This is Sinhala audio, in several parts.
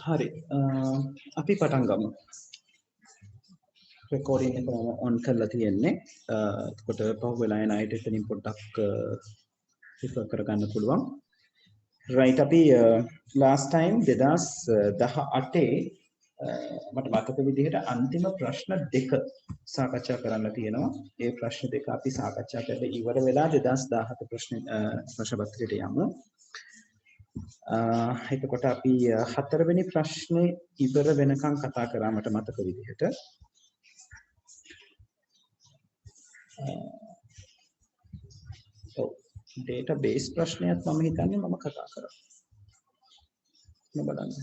හරි අපි පටන් ගමු. රෙකෝඩින් එක මම ඔන් කරලා තියෙන්නේ. එතකොට පහුවෙලා යන අයට එතනින් පොඩ්ඩක් රිෆර් කරගන්න පුළුවන්. right අපි last time 2018 මට මතක විදිහට අන්තිම ප්‍රශ්න දෙක සාකච්ඡා කරන්න තියෙනවා. ඒ ප්‍රශ්න දෙක අපි සාකච්ඡා කරලා ඉවර වෙලා 2017 ප්‍රශ්න පත්‍රයට යමු. එතකොට අපි හතරවෙනි ප්‍රශ්නේ ඉවර වෙනකන් කතා කරා මට මතක විදිහට. database ප්‍රශ්නයත් මම හිතන්නේ මම කතා කරා. මම බලන්න.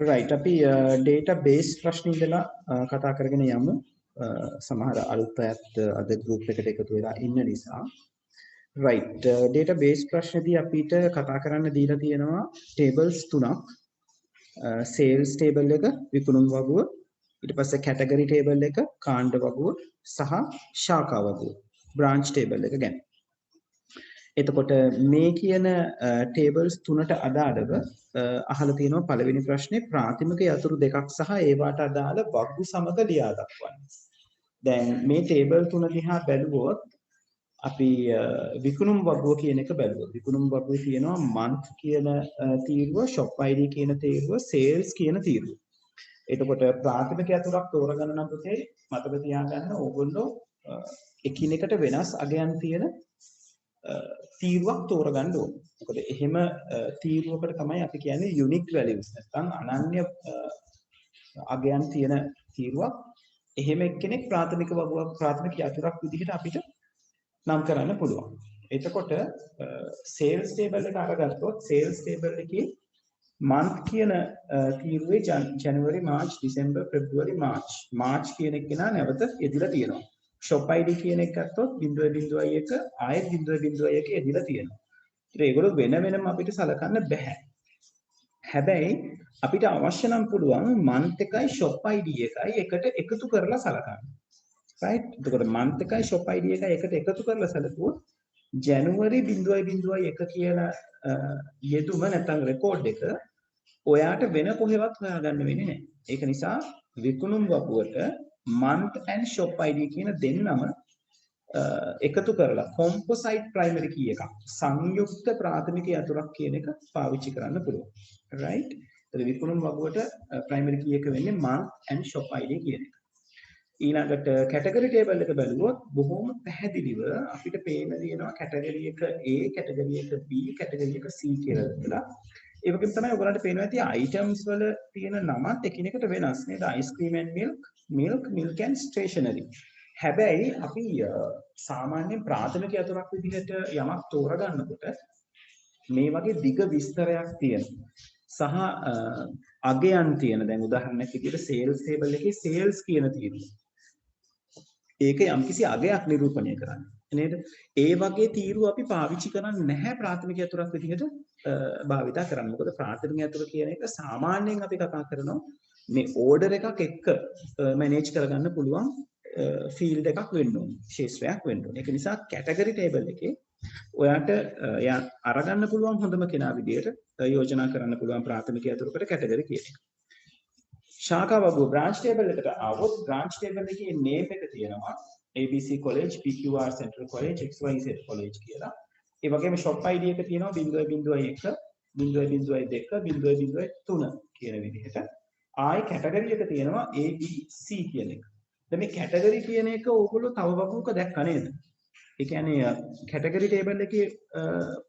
right අපි database ප්‍රශ්න ඉඳලා කතා කරගෙන යමු. සමහර අලුත් අයත් අද group එකට එකතු වෙලා ඉන්න නිසා. right database ප්‍රශ්නදී අපිට කතා කරන්න දීලා තියෙනවා tables තුනක්. sales table එක, විකුණුම් වගුව, ඊට පස්සේ category table එක, කාණ්ඩ වගුව සහ ශාඛා වගුව, branch table එක ගැන. එතකොට මේ කියන tables තුනට අදාළව අහලා තියෙනවා පළවෙනි ප්‍රශ්නේ ප්‍රාථමික යතුරු දෙකක් සහ ඒවට අදාළ වගු සමග ලියා දක්වන්න. දැන් මේ table තුන දිහා බැලුවොත් අපි විකුණුම් වගුව කියන එක බැලුවොත් විකුණුම් වගුවේ තියෙනවා month කියන තීරුව, shop ID කියන තීරුව, sales කියන තීරුව. එතකොට ප්‍රාථමික යතුරක් තෝරගන්න නම් පුතේ මතක තියාගන්න ඕගොල්ලෝ එකිනෙකට වෙනස් අගයන් තියෙන තීරුවක් තෝරගන්න ඕනේ. මොකද එහෙම තීරුවකට තමයි අපි කියන්නේ unique values නැත්නම් අනන්‍ය අගයන් තියෙන තීරුවක්. එහෙම එක්කෙනෙක් ප්‍රාථමික වගුවක් ප්‍රාථමික යතුරක් විදිහට අපිට නම් කරන්න පුළුවන්. එතකොට sales table එක අරගත්තොත් sales table එකේ month කියන තීරුවේ January March December February March කියන එක නා නැවත යෙදিলা තියෙනවා. shop ID කියන එක ගත්තොත් 0.01 ආයෙත් 0.01 යෙදিলা තියෙනවා. ඒත් ඒගොල්ලෝ වෙන වෙනම අපිට සලකන්න බෑ. හැබැයි අපිට අවශ්‍ය නම් පුළුවන් month එකයි shop ID එකයි එකට එකතු කරලා සලකන්න. right? එතකොට month එකයි shop ID එකයි එකට එකතු කරලා සැලකුවොත් January 0.01 කියලා යෙදුම නැත්නම් රෙකෝඩ් එක ඔයාට වෙන කොහෙවත් හොයාගන්න වෙන්නේ නැහැ. ඒක නිසා විකුණුම් වගුවට month and shop ID කියන දෙන්නම එකතු කරලා composite primary key එකක් සංයුක්ත ප්‍රාථමික යතුරක් කියන එක පාවිච්චි කරන්න පුළුවන්. right? ඒතර විකුණුම් වගුවට primary key එක වෙන්නේ month and shop ID කියන එක. ඊළඟට category table එක බැලුවොත් බොහොම පැහැදිලිව අපිට පේන තියෙනවා category එක A, category එක B, category එක C කියලා දාලා. ඒ වගේම තමයි ඔයගලන්ට පේනවා ඇති items වල තියෙන නමත් එකිනෙකට වෙනස් නේද? ice cream and milk and stationery. හැබැයි අපි සාමාන්‍යයෙන් ප්‍රාථමික යතුරක් විදිහට යමක් තෝරගන්නකොට මේ වගේ දිග විස්තරයක් තියෙනවා. සහ අගයන් තියෙන දැන් උදාහරණයක් විදිහට sales table එකේ sales කියන තීරුව. ඒක යම්කිසි අගයක් නිරූපණය කරන්නේ නේද? ඒ වගේ තීරුව අපි පාවිච්චි කරන්නේ නැහැ ප්‍රාථමික යතුරක් විදිහට භාවිතා කරන්න. මොකද ප්‍රාථමික යතුර කියන එක සාමාන්‍යයෙන් අපි කතා කරනවා මේ ඕඩර් එකක් එක්ක මැනේජ් කරගන්න පුළුවන් ෆීල්ඩ් එකක් වෙන්න ඕනේ. ශේෂ්ත්‍රයක් වෙන්න ඕනේ. ඒක නිසා කැටගරි ටේබල් එකේ ඔයාට අරගන්න පුළුවන් හොඳම කෙනා විදිහට යෝජනා කරන්න පුළුවන් ප්‍රාථමික යතුරකට කැටගරි කියන එක. ශාඛා වගුව branch table එකට આવොත් branch table එකේ name එක තියෙනවා ABC College, PQR Central College, XYZ College කියලා. ඒ වගේම shop ID එක තියෙනවා 0.01, 0.02, 0.03 කියන විදිහට. ආයි category එක තියෙනවා ABC කියන එක. දැන් මේ category කියන එක ඕගොල්ලෝ තව වගුවක දැක්ක නේද? ඒ කියන්නේ category table එකේ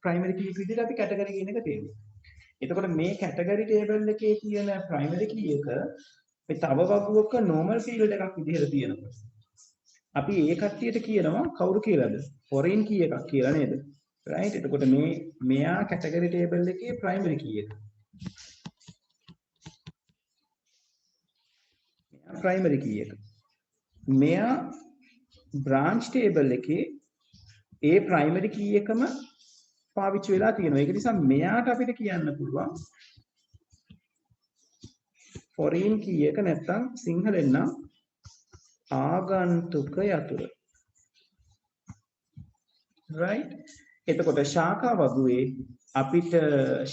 primary key විදිහට අපි category කියන එක තියෙනවා. එතකොට මේ category table එකේ තියෙන primary key එක මේ තව වගුවක normal field එකක් විදිහට තියෙනවා. අපි ඒ කට්ටියට කියනවා කවුරු කියලාද? foreign key එකක් කියලා නේද? right? එතකොට මෙයා category table එකේ primary key එක. මෙයා primary key එක. මෙයා branch table එකේ ඒ primary key එකම පාවිච්චි වෙලා තියෙනවා. ඒක නිසා මෙයාට අපිට කියන්න පුළුවන් foreign key එක නැත්තම් සිංහලෙන් නම් ආගන්තුක යතුර. right? එතකොට ශාඛා වගුවේ අපිට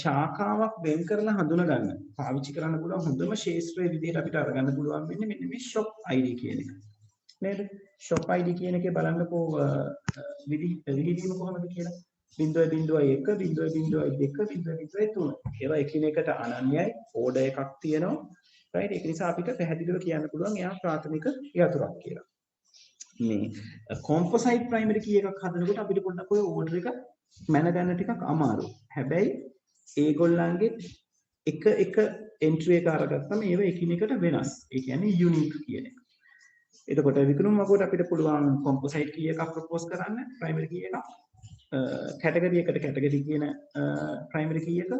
ශාඛාවක් වෙන් කරලා හඳුනා ගන්න පාවිච්චි කරන්න පුළුවන් හොඳම ශේෂ්ත්‍රයේ විදිහට අපිට අරගන්න පුළුවන් වෙන්නේ මෙන්න මේ shop ID කියන එක. නේද? shop ID කියන එකේ බලන්නකෝ විහිදීම කොහොමද කියලා. 0.1 0.2 0.3 ඒවා එකිනෙකට අනන්‍යයි ඕඩර් එකක් තියෙනවා. right? ඒක නිසා අපිට පැහැදිලිව කියන්න පුළුවන් එයා ප්‍රාථමික යතුරක් කියලා. මේ කොම්පොසයිට් ප්‍රයිමරි කී එකක් හදනකොට අපිට පොඩ්ඩක් ඔය ඕඩර් එක මැනගන්න ටිකක් අමාරුයි. හැබැයි ඒගොල්ලන්ගේ එක එන්ට්‍රි එක අරගත්තම ඒව එකිනෙකට වෙනස්. ඒ කියන්නේ යුනික් කියන එක. එතකොට විකුණුම් වගුවට අපිට පුළුවන් කොම්පොසයිට් කී එකක් ප්‍රොපෝස් කරන්න ප්‍රයිමරි කී එකක්. කැටගරි එකට කැටගරි කියන ප්‍රයිමරි කී එක,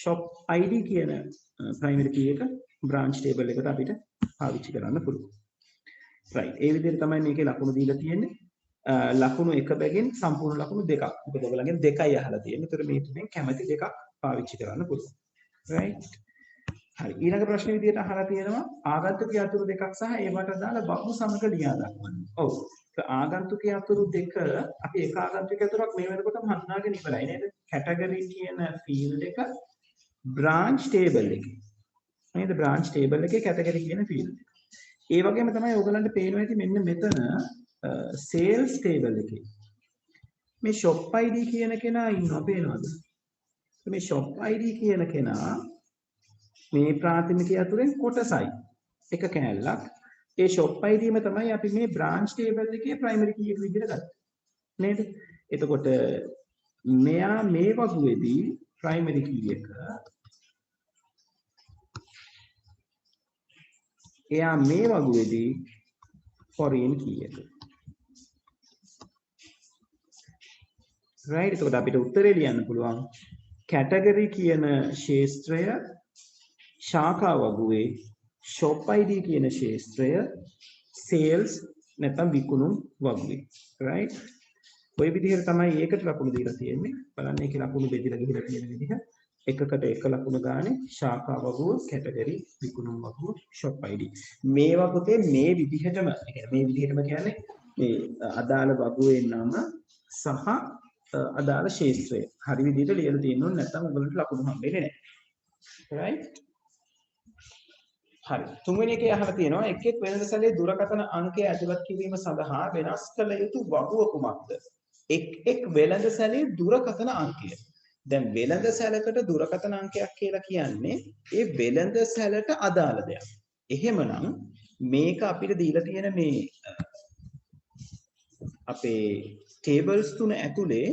shop ID කියන ප්‍රයිමරි කී එක, branch table එකට අපිට පාවිච්චි කරන්න පුළුවන්. right ඒ විදිහට තමයි මේකේ ලකුණු දීලා තියෙන්නේ. ලකුණු එක බැගින් සම්පූර්ණ ලකුණු දෙකක්. මොකද ඔයගොල්ලන්ගෙන් දෙකයි අහලා තියෙන්නේ. ඒතර මේ තුනෙන් කැමැති දෙකක් පාවිච්චි කරන්න පුළුවන්. right හරි ඊළඟ ප්‍රශ්නේ විදිහට අහලා තියෙනවා ආගන්තුක යතුරු දෙකක් සහ ඒවට අදාළ වගු සමග ලියා දක්වන්න. ඔව්. ආගන්තුක යතුරු දෙක අපි එක ආගන්තුක යතුරක් මේ වෙනකොටම හඳුනාගෙන ඉවරයි නේද? කැටගරි කියන ෆීල්ඩ් එක branch table එකේ. නේද? branch table එකේ කැටගරි කියන ෆීල්ඩ් එක. ඒ වගේම තමයි ඔයගලන්ට පේනවා ඇති මෙන්න මෙතන sales table එකේ මේ shop ID කියන කෙනා ඉන්නවා පේනවද? මේ shop ID කියන කෙනා මේ ප්‍රාථමික යතුරෙන් කොටසයි එක කෑල්ලක්. ඒ shop ID ම තමයි අපි මේ branch table එකේ primary key එක විදිහට ගත්තේ. නේද? එතකොට මෙයා මේ වගුවේදී primary key එක එයා මේ වගුවේදී foreign key එක. right එතකොට අපිට උත්තරේ ලියන්න පුළුවන් category කියන ශේෂ්ත්‍රය ශාඛා වගුවේ shop ID කියන ශේෂ්ත්‍රය sales නැත්නම් විකුණුම් වගුවේ. right ඔය විදිහට තමයි ඒකට ලකුණු දීලා තියෙන්නේ. බලන්න ඒකේ ලකුණු බෙදලා ගිහිලා තියෙන විදිහ. එකකට එක ලකුණු ගානේ ශාඛා වගුව, කැටගරි, විකුණුම් වගුව, shop ID. මේවා පුතේ මේ විදිහටම මේ විදිහටම කියන්නේ මේ අදාළ වගුවේ නම සහ අදාළ ශේෂ්ත්‍රය. හරි විදිහට ලියලා තියෙනවා නැත්නම් ඔයගලන්ට ලකුණු හම්බෙන්නේ නැහැ. right? හරි. තුන්වෙනි එකේ අහලා තියෙනවා එක් වෙළඳසැලේ දුරකථන අංකය ඇතුළත් කිරීම සඳහා වෙනස් කළ යුතු වගුව කුමක්ද? එක් වෙළඳසැලේ දුරකථන අංකය. දැන් වෙළඳසැලකට දුරකථන අංකයක් කියලා කියන්නේ ඒ වෙළඳසැලට අදාළ දෙයක්. එහෙමනම් මේක අපිට දීලා තියෙන මේ අපේ tables තුන ඇතුලේ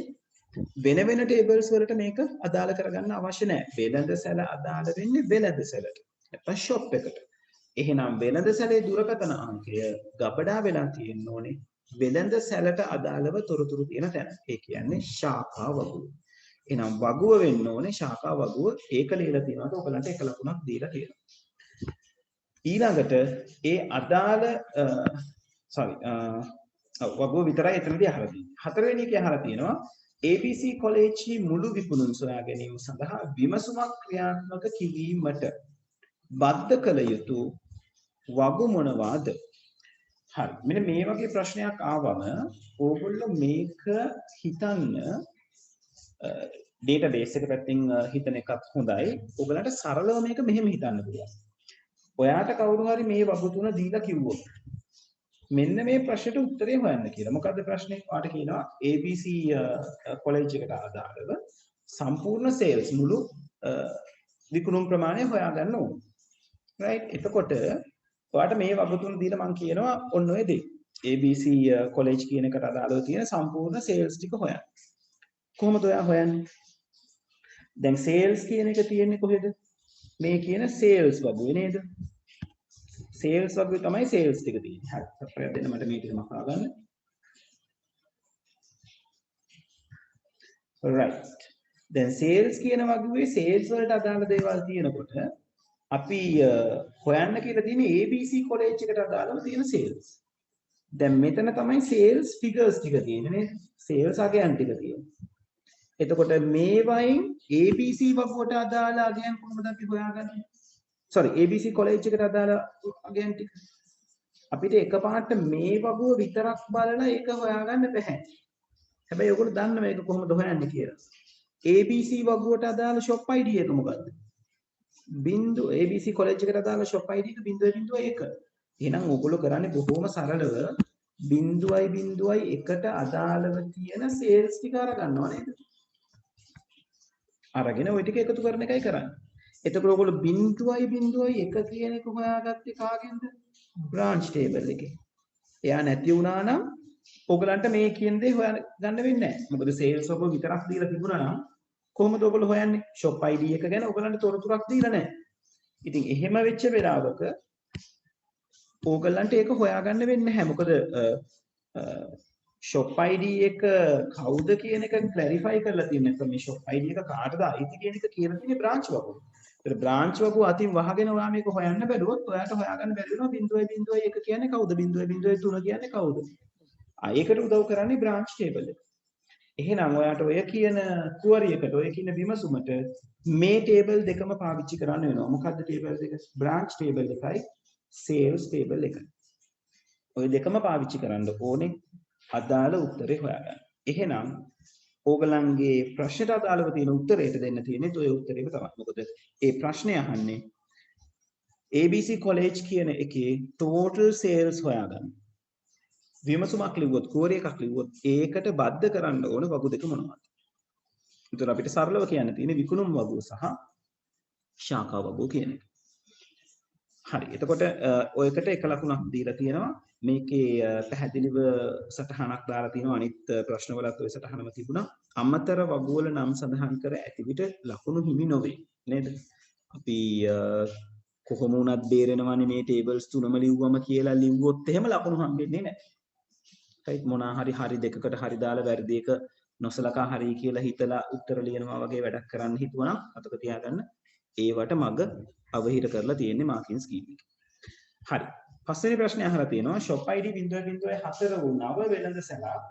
වෙන වෙන tables වලට මේක අදාළ කරගන්න අවශ්‍ය නැහැ. වෙළඳසැල අදාළ වෙන්නේ වෙළඳසැලට. නැත්නම් shop එකට. එහෙනම් වෙළඳසැලේ දුරකථන අංකය ගබඩා වෙලා තියෙන්න ඕනේ වෙළඳසැලට අදාළව තොරතුරු තියෙන තැන. ඒ කියන්නේ ශාඛා වගුව. එහෙනම් වගුව වෙන්න ඕනේ ශාඛා වගුව. ඒක ලියලා තියෙනවාද ඔයගලන්ට එක ලකුණක් දීලා තියෙනවා. ඊළඟට ඒ අදාළ වගුව විතරයි එතනදී අහලා තියෙන්නේ. හතරවෙනි එකේ අහලා තියෙනවා ABC කොලෙජ් මුළු විකුණුම් සොයා ගැනීම සඳහා විමසුමක් ක්‍රියාත්මක කිරීමට බද්ධ කළ යුතු වගු මොනවාද? හරි. මෙන්න මේ වගේ ප්‍රශ්නයක් ආවම ඕගොල්ලෝ මේක හිතන්න database එක පැත්තෙන් හිතන එකත් හොඳයි. ඔයගලන්ට සරලව මේක මෙහෙම හිතන්න පුළුවන්. ඔයාට කවුරු හරි මේ වගු තුන දීලා කිව්වොත් මෙන්න මේ ප්‍රශ්නෙට උත්තරේ හොයන්න කියලා. මොකද්ද ප්‍රශ්නේ? ඔයාට කියනවා ABC කොලෙජ් එකට අදාළව සම්පූර්ණ sales මුළු විකුණුම් ප්‍රමාණය හොයාගන්න ඕනේ. right? එතකොට ඔයාට මේ වගු තුන දීලා මම කියනවා ඔන්න ඔය දේ. ABC කොලෙජ් කියන එකට අදාළව තියෙන සම්පූර්ණ sales ටික හොයන්න. කොහොමද ඔයා හොයන්නේ? දැන් sales කියන එක තියෙන්නේ කොහෙද? මේ කියන sales වගුවේ නේද? sales වගුවේ තමයි sales ටික තියෙන්නේ. හරි. සප්‍රයක් දෙන්න මට මේ ටික මකා ගන්න. right. දැන් sales කියන වගුවේ sales වලට අදාළ දේවල් තියෙනකොට අපි හොයන්න කියලා තියෙන්නේ ABC කොලෙජ් එකට අදාළව තියෙන sales. දැන් මෙතන තමයි sales figures ටික තියෙන්නේ නේද? sales අගයන් ටික තියෙන්නේ. එතකොට මේවයින් ABC වගුවට අදාළ අගයන් කොහොමද අපි හොයාගන්නේ? sorry ABC කොලෙජ් එකට අදාළ අගයන් ටික. අපිට එකපාරට මේ වගුව විතරක් බලලා ඒක හොයාගන්න බෑ. හැබැයි ඔයගොල්ලෝ දන්න මේක කොහොමද හොයන්නේ කියලා. ABC වගුවට අදාළ shop ID එක මොකද්ද? බිංදු ABC කොලෙජ් එකට අදාළ shop ID එක 0.01. එහෙනම් ඔයගොල්ලෝ කරන්නේ බොහොම සරලව 0.01ට අදාළව තියෙන sales ටික අරගන්නවා නේද? අරගෙන ওই ටික එකතු කරන එකයි කරන්නේ. එතකොට ඔයගොල්ලෝ 0.01 කියන එක හොයාගත්තේ කාගෙන්ද? branch table එකේ. එයා නැති වුණා නම් ඔයගලන්ට මේ කියන දේ හොයන්න වෙන්නේ නැහැ. මොකද sales ඔබ විතරක් දීලා තිබුණා නම් කොහොමද ඔයගොල්ලෝ හොයන්නේ? shop ID එක ගැන ඔයගලන්ට තොරතුරක් දීලා නැහැ. ඉතින් එහෙම වෙච්ච වෙලාවක ඕගලන්ට ඒක හොයාගන්න වෙන්නේ නැහැ. මොකද shop ID එක කවුද කියන එක ක්ලැරිෆයි කරලා තියෙන එක මේ shop ID එක කාටද අයිති කියන එක කියලා තියෙන්නේ branch වගුව. ඒතර branch වගුව අතින් වහගෙන ඔයා මේක හොයන්න බැලුවොත් ඔයාට හොයාගන්න බැරි වෙනවා 0.01 කියන්නේ කවුද 0.03 කියන්නේ කවුද? ඒකට උදව් කරන්නේ branch table එක. එහෙනම් ඔයාට ඔය කියන query එකට ඔය කියන විමසුමට මේ table දෙකම පාවිච්චි කරන්න වෙනවා. මොකද්ද table දෙක? branch table එකයි sales table එකයි. ඔය දෙකම පාවිච්චි කරන්න ඕනේ අදාළ උත්තරේ හොයාගන්න. එහෙනම් ඕගලන්ගේ ප්‍රශ්නට අදාළව තියෙන උත්තරයට දෙන්න තියෙන්නේ ඔය උත්තරේක තමයි. මොකද ඒ ප්‍රශ්නේ අහන්නේ ABC college කියන එකේ total sales හොයාගන්න. විමසුමක් ලිව්වොත් query එකක් ලිව්වොත් ඒකට බද්ධ කරන්න ඕන වගු දෙක මොනවද? ඒතර අපිට සරලව කියන්න තියෙන්නේ විකුණුම් වගුව සහ ශාඛා වගුව කියන එක. හරි. එතකොට ඔයකට එක ලකුණක් දීලා තියෙනවා. මේකේ පැහැදිලිව සටහනක් දාලා තියෙනවා. අනිත් ප්‍රශ්නවලත් ඔය සටහනම තිබුණා. අමතර වගුවල නම් සඳහන් කර ඇති විට ලකුණු හිමි නොවේ. නේද? අපි කොහොම වුණත් බේරෙනවනේ මේ ටේබල්ස් තුනම ලිව්වම කියලා ලිව්වොත් එහෙම ලකුණු හම්බෙන්නේ නැහැ. right මොනා හරි දෙකකට හරි දාලා වැරදි එක නොසලකා හරි කියලා හිතලා උත්තර ලියනවා වගේ වැඩක් කරන්න හිතුවනම් අතක තියාගන්න ඒවට මග අවහිර කරලා තියෙන්නේ මාකින් ස්කීම් එකේ. හරි. පස්වෙනි ප්‍රශ්නේ අහලා තියෙනවා shop ID 0.04 වූ නව වෙළඳ සැලක්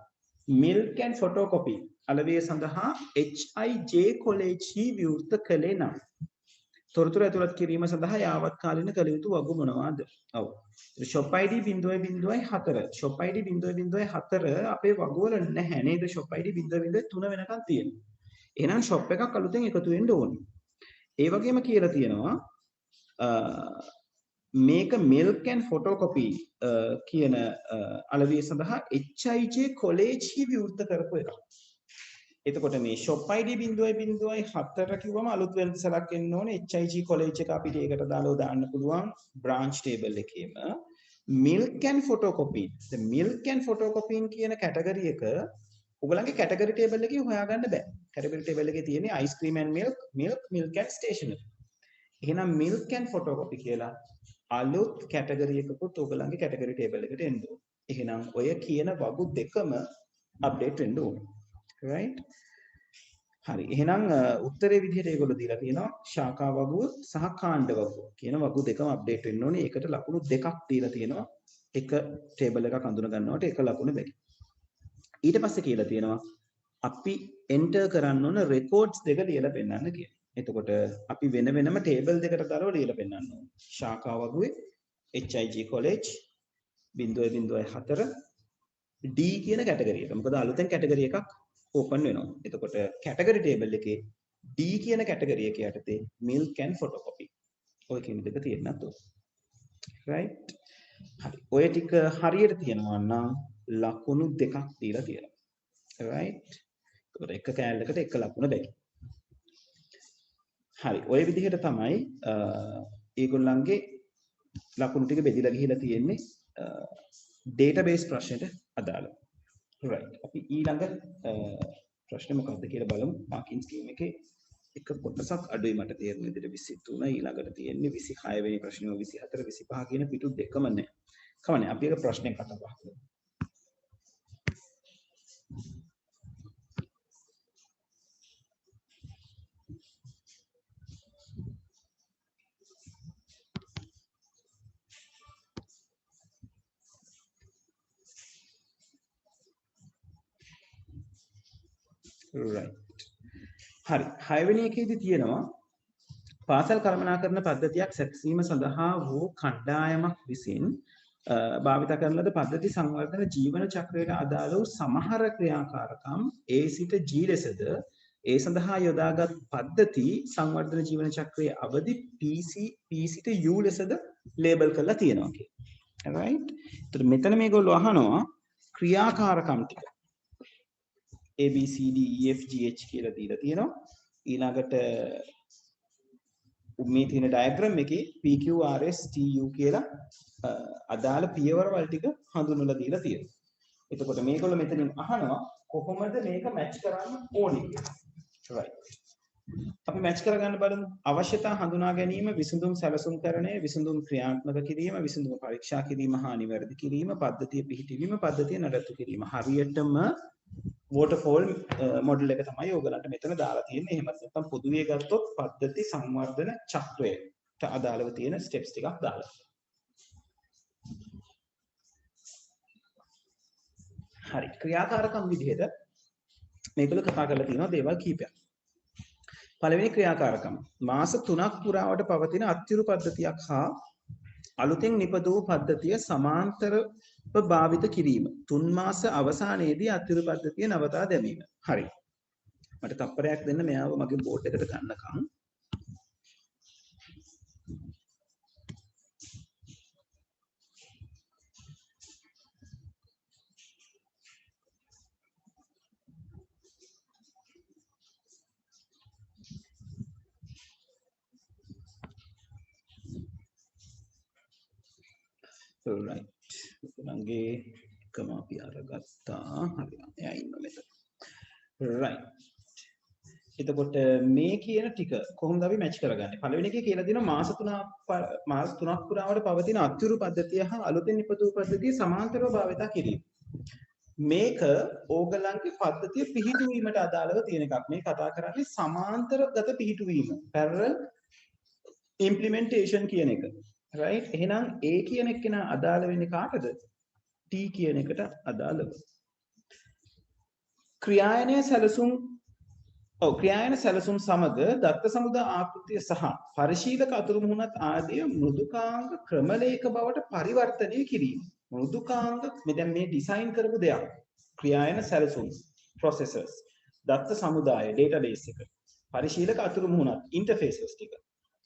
milk and photocopy අලවිය සඳහා HIJ college හි විවෘත කළේ නම් තොරතුරු ඇතුළත් කිරීම සඳහා යාවත් කාලින කළ යුතු වගු මොනවාද? ඔව්. shop ID 0.04 shop ID 0.04 අපේ වගුවල නැහැ නේද? shop ID 0.3 වෙනකන් තියෙනවා. එහෙනම් shop එකක් අලුතෙන් එකතු වෙන්න ඕනේ. ඒ වගේම කියලා තියෙනවා මේක milk and photocopy කියන අලවිය සඳහා HIJ college හි විවෘත කරපු එකක්. එතකොට මේ shop ID 0.04 කිව්වම අලුත් වෙළඳ සැලක් එන්න ඕනේ HIG college එක අපිට ඒකට දාලා දාන්න පුළුවන් branch table එකේම milk and photocopy. the milk and photocopy කියන category එක ඔයගලගේ category table එකේ හොයාගන්න බෑ. category table එකේ තියෙන්නේ ice cream and milk and stationery. එහෙනම් milk and photocopy කියලා අලුත් category එකකුත් ඔයගලගේ category table එකට එන්න ඕනේ. එහෙනම් ඔය කියන වගු දෙකම update වෙන්න ඕනේ. right හරි එහෙනම් උත්තරේ විදිහට ඒගොල්ලෝ දීලා තියෙනවා ශාඛා වගුව සහ කාණ්ඩ වගුව කියන වගු දෙකම අප්ඩේට් වෙන්න ඕනේ. ඒකට ලකුණු දෙකක් දීලා තියෙනවා. එක ටේබල් එකක් අඳුන ගන්නවට එක ලකුණ බැරි. ඊට පස්සේ කියලා තියෙනවා අපි එන්ටර් කරන්න ඕන රෙකෝඩ්ස් දෙක ලියලා පෙන්නන්න කියලා. එතකොට අපි වෙන වෙනම ටේබල් දෙකට තරව ලියලා පෙන්නන්න ඕනේ. ශාඛා වගුවේ HIG college 0.04 D කියන කැටගරි එක. මොකද අලුතෙන් කැටගරි එකක් ඕපන් වෙනවා. එතකොට කැටගරි ටේබල් එකේ D කියන කැටගරි එක යටතේ milk and photocopy ඔය කියන දෙක තියෙන්නත් ඕන. right හරි. ඔය ටික හරියට තියෙනවා නම් ලකුණු දෙකක් දීලා තියෙනවා. right එතකොට එක කෑල්ලකට එක ලකුණ බැරි. හරි. ඔය විදිහට තමයි ඒගොල්ලන්ගේ ලකුණු ටික බෙදලා ගිහිලා තියෙන්නේ database ප්‍රශ්නෙට අදාළව. right අපි ඊළඟ ප්‍රශ්නේ මොකක්ද කියලා බලමු. මාකින් ස්කීම් එකේ එක කොටසක් අඩුයි මට තේරෙන විදිහට 23 ඊළඟට තියෙන්නේ 26 වෙනි ප්‍රශ්නේ 24 25 කියන පිටු දෙකම නැහැ. කවන්නේ අපි එක ප්‍රශ්නයක් කතා කරමු. right හරි 6 වෙනි එකේදී තියෙනවා පාසල් කළමනාකරන පද්ධතියක් සැකසීම සඳහා වූ කණ්ඩායමක් විසින් භාවිත කරන ලද පද්ධති සංවර්ධන ජීවන චක්‍රයට අදාළ වූ සමහර ක්‍රියාකාරකම් A සිට G ලෙසද ඒ සඳහා යොදාගත් පද්ධති සංවර්ධන ජීවන චක්‍රයේ අවධි P සිට U ලෙසද ලේබල් කරලා තියෙනවා කියලා. right? එතකොට මෙතන මේගොල්ලෝ අහනවා ක්‍රියාකාරකම් ටික A B C D E F G H කියලා දීලා තියෙනවා. ඊළඟට මේ තියෙන ඩයග්‍රෑම් එකේ P Q R S T U කියලා අදාළ පියවරවල් ටික හඳුන්වලා දීලා තියෙනවා. එතකොට මේගොල්ලෝ මෙතනින් අහනවා කොහොමද මේක මැච් කරන්න ඕනේ කියලා. right. අපි මැච් කරගන්න බලමු. අවශ්‍යතා හඳුනා ගැනීම, විසඳුම් සැලසුම්කරණය, විසඳුම් ක්‍රියාත්මක කිරීම, විසඳුම් පරීක්ෂා කිරීම හා නිවැරදි කිරීම, පද්ධතිය පිහිටවීම, පද්ධතිය නඩත්තු කිරීම. හරියටම waterfall model එක තමයි ඕගලන්ට මෙතන දාලා තියෙන්නේ. එහෙම නැත්නම් පොදුවේ ගත්තොත් පද්ධති සංවර්ධන චක්‍රයට අදාළව තියෙන ස්ටෙප්ස් ටිකක් දාලා. හරි. ක්‍රියාකාරකම් විදිහට මේකල කතා කරලා තියෙනවා දේවල් කීපයක්. පළවෙනි ක්‍රියාකාරකම මාස 3ක් පුරාවට පවතින අත්තිරු පද්ධතියක් හා අලුතෙන් නිපදවූ පද්ධතිය සමාන්තරව භාවිත කිරීම. 3 මාස අවසානයේදී අත්තිරු පද්ධතිය නවතා දැමීම. හරි. මට තප්පරයක් දෙන්න මෙයාව මගේ බෝඩ් එකට ගන්නකම්. right. ඔයගොල්ලන්ගේ එකම අපි අරගත්තා. හරි. එයා ඉන්න මෙතන. right. එතකොට මේ කියන ටික කොහොමද අපි මැච් කරගන්නේ? පළවෙනි එකේ කියලා දෙනවා මාස 3ක් පුරාවට පවතින අත්තිරු පද්ධතිය හා අලුතෙන් ඉපදූ පද්ධතිය සමාන්තරව භාවිත කිරීම. මේක ඕගලන්ගේ පද්ධතිය පිහිටුවීමට අදාළව තියෙන එකක්. මේ කතා කරන්නේ සමාන්තරගත පිහිටුවීම. parallel implementation කියන එක. right. එහෙනම් A කියන එක නා අදාළ වෙන්නේ කාටද? T කියන එකට අදාළව. ක්‍රියායනයේ සැලසුම් ක්‍රියායන සැලසුම් සමග දත්ත සමුදා ආකෘතිය සහ පරිශීලක අතුරු මුහුණත් ආදී මෘදුකාංග ක්‍රමලේඛ බවට පරිවර්තනය කිරීම. මෘදුකාංග දැන් මේ ඩිසයින් කරපු දෙයක්. ක්‍රියායන සැලසුම් processors දත්ත සමුදාය database එක. පරිශීලක අතුරු මුහුණත් interfaces ටික.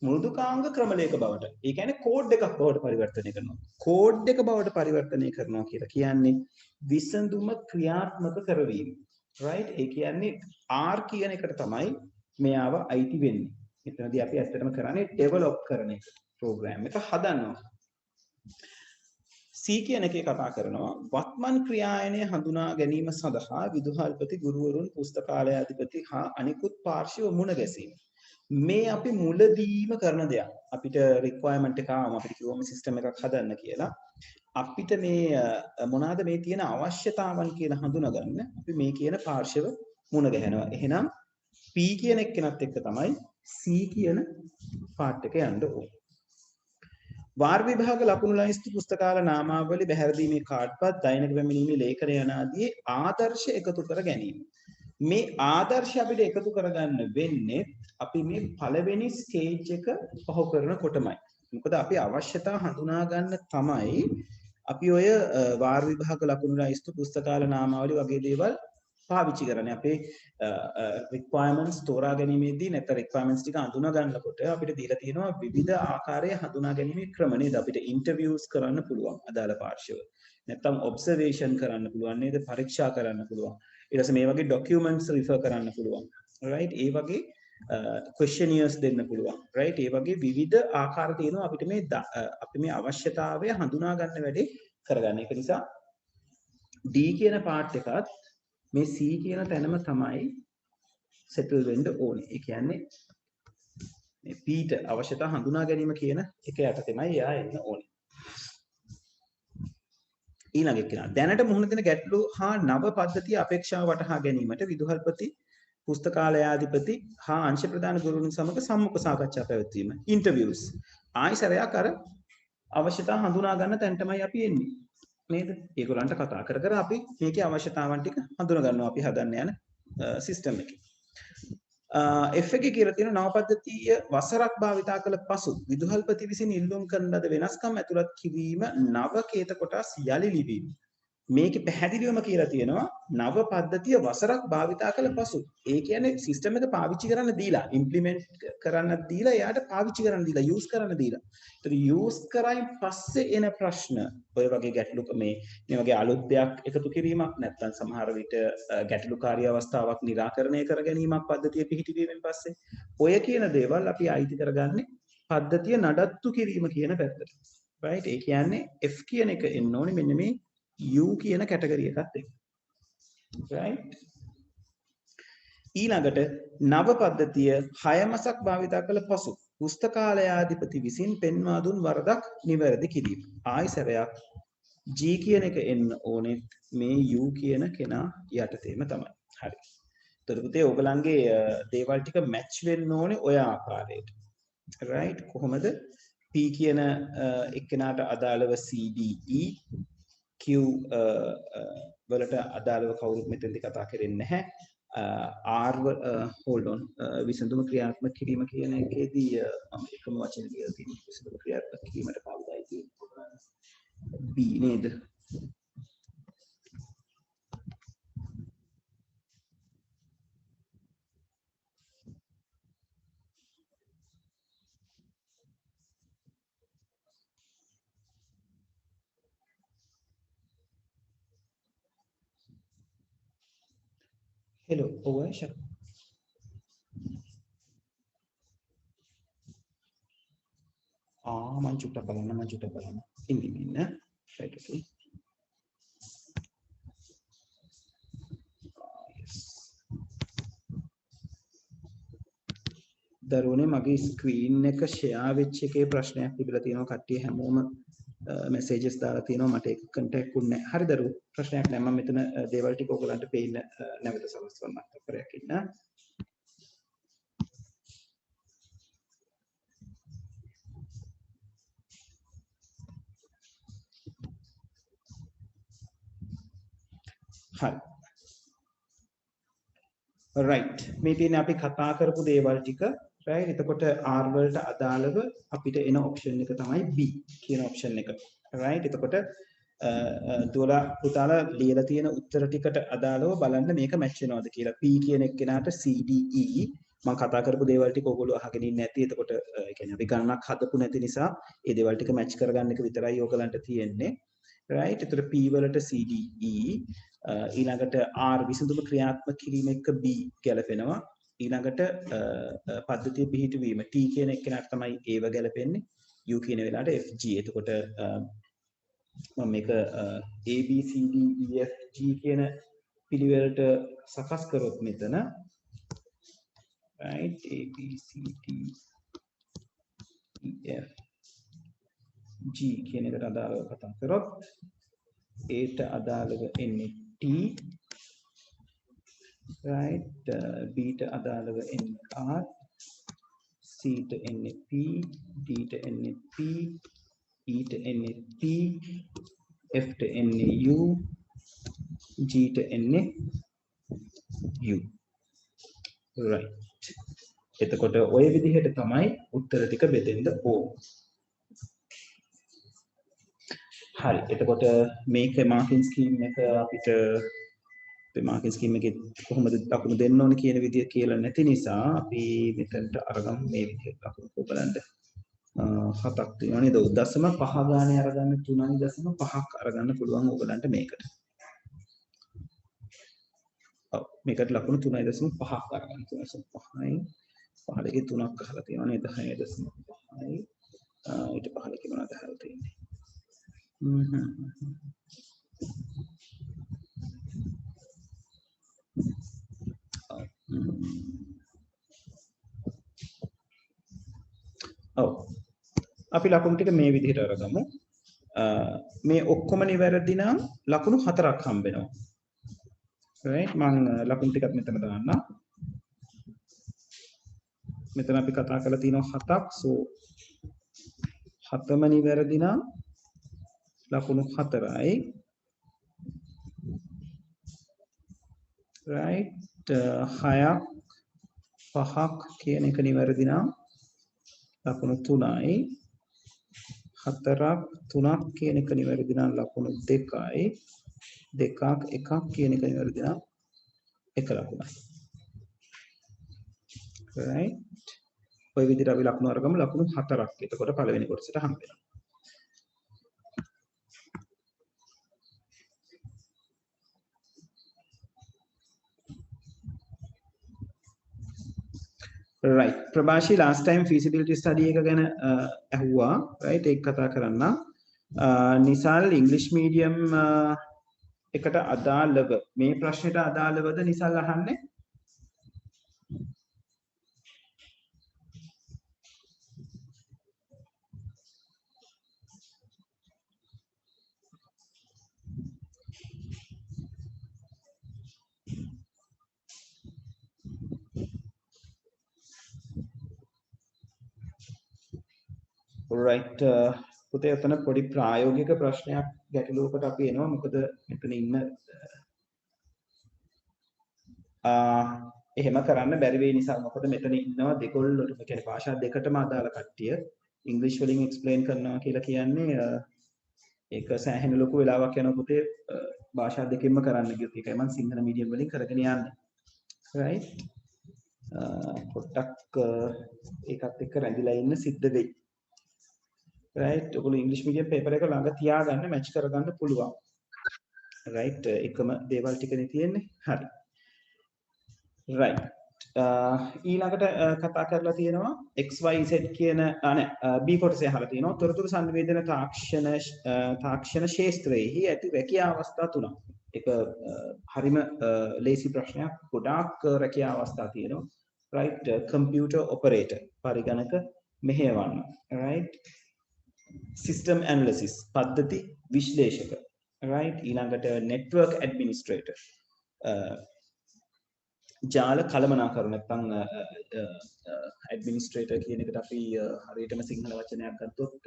මෘදුකාංග ක්‍රමලේඛ බවට. ඒ කියන්නේ කෝඩ් එකක් බවට පරිවර්තනය කරනවා. කෝඩ් එක බවට පරිවර්තනය කරනවා කියලා කියන්නේ විසඳුම ක්‍රියාත්මක කරවීම. right. ඒ කියන්නේ R කියන එකට තමයි මෙයාව අයිති වෙන්නේ. එතනදී අපි ඇත්තටම කරන්නේ develop කරන එක. program එක හදනවා. C කියන එකේ කතා කරනවා වත්මන් ක්‍රියායනය හඳුනා ගැනීම සඳහා විදුහල්පති ගුරුවරුන් පුස්තකාලයාධිපති හා අනිකුත් පාර්ශ්ව මුණ ගැසීම. මේ අපි මුලදීම කරන දෙයක්. අපිට requirement එක ආවම අපිට කිව්වම system එකක් හදන්න කියලා. අපිට මේ මොනවාද මේ තියෙන අවශ්‍යතාවන් කියලා හඳුනාගන්න අපි මේ කියන පාර්ශව මුණ ගැහෙනවා. එහෙනම් P කියන එක්කෙනත් එක්ක තමයි C කියන පාර්ට් එක යන්න ඕනේ. වාර විභාග ලකුණු ලයිස්තු පුස්තකාල නාමාවලි බැහැරදීමේ කාඩ්පත් දෛනික පැමිණීමේ ලේඛන යන ආදී ආදර්ශ එකතු කර ගැනීම. මේ ආදර්ශ අපිට එකතු කරගන්න වෙන්නේ අපි මේ පළවෙනි ස්ටේජ් එක පහු කරනකොටමයි. මොකද අපි අවශ්‍යතා හඳුනා ගන්න තමයි අපි ඔය වාර විභාග ලකුණු ලයිස්තු පුස්තකාල නාමාවලි වගේ දේවල් පාවිච්චි කරන්නේ. අපේ requirements තෝරා ගැනීමේදී නැත්නම් requirements ටික හඳුනා ගන්නකොට අපිට දීලා තියෙනවා විවිධ ආකාරයේ හඳුනා ගැනීමේ ක්‍රම නේද? අපිට interviews කරන්න පුළුවන් අදාළ පාර්ශ්ව. නැත්නම් observation කරන්න පුළුවන් නේද? පරීක්ෂා කරන්න පුළුවන්. ඊට පස්සේ මේ වගේ documents refer කරන්න පුළුවන්. right. ඒ වගේ questionnaires දෙන්න පුළුවන්. right. ඒ වගේ විවිධ ආකාර තියෙනවා අපිට මේ අපි මේ අවශ්‍යතාවය හඳුනා ගන්න වැඩේ කරගන්න. ඒක නිසා D කියන part එකත් මේ C කියන තැනම තමයි settle වෙන්න ඕනේ. ඒ කියන්නේ මේ P ට අවශ්‍යතා හඳුනා ගැනීම කියන එක යට තමයි එයා එන්න ඕනේ. ඊළඟ එක දැනට මුහුණ දෙන ගැටලු හා නව පද්ධතිය අපේක්ෂාව වටහා ගැනීමට විදුහල්පති පුස්තකාලයාධිපති හා අංශ ප්‍රධාන ගුරුවරුන් සමග සම්මුඛ සාකච්ඡා පැවැත්වීම interviews ආයිසරයක් අර අවශ්‍යතා හඳුනා ගන්න තැන තමයි අපි එන්නේ නේද? ඒගොල්ලන්ට කතා කර කර අපි මේකේ අවශ්‍යතාවන් ටික හඳුනා ගන්නවා අපි හදන්න යන සිස්ටම් එකේ. F එකේ කියලා තියෙන නව පද්ධතිය වසරක් භාවිතා කළ පසු විදුහල්පති විසින් ඉල්ලුම් කරන ලද වෙනස්කම් ඇතුළත් කිරීම නව කේත කොටස් යලි ලිවීම. මේකේ පැහැදිලිවම කියලා තියෙනවා නව පද්ධතිය වසරක් භාවිතා කළ පසු. ඒ කියන්නේ සිස්ටම් එක පාවිච්චි කරන්න දීලා, ඉම්ප්ලිමන්ට් කරන්න දීලා, එයාට පාවිච්චි කරන්න දීලා, යූස් කරන්න දීලා. ඒතර යූස් කරයින් පස්සේ එන ප්‍රශ්න ඔය වගේ ගැටලු මේ වගේ අලුත් දෙයක් එකතු කිරීමක් නැත්නම් සමහර විට ගැටලුකාරී අවස්ථාවක් निराකරණය කර ගැනීමක් පද්ධතිය පිහිටීමෙන් පස්සේ ඔය කියන දේවල් අපි අයිති කරගන්නේ පද්ධතිය නඩත්තු කිරීම කියන පැත්තට. right? ඒ කියන්නේ F කියන එක එන්න ඕනේ මෙන්න මේ U කියන කැටගරි එකත් එක්ක. right? ඊළඟට නව පද්ධතිය 6 මාසක් භාවිත කළ පසු පුස්තකාලයාධිපති විසින් පෙන්වා දුන් වරදක් නිවැරදි කිරීම. ආයිසරයක් G කියන එක එන්න ඕනේ මේ U කියන කෙනා යටතේම තමයි. හරි. එතකොට පුතේ ඔයගලන්ගේ දේවල් ටික මැච් වෙන්න ඕනේ ඔය ආකාරයට. right? කොහොමද? P කියන එක්කෙනාට අදාළව CDE Q වලට අදාළව කවුරුත් මෙතෙන්දී කතා කරන්නේ නැහැ. R hold on විසඳුම ක්‍රියාත්මක කිරීම කියන එකේදී මම එකම වචනේ කියලා තියෙනවා විසඳුම ක්‍රියාත්මක කිරීමට කවුදයි කියන්නේ B නේද? hello Owesh මං චුට්ටක් බලන්න ඉන්න right okay දරුවනේ මගේ ස්ක්‍රීන් එක ෂෙයා වෙච්ච එකේ ප්‍රශ්නයක් තිබිලා තියෙනවා කට්ටිය හැමෝම messages දාලා තියෙනවා මට ඒක contact උන්නේ නැහැ. හරි දරුවෝ ප්‍රශ්නයක් නැහැ මම මෙතන දේවල් ටික ඔයගලන්ට පේන්න නැවත සමස්තවන්න කරයක් ඉන්න. හරි. right මේ තියෙන්නේ අපි කතා කරපු දේවල් ටික right එතකොට R වලට අදාළව අපිට එන ඔප්ෂන් එක තමයි B කියන ඔප්ෂන් එක right එතකොට දුවලා පුතාලා ලියලා තියෙන උත්තර ටිකට අදාළව බලන්න මේක මැච් වෙනවද කියලා P කියන එක්කෙනාට CDE මම කතා කරපු දේවල් ටික ඔයගොල්ලෝ අහගෙන ඉන්නේ නැති එතකොට ඒ කියන්නේ අපි ගණනක් හදපු නැති නිසා ඒ දේවල් ටික මැච් කරගන්න එක විතරයි ඔයගලන්ට තියෙන්නේ right එතකොට P වලට CDE ඊළඟට R විසඳුම ක්‍රියාත්මක කිරීම එක්ක B ගැලපෙනවා ඊළඟට පද්ධතිය පිහිටවීම T කියන එක්කෙනාට තමයි ඒව ගැලපෙන්නේ U කියන වෙලාවට FG එතකොට මම මේක A B C D E F G කියන පිළිවෙලට සකස් කරොත් මෙතන right A B C D E F G කියන එකට අදාළව කතා කරොත් A ට අදාළව එන්නේ T right B ට අදාළව එන්නේ R C ට එන්නේ P D ට එන්නේ P E ට එන්නේ P F ට එන්නේ U G ට එන්නේ U right එතකොට ඔය විදිහට තමයි උත්තර ටික බෙදෙන්න ඕන හරි එතකොට මේක මාකින් ස්කීම් එක අපිට මාකින් ස්කීම් එකේ කොහොමද ලකුණු දෙන්න ඕන කියන විදිය කියලා නැති නිසා අපි මෙතනට අරගමු මේ විදිහට ලකුණු බලන්න 7ක් තියෙනවා නේද 0.5 ගානේ අරගන්න 3.5ක් අරගන්න පුළුවන් ඕගලන්ට මේකට ඔව් මේකට ලකුණු 3.5ක් අරගන්න 3.5යි 15 3ක් අහලා තියෙනවා නේද 6.5යි ඊට 15 මොනවද අහලා තියෙන්නේ ඔව් අපි ලකුණු ටික මේ විදිහට අරගමු මේ ඔක්කොම නිවැරදි නම් ලකුණු 4ක් හම්බ වෙනවා right මම ලකුණු ටිකක් මෙතන දාන්නම් මෙතන අපි කතා කරලා තියෙනවා 7ක් so 7ම නිවැරදි නම් ලකුණු 4යි right 6ක් 5ක් කියන එක නිවැරදි නම් ලකුණු 3යි 4ක් 3ක් කියන එක නිවැරදි නම් ලකුණු 2යි 2ක් 1ක් කියන එක නිවැරදි නම් 1 ලකුණයි. right ඔය විදිහට අපි ලකුණු අරගමු ලකුණු 4ක්. එතකොට පළවෙනි කොටසට හම්බ වෙනවා. right ප්‍රභාෂි last time feasibility study එක ගැන ඇහුවා right ඒක කතා කරන්න. නිසල් English medium එකට අදාළව මේ ප්‍රශ්නෙට අදාළවද නිසල් අහන්නේ? right පුතේ එතන පොඩි ප්‍රායෝගික ප්‍රශ්නයක් ගැටලුවකට අපි එනවා. මොකද මෙතන ඉන්න එහෙම කරන්න බැරි වෙයි නිසා. මොකද මෙතන ඉන්නවා දෙකොල්ලොටම කියන්නේ භාෂා දෙකටම අදාළ කට්ටිය. ඉංග්‍රීසි වලින් එක්ස්ප්ලেইন කරනවා කියලා කියන්නේ ඒක සෑහෙන ලොකු වෙලාවක් යනවා පුතේ භාෂා දෙකෙන්ම කරන්න ගියොත්. ඒකයි මම සිංහල මීඩියම් වලින් කරගෙන යන්නේ. right පොට්ටක් ඒකත් එක්ක රැඳිලා ඉන්න සිද්ධ වෙයි. right ඔයගොල්ලෝ ඉංග්‍රීසි මීඩියම් පේපර් එක ළඟ තියාගන්න මැච් කරගන්න පුළුවන්. right එකම දේවල් ටිකනේ තියෙන්නේ. හරි. right ඊළඟට කතා කරලා තියෙනවා XYZ කියන B කොටසේ අහලා තියෙනවා තොරතුරු සංවේදන තාක්ෂණ ශාස්ත්‍රයේහි ඇති රැකියා අවස්ථා තුනක්. ඒක හරිම ලේසි ප්‍රශ්නයක්. ගොඩාක් රැකියා අවස්ථා තියෙනවා. right computer operator පරිගණක මෙහෙයවන්න. right system analysis පද්ධති විශ්ලේෂක. right ඊළඟට network administrator ජාල කළමනාකරු නැත්නම් ඇඩ්මිනිස්ට්‍රේටර් කියන එකට අපි හරියටම සිංහල වචනයක් ගත්තොත්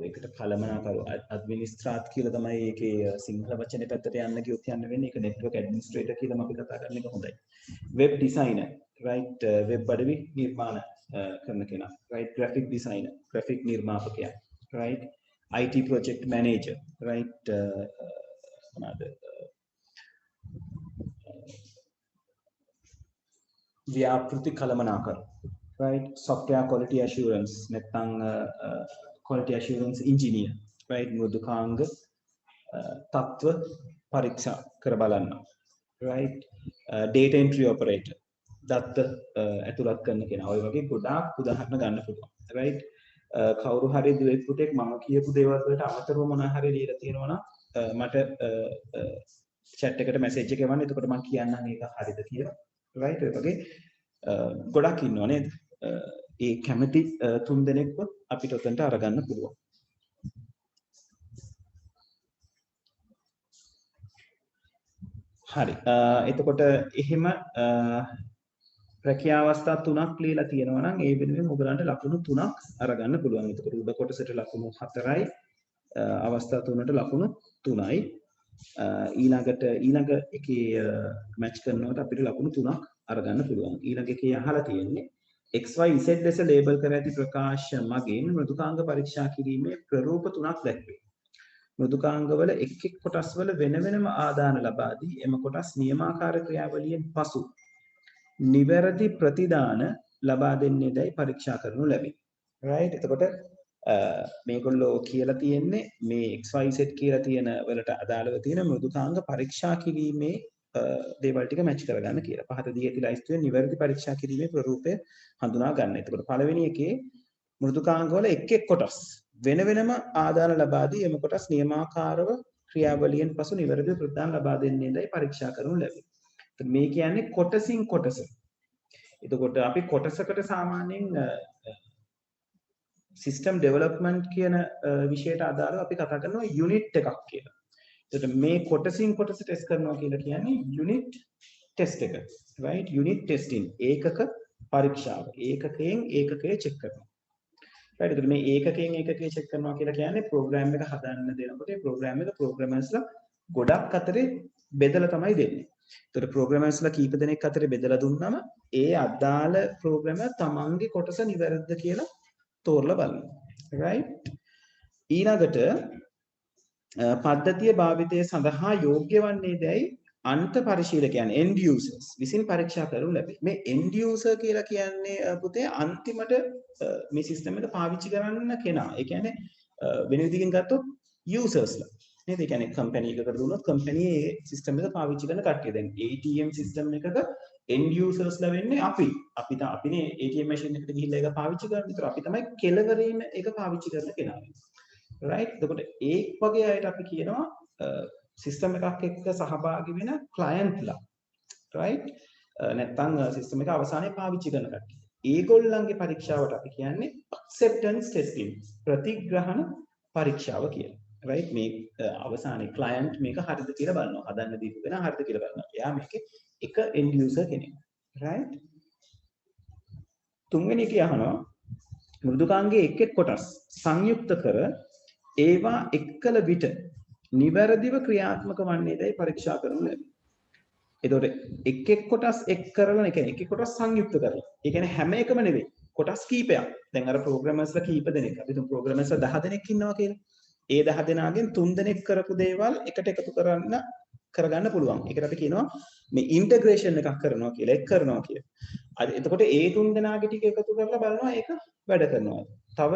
ඒකට කළමනාකරු ඇඩ්මිනිස්ට්‍රාට් කියලා තමයි ඒකේ සිංහල වචනේ පැත්තට යන්න ගියොත් යන්න වෙන්නේ. ඒක network administrator කියලා අපි කතා කරන එක හොඳයි. web designer right web අඩවි නිර්මාණ කරන කෙනා. right graphic designer graphic නිර්මාපකයා. right IT project manager, right? ව්‍යාපෘති කළමනාකරු, right? Software quality assurance, නැත්නම් quality assurance engineer, right? මෘදුකාංග තත්ත්ව පරීක්ෂා කර බලන්න, right? Data entry operator, දත්ත ඇතුළත් කරන කෙනා. ඔය වගේ ගොඩාක් උදාහරණ ගන්න පුළුවන්, right? කවුරු හරි දුවෙක් පුතෙක් මම කියපු දේවල් වලට අමතරව මොනවා හරි ලියලා තියෙනවා නම් මට chat එකට message එක එවන්න. එතකොට මම කියන්නම් ඒක හරිද කියලා. right ඔය වගේ ගොඩක් ඉන්නව නේද? ඒ කැමැති තුන් දෙනෙක්ව අපිට උතන්ට අරගන්න පුළුවන්. හරි. එතකොට එහෙම රැකියා අවස්ථා තුනක් ලියලා තියෙනවා නම් ඒ වෙනුවෙන් ඔයගලන්ට ලකුණු 3ක් අරගන්න පුළුවන්. එතකොට උඩ කොටසට ලකුණු 4යි අවස්ථා තුනට ලකුණු 3යි ඊළඟ එකේ මැච් කරනකොට අපිට ලකුණු 3ක් අරගන්න පුළුවන්. ඊළඟ එකේ අහලා තියෙන්නේ XYZ ලෙස ලේබල් කර ඇති ප්‍රකාශ මගින් මෘදුකාංග පරීක්ෂා කිරීමේ ප්‍රරූප 3ක් දැක්වේ. මෘදුකාංගවල එක් කොටස් වල වෙන වෙනම ආදාන ලබා දී එම කොටස් නියමාකාර ක්‍රියාවලියෙන් පසු නිවැරදි ප්‍රතිදාන ලබා දෙන්නේදයි පරීක්ෂා කරනු ලැබේ. right එතකොට මේගොල්ලෝ කියලා තියෙන්නේ මේ XYZ කියලා තියෙන වලට අදාළව තියෙන මෘදුකාංග පරීක්ෂා කිරීමේ දේවල් ටික මැච් කරගන්න කියලා. පහත දී ඇති ලයිස්තුවේ නිවැරදි පරීක්ෂා කිරීමේ ප්‍රරූපය හඳුනා ගන්න. එතකොට පළවෙනි එකේ මෘදුකාංග වල එක් කොටස් වෙන වෙනම ආදාන ලබා දී එම කොටස් නියමාකාරව ක්‍රියාවලියෙන් පසු නිවැරදි ප්‍රතිදාන ලබා දෙන්නේදයි පරීක්ෂා කරනු ලැබේ. මේ කියන්නේ කොටසින් කොටස. එතකොට අපි කොටසකට සාමාන්‍යයෙන් සිස්ටම් ඩෙවලොප්මන්ට් කියන විෂයට අදාළව අපි කතා කරනවා යුනිට් එකක් කියලා. එතකොට මේ කොටසින් කොටස ටෙස්ට් කරනවා කියලා කියන්නේ යුනිට් ටෙස්ට් එක. right යුනිට් ටෙස්ටිං ඒකක පරීක්ෂාව. ඒකකයෙන් ඒකකය චෙක් කරනවා. right එතකොට මේ ඒකකයෙන් ඒකකේ චෙක් කරනවා කියලා කියන්නේ ප්‍රෝග්‍රෑම් එක හදන්න දෙනකොට ඒ ප්‍රෝග්‍රෑම් එක ප්‍රෝග්‍රෑමර්ස්ලා ගොඩක් අතරේ බෙදලා තමයි දෙන්නේ. එතකොට ප්‍රෝග්‍රෑමර්ස්ලා කීප දෙනෙක් අතරේ බෙදලා දුන්නම ඒ අදාළ ප්‍රෝග්‍රෑමර් තමන්ගේ කොටස නිවැරදිද කියලා තෝරලා බලනවා. right ඊළඟට පද්ධතිය භාවිතය සඳහා යෝග්‍ය වන්නේ දැයි අන්ත පරිශීලකයන් end users විසින් පරීක්ෂා කරනු ලැබේ. මේ end user කියලා කියන්නේ පුතේ අන්තිමට මේ සිස්ටම් එක පාවිච්චි කරන්න කෙනා. ඒ කියන්නේ වෙන විදිහකින් ගත්තොත් usersලා. නේද? ඒ කියන්නේ කම්පැනි එකකට දුන්නොත් කම්පැනි ඒ සිස්ටම් එක පාවිච්චි කරන කට්ටිය. දැන් ATM සිස්ටම් එකක end usersලා වෙන්නේ අපි. අපිනේ ATM මැෂින් එකට ගිහිල්ලා ඒක පාවිච්චි කරන්නේ. ඒතර අපි තමයි කෙලවරේම ඒක පාවිච්චි කරන කෙනා. right එතකොට ඒ වගේ අයට අපි කියනවා සිස්ටම් එකක් එක්ක සහභාගී වෙන ක්ලයන්ට්ලා right නැත්නම් සිස්ටම් එක අවසානයේ පාවිච්චි කරන කට්ටිය. ඒගොල්ලන්ගේ පරීක්ෂාවට අපි කියන්නේ acceptance testing ප්‍රතිග්‍රහණ පරීක්ෂාව කියලා. right මේ අවසානයේ ක්ලයන්ට් මේක හරිද කියලා බලනවා. හදන්න දීපු කෙනා හරිද කියලා බලනවා. එයා මේකේ එක end user කෙනෙක්. right තුන්වෙනි එක අහනවා මෘදුකාංගයේ එක් එක් කොටස් සංයුක්ත කර ඒවා එක්කල විට නිවැරදිව ක්‍රියාත්මක වන්නේදයි පරීක්ෂා කරනු ලැබේ. එතකොට එක් එක් කොටස් එක් කරලා ඒ කියන්නේ එක් එක් කොටස් සංයුක්ත කරලා. ඒ කියන්නේ හැම එකම නෙවෙයි. කොටස් කීපයක්. දැන් අර ප්‍රෝග්‍රෑමර්ස්ලා කීප දෙනෙක්. අපි තුන් ප්‍රෝග්‍රෑමර්ස්ලා 10 දෙනෙක් ඉන්නවා කියලා. ඒ 10 දෙනාගෙන් 3 දෙනෙක් කරපු දේවල් එකට එකතු කරගන්න පුළුවන්. ඒකට අපි කියනවා මේ ඉන්ටග්‍රේෂන් එකක් කරනවා කියලා. එක් කරනවා කියලා. එතකොට ඒ 3 දෙනාගේ ටික එකතු කරලා බලනවා ඒක වැඩ කරනවා. තව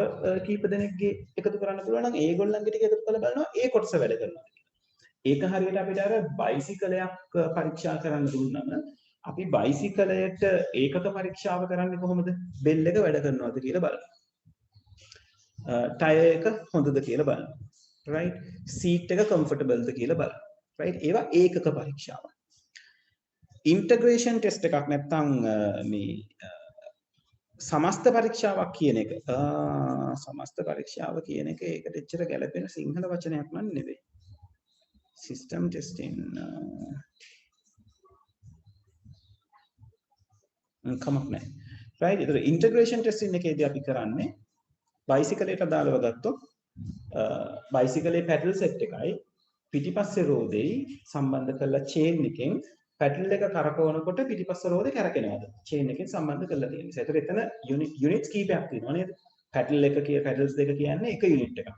කීප දෙනෙක්ගේ එකතු කරන්න පුළුවන් නම් ඒගොල්ලන්ගේ ටික එකතු කරලා බලනවා ඒ කොටස වැඩ කරනවා. ඒක හරියට අපිට අර බයිසිකලයක් පරීක්ෂා කරන්න දුන්නම අපි බයිසිකලයට ඒකක පරීක්ෂාව කරන්නේ කොහොමද? බෙල් එක වැඩ කරනවද කියලා බලනවා. ටයර් එක හොඳද කියලා බලනවා. right සීට් එක කම්ෆර්ටබල්ද කියලා බලනවා. right ඒවා ඒකක පරීක්ෂාව. ඉන්ටග්‍රේෂන් ටෙස්ට් එකක් නැත්නම් මේ සමස්ත පරීක්ෂාවක් කියන එක සමස්ත පරීක්ෂාව කියන එක ඒකට එච්චර ගැළපෙන සිංහල වචනයක් නන් නෙවෙයි. සිස්ටම් ටෙස්ටිං කමක් නැහැ. right ඒතර ඉන්ටග්‍රේෂන් ටෙස්ටිං එකේදී අපි කරන්නේ බයිසිකලයට අදාළව ගත්තොත් බයිසිකලේ පැඩල් සෙට් එකයි පිටිපස්සේ රෝදෙයි සම්බන්ධ කරලා චේන් එකෙන් පැඩල් එක කරකවනකොට පිටිපස්ස රෝදේ කැරකෙනවාද චේන් එකෙන් සම්බන්ධ කරලා තියෙනවා. ඒතර එතන යුනිට්ස් කීපයක් තියෙනවා නේද? පැඩල් එක පැඩල්ස් දෙක කියන්නේ එක යුනිට් එකක්.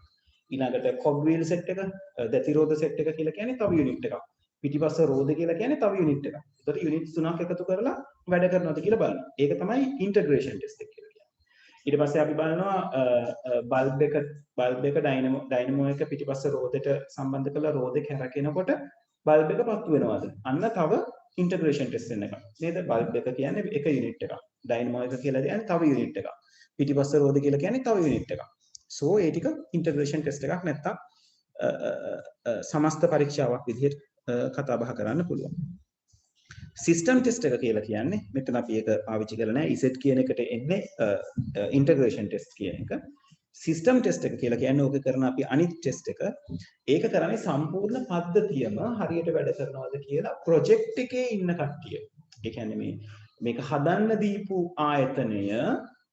ඊළඟට කොග් වීල් සෙට් එක දැතිරෝධ සෙට් එක කියලා කියන්නේ තව යුනිට් එකක්. පිටිපස්ස රෝද කියලා කියන්නේ තව යුනිට් එකක්. ඒතර යුනිට්ස් තුනක් එකතු කරලා වැඩ කරනවාද කියලා බලනවා. ඒක තමයි ඉන්ටග්‍රේෂන් ටෙස්ට් එක කියලා කියන්නේ. ඊට පස්සේ අපි බලනවා බල්බ් එක ඩයිනමෝ එක පිටිපස්ස රෝදෙට සම්බන්ධ කරලා රෝදේ කැරකෙනකොට බල්බ් එක පත්තු වෙනවද? අන්න තව ඉන්ටග්‍රේෂන් ටෙස්ට් එකක්. නේද? බල්බ් එක කියන්නේ එක යුනිට් එකක්. ඩයිනමෝ එක කියලා කියන්නේ තව යුනිට් එකක්. පිටිපස්ස රෝද කියලා කියන්නේ තව යුනිට් එකක්. සෝ ඒ ටික ඉන්ටග්‍රේෂන් ටෙස්ට් එකක් නැත්තම් සමස්ත පරීක්ෂාවක් විදිහට කතා බහ කරන්න පුළුවන්. සිස්ටම් ටෙස්ට් එක කියලා කියන්නේ මෙතන අපි ඒක පාවිච්චි කරලා නැහැ. ESET කියන එකට එන්නේ ඉන්ටග්‍රේෂන් ටෙස්ට් කියන එක. සිස්ටම් ටෙස්ට් එක කියලා කියන්නේ ඕක කරන අපි අනිත් ටෙස්ට් එක. ඒක කරන්නේ සම්පූර්ණ පද්ධතියම හරියට වැඩ කරනවද කියලා ප්‍රොජෙක්ට් එකේ ඉන්න කට්ටිය. ඒ කියන්නේ මේක හදන්න දීපු ආයතනය,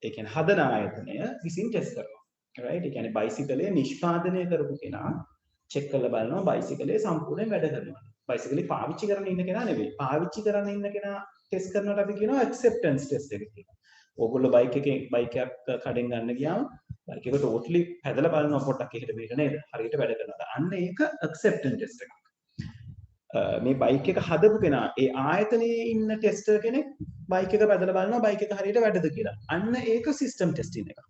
ඒ කියන්නේ හදන ආයතනය විසින් ටෙස්ට් කරනවා. right ඒ කියන්නේ බයිසිකලය නිෂ්පාදනය කරපු කෙනා චෙක් කරලා බලනවා බයිසිකලය සම්පූර්ණයෙන් වැඩ කරනවා. බයිසිකලේ පාවිච්චි කරන්න ඉන්න කෙනා නෙවෙයි. පාවිච්චි කරන්න ඉන්න කෙනා ටෙස්ට් කරනකොට අපි කියනවා ඇක්සෙප්ටන්ස් ටෙස්ට් එක කියලා. ඕගොල්ලෝ බයික් එකක් කඩෙන් ගන්න ගියාම බයික් එක ටෝටලි හැදලා බලනවා පොඩ්ඩක් එහෙට මෙහෙට නේද? හරියට වැඩ කරනවද? අන්න ඒක ඇක්සෙප්ටන්ස් ටෙස්ට් එකක්. මේ බයික් එක හදපු කෙනා ඒ ආයතනයේ ඉන්න ටෙස්ටර් කෙනෙක් බයික් එක බදලා බලනවා බයික් එක හරියට වැඩද කියලා. අන්න ඒක සිස්ටම් ටෙස්ටිං එකක්.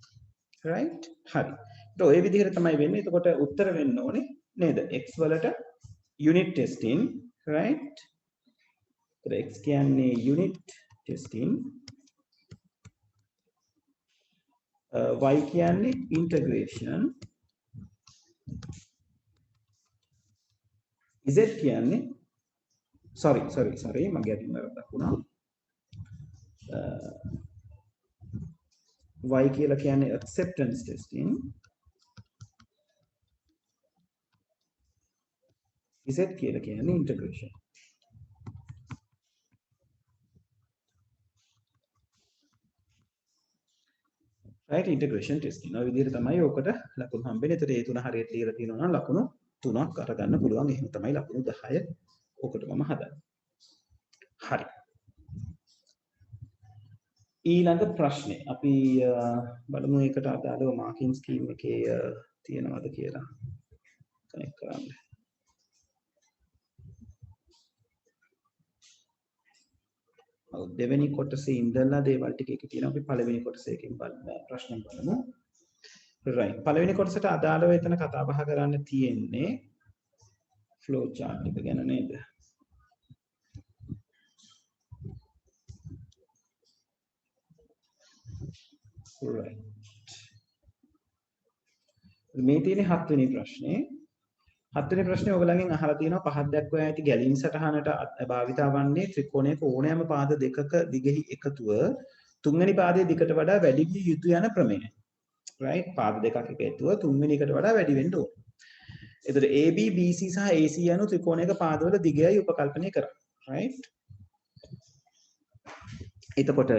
right හරි. ඒත් ඔය විදිහට තමයි වෙන්නේ. එතකොට උත්තර වෙන්න ඕනේ නේද? x වලට unit testing right. x කියන්නේ unit testing y කියන්නේ integration z කියන්නේ sorry මගේ අතින් වැරද්දක් වුණා. y කියලා කියන්නේ acceptance testing z කියලා කියන්නේ integration. right integration testing ඔය විදිහට තමයි ඔකට ලකුණු හම්බෙන්නේ. ඒතර ඒ තුන හරියට ලියලා තියෙනවා නම් ලකුණු 3ක් අරගන්න පුළුවන්. එහෙම තමයි ලකුණු 10 ඔකට මම හදන්නේ. හරි. ඊළඟ ප්‍රශ්නේ අපි බලමු ඒකට අදාළව මාකින් ස්කීම් එකේ තියෙනවද කියලා කනෙක්ට් කරන්න. දෙවෙනි කොටසේ ඉඳලා දේවල් ටික එක තියෙනවා. අපි පළවෙනි කොටසේකින් ප්‍රශ්න බලමු. right පළවෙනි කොටසට අදාළව එතන කතා බහ කරන්න තියෙන්නේ flow chart එක ගැන නේද? right මේ තියෙන්නේ 7 වෙනි ප්‍රශ්නේ. 7 වෙනි ප්‍රශ්නේ ඔයගලගෙන් අහලා තියෙනවා පහත් දක්වා ඇති ගැලීම් සටහනට භාවිතා වන්නේ ත්‍රිකෝණයක ඕනෑම පාද දෙකක දිගෙහි එකතුව තුන්වෙනි පාදයේ දිගට වඩා වැඩි විය යුතු යන ප්‍රමේයයි. right පාද දෙකක් එකතුව තුන්වෙනි එකට වඩා වැඩි වෙන්න ඕන. එතකොට AB BC සහ AC යනු ත්‍රිකෝණයක පාදවල දිගයයි උපකල්පනය කරා. right එතකොට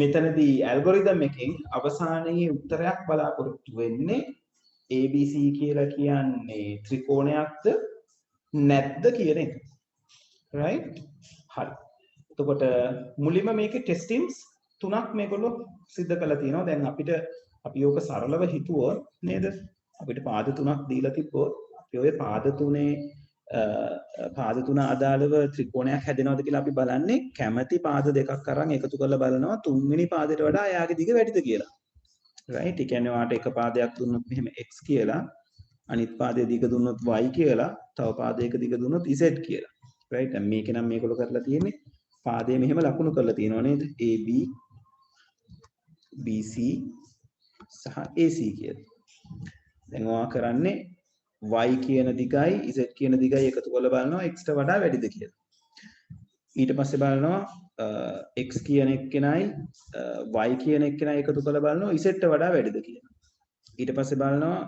මෙතනදී ඇල්ගොරිතම් එකෙන් අවසානයේ උත්තරයක් බලාපොරොත්තු වෙන්නේ ABC කියලා කියන්නේ ත්‍රිකෝණයක්ද නැද්ද කියන එක. right හරි. එතකොට මුලින්ම මේකේ ටෙස්ටින්ග්ස් තුනක් මේගොල්ලෝ සිද්ධ කරලා තියෙනවා. දැන් අපි ඕක සරලව හිතුවොත් නේද? අපිට පාද තුනක් දීලා තිබ්බොත් අපි ඔය පාද තුන අදාළව ත්‍රිකෝණයක් හැදෙනවද කියලා අපි බලන්නේ කැමැති පාද දෙකක් අරන් එකතු කරලා බලනවා තුන්වෙනි පාදයට වඩා එයාගේ දිග වැඩිද කියලා. right ඒ කියන්නේ ඔයාට එක පාදයක් දුන්නොත් මෙහෙම x කියලා අනිත් පාදයේ දිග දුන්නොත් y කියලා තව පාදයක දිග දුන්නොත් z කියලා. right දැන් මේකේ නම් මේගොල්ලෝ කරලා තියෙන්නේ පාදයේ මෙහෙම ලකුණු කරලා තියෙනවා නේද? AB BC සහ AC කියලා. දැන් ඔයා කරන්නේ y කියන දිගයි z කියන දිගයි එකතු කරලා බලනවා x ට වඩා වැඩිද කියලා. ඊට පස්සේ බලනවා x කියන එක්කෙනයි y කියන එක්කෙනයි එකතු කරලා බලනවා z ට වඩා වැඩිද කියලා. ඊට පස්සේ බලනවා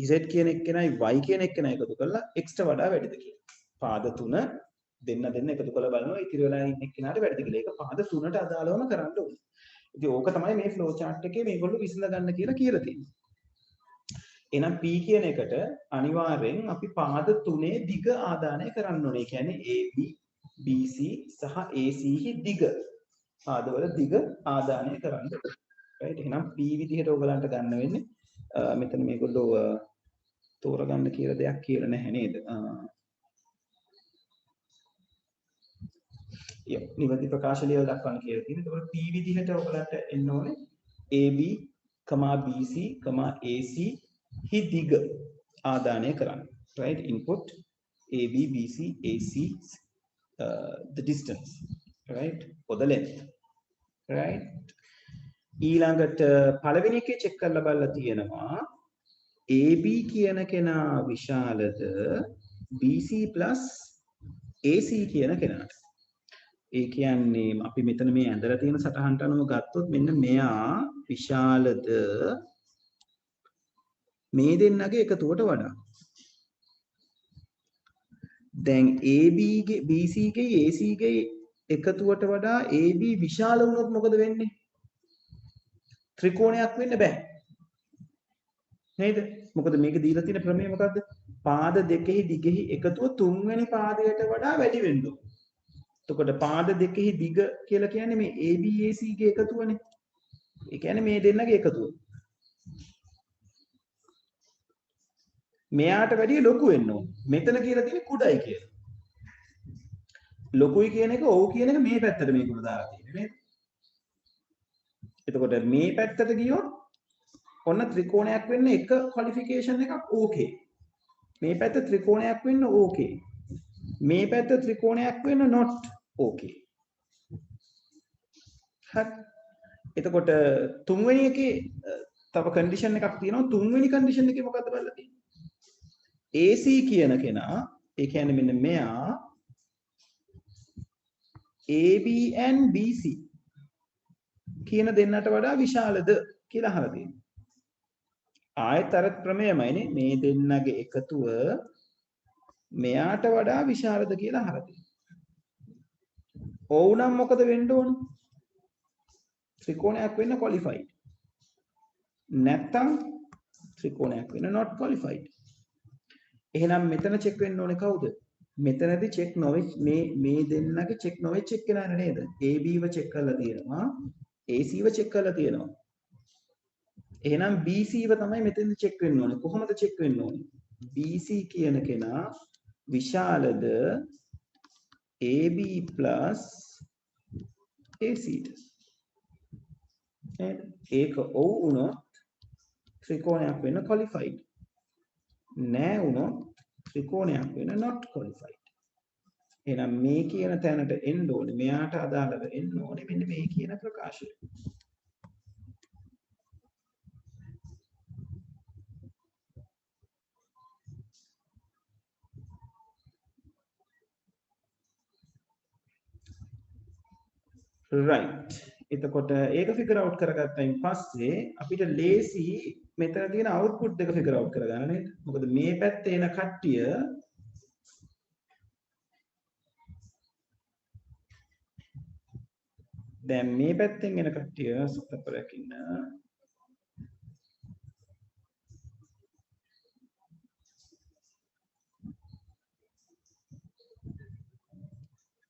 z කියන එක්කෙනයි y කියන එක්කෙනයි එකතු කරලා x ට වඩා වැඩිද කියලා. පාද තුන දෙන්න එකතු කරලා බලනවා ඉතිරි වෙලා ඉන්න එක්කෙනාට වැඩිද කියලා. ඒක පාද තුනට අදාළවම කරන්න ඕනේ. ඉතින් ඕක තමයි මේ ෆ්ලෝ chart එකේ මේගොල්ලෝ විසඳ ගන්න කියලා තියෙන්නේ. එහෙනම් P කියන එකට අනිවාර්යෙන් අපි පාද තුනේ දිග ආදානය කරන්න ඕනේ. ඒ කියන්නේ AB BC සහ AC හි දිග පාදවල දිග ආදානය කරන්න. right එහෙනම් P විදිහට ඔයගලන්ට ගන්න වෙන්නේ මෙතන මේගොල්ලෝ තෝරගන්න කියලා දෙයක් කියලා නැහැ නේද? නිවැරදි ප්‍රකාශ ලියලා දක්වන්න කියලා තියෙනවා. ඒකවල P විදිහට ඔයගලන්ට එන්න ඕනේ AB, BC, AC හි දිග ආදානය කරන්න. right input AB, BC, AC the distance right or the length right ඊළඟට පළවෙනි එකේ චෙක් කරලා බලලා තියෙනවා AB කියන කෙනා විශාලද BC AC කියන කෙනාට. ඒ කියන්නේ අපි මෙතන මේ ඇඳලා තියෙන සටහනට අනුව ගත්තොත් මෙන්න මෙයා විශාලද මේ දෙන්නගේ එකතුවට වඩා. දැන් AB ගේ BC ගේ AC ගේ එකතුවට වඩා AB විශාල වුණොත් මොකද වෙන්නේ? ත්‍රිකෝණයක් වෙන්න බෑ. නේද? මොකද මේක දීලා තියෙන ප්‍රමේය මොකද්ද? පාද දෙකෙහි දිගෙහි එකතුව තුන්වෙනි පාදයට වඩා වැඩි වෙන්න ඕන. එතකොට පාද දෙකෙහි දිග කියලා කියන්නේ මේ AB AC ගේ එකතුවනේ. ඒ කියන්නේ මේ දෙන්නගේ එකතුව. මෙයාට වැඩිය ලොකු වෙන්න ඕන. මෙතන කියලා තියෙන්නේ කුඩයි කියලා. ලොකුයි කියන එක ඔව් කියන එක මේ පැත්තට මේකුණ දාලා තියෙන්නේ නේද? එතකොට මේ පැත්තට ගියොත් ඔන්න ත්‍රිකෝණයක් වෙන්න එක ක්වොලිෆිකේෂන් එකක් ඕකේ. මේ පැත්ත ත්‍රිකෝණයක් වෙන්න ඕකේ. මේ පැත්ත ත්‍රිකෝණයක් වෙන්න not ඕකේ. හරි. එතකොට තුන්වෙනි එකේ තව කන්ඩිෂන් එකක් තියෙනවා. තුන්වෙනි කන්ඩිෂන් එකේ මොකද්ද බලලා තියෙන්නේ? AC කියන කෙනා ඒ කියන්නේ මෙන්න මෙයා AB and BC කියන දෙන්නට වඩා විශාලද කියලා අහලා තියෙනවා. ආයෙත් අර ප්‍රමේයමයිනේ මේ දෙන්නගේ එකතුව මෙයාට වඩා විශාලද කියලා අහලා තියෙනවා. ඔව් නම් මොකද වෙන්න ඕන? ත්‍රිකෝණයක් වෙන්න qualified. නැත්තම් ත්‍රිකෝණයක් වෙන්න not qualified. එහෙනම් මෙතන check වෙන්න ඕනේ කවුද? මෙතනදී check නොවෙච්ච මේ දෙන්නගේ check නොවෙච්ච එක්කෙනා නේද? AB ව check කරලා තියෙනවා. AC ව check කරලා තියෙනවා. එහෙනම් BC ව තමයි මෙතෙන්ද check වෙන්න ඕනේ. කොහොමද check වෙන්න ඕනේ? BC කියන කෙනා විශාලද AB plus AC ට. නේද? ඒක ඔව් වුණොත් ත්‍රිකෝණයක් වෙන්න qualified. නෑ වුණොත් ත්‍රිකෝණයක් වෙන්න not qualified. එහෙනම් මේ කියන තැනට එන්න ඕනේ. මෙයාට අදාළව එන්න ඕනේ මෙන්න මේ කියන ප්‍රකාශය. right. එතකොට ඒක figure out කරගත්තයින් පස්සේ අපිට ලේසි මෙතන තියෙන output එක figure out කරගන්න නේද? මොකද මේ පැත්තේ එන කට්ටිය දැන් මේ පැත්තෙන් එන කට්ටිය සතපරයක් ඉන්න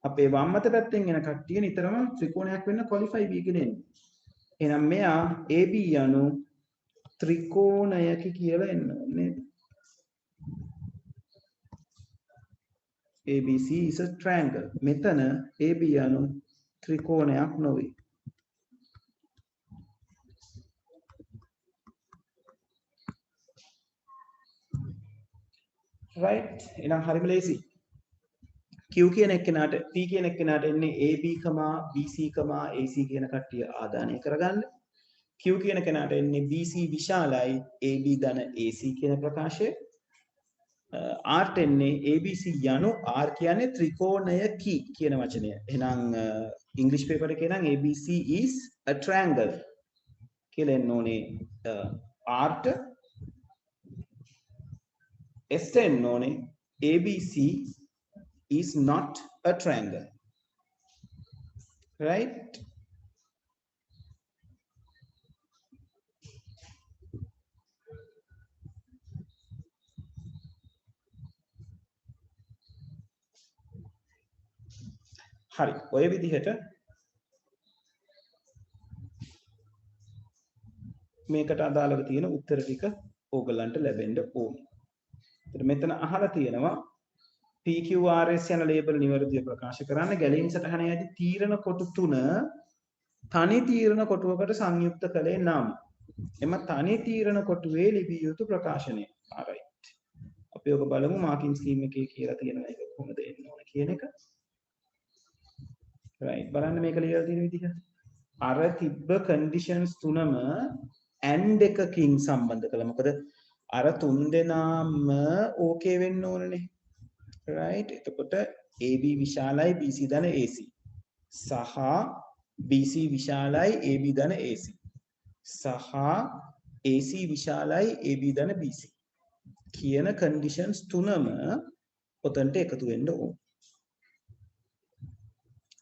අපේ වම් අත පැත්තෙන් එන කට්ටිය නිතරම ත්‍රිකෝණයක් වෙන්න qualify වීගෙන එන්නේ. එහෙනම් මෙයා AB යනු ත්‍රිකෝණයක කියලා එන්න ඕනේ. ABC is a triangle. මෙතන AB යනු ත්‍රිකෝණයක් නොවේ. right. එහෙනම් හරිම ලේසි. Q කියන එක්කෙනාට P කියන එක්කෙනාට එන්නේ AB, BC, AC කියන කට්ටිය ආදානය කරගන්න. Q කියන කෙනාට එන්නේ BC විශාලයි AB ධන AC කියන ප්‍රකාශය. R ට එන්නේ ABC යනු R කියන්නේ ත්‍රිකෝණයකි කියන වචනය. එහෙනම් ඉංග්‍රීසි පේපර් එකේ නම් ABC is a triangle කියලා එන්න ඕනේ R ට. S ට එන්න ඕනේ ABC is not a triangle. right. හරි ඔය විදිහට මේකට අදාළව තියෙන උත්තර ටික ඕගලන්ට ලැබෙන්න ඕනේ. ඒත් මෙතන අහලා තියෙනවා PQRS යන ලේබල් නිවැරදිව ප්‍රකාශ කරන්න ගැලීම් සටහනේදී තීරණ කොටු 3 තනි තීරණ කොටුවකට සංයුක්ත කළේ නම් එම තනි තීරණ කොටුවේ ලිපිය යුතු ප්‍රකාශනය. right. අපි ඔක බලමු මාකින් ස්කීම් එකේ කියලා තියෙන එක කොහොමද එන්න ඕන කියන එක. right. බලන්න මේක ලියලා තියෙන විදිහ. අර තිබ්බ කන්ඩිෂන්ස් තුනම and එකකින් සම්බන්ධ කළා. මොකද අර තුන් දෙනාම ඕකේ වෙන්න ඕනනේ. right. එතකොට AB විශාලයි BC ධන AC සහ BC විශාලයි AB ධන AC සහ AC විශාලයි AB ධන BC කියන කන්ඩිෂන්ස් තුනම ඔතනට එකතු වෙන්න ඕන.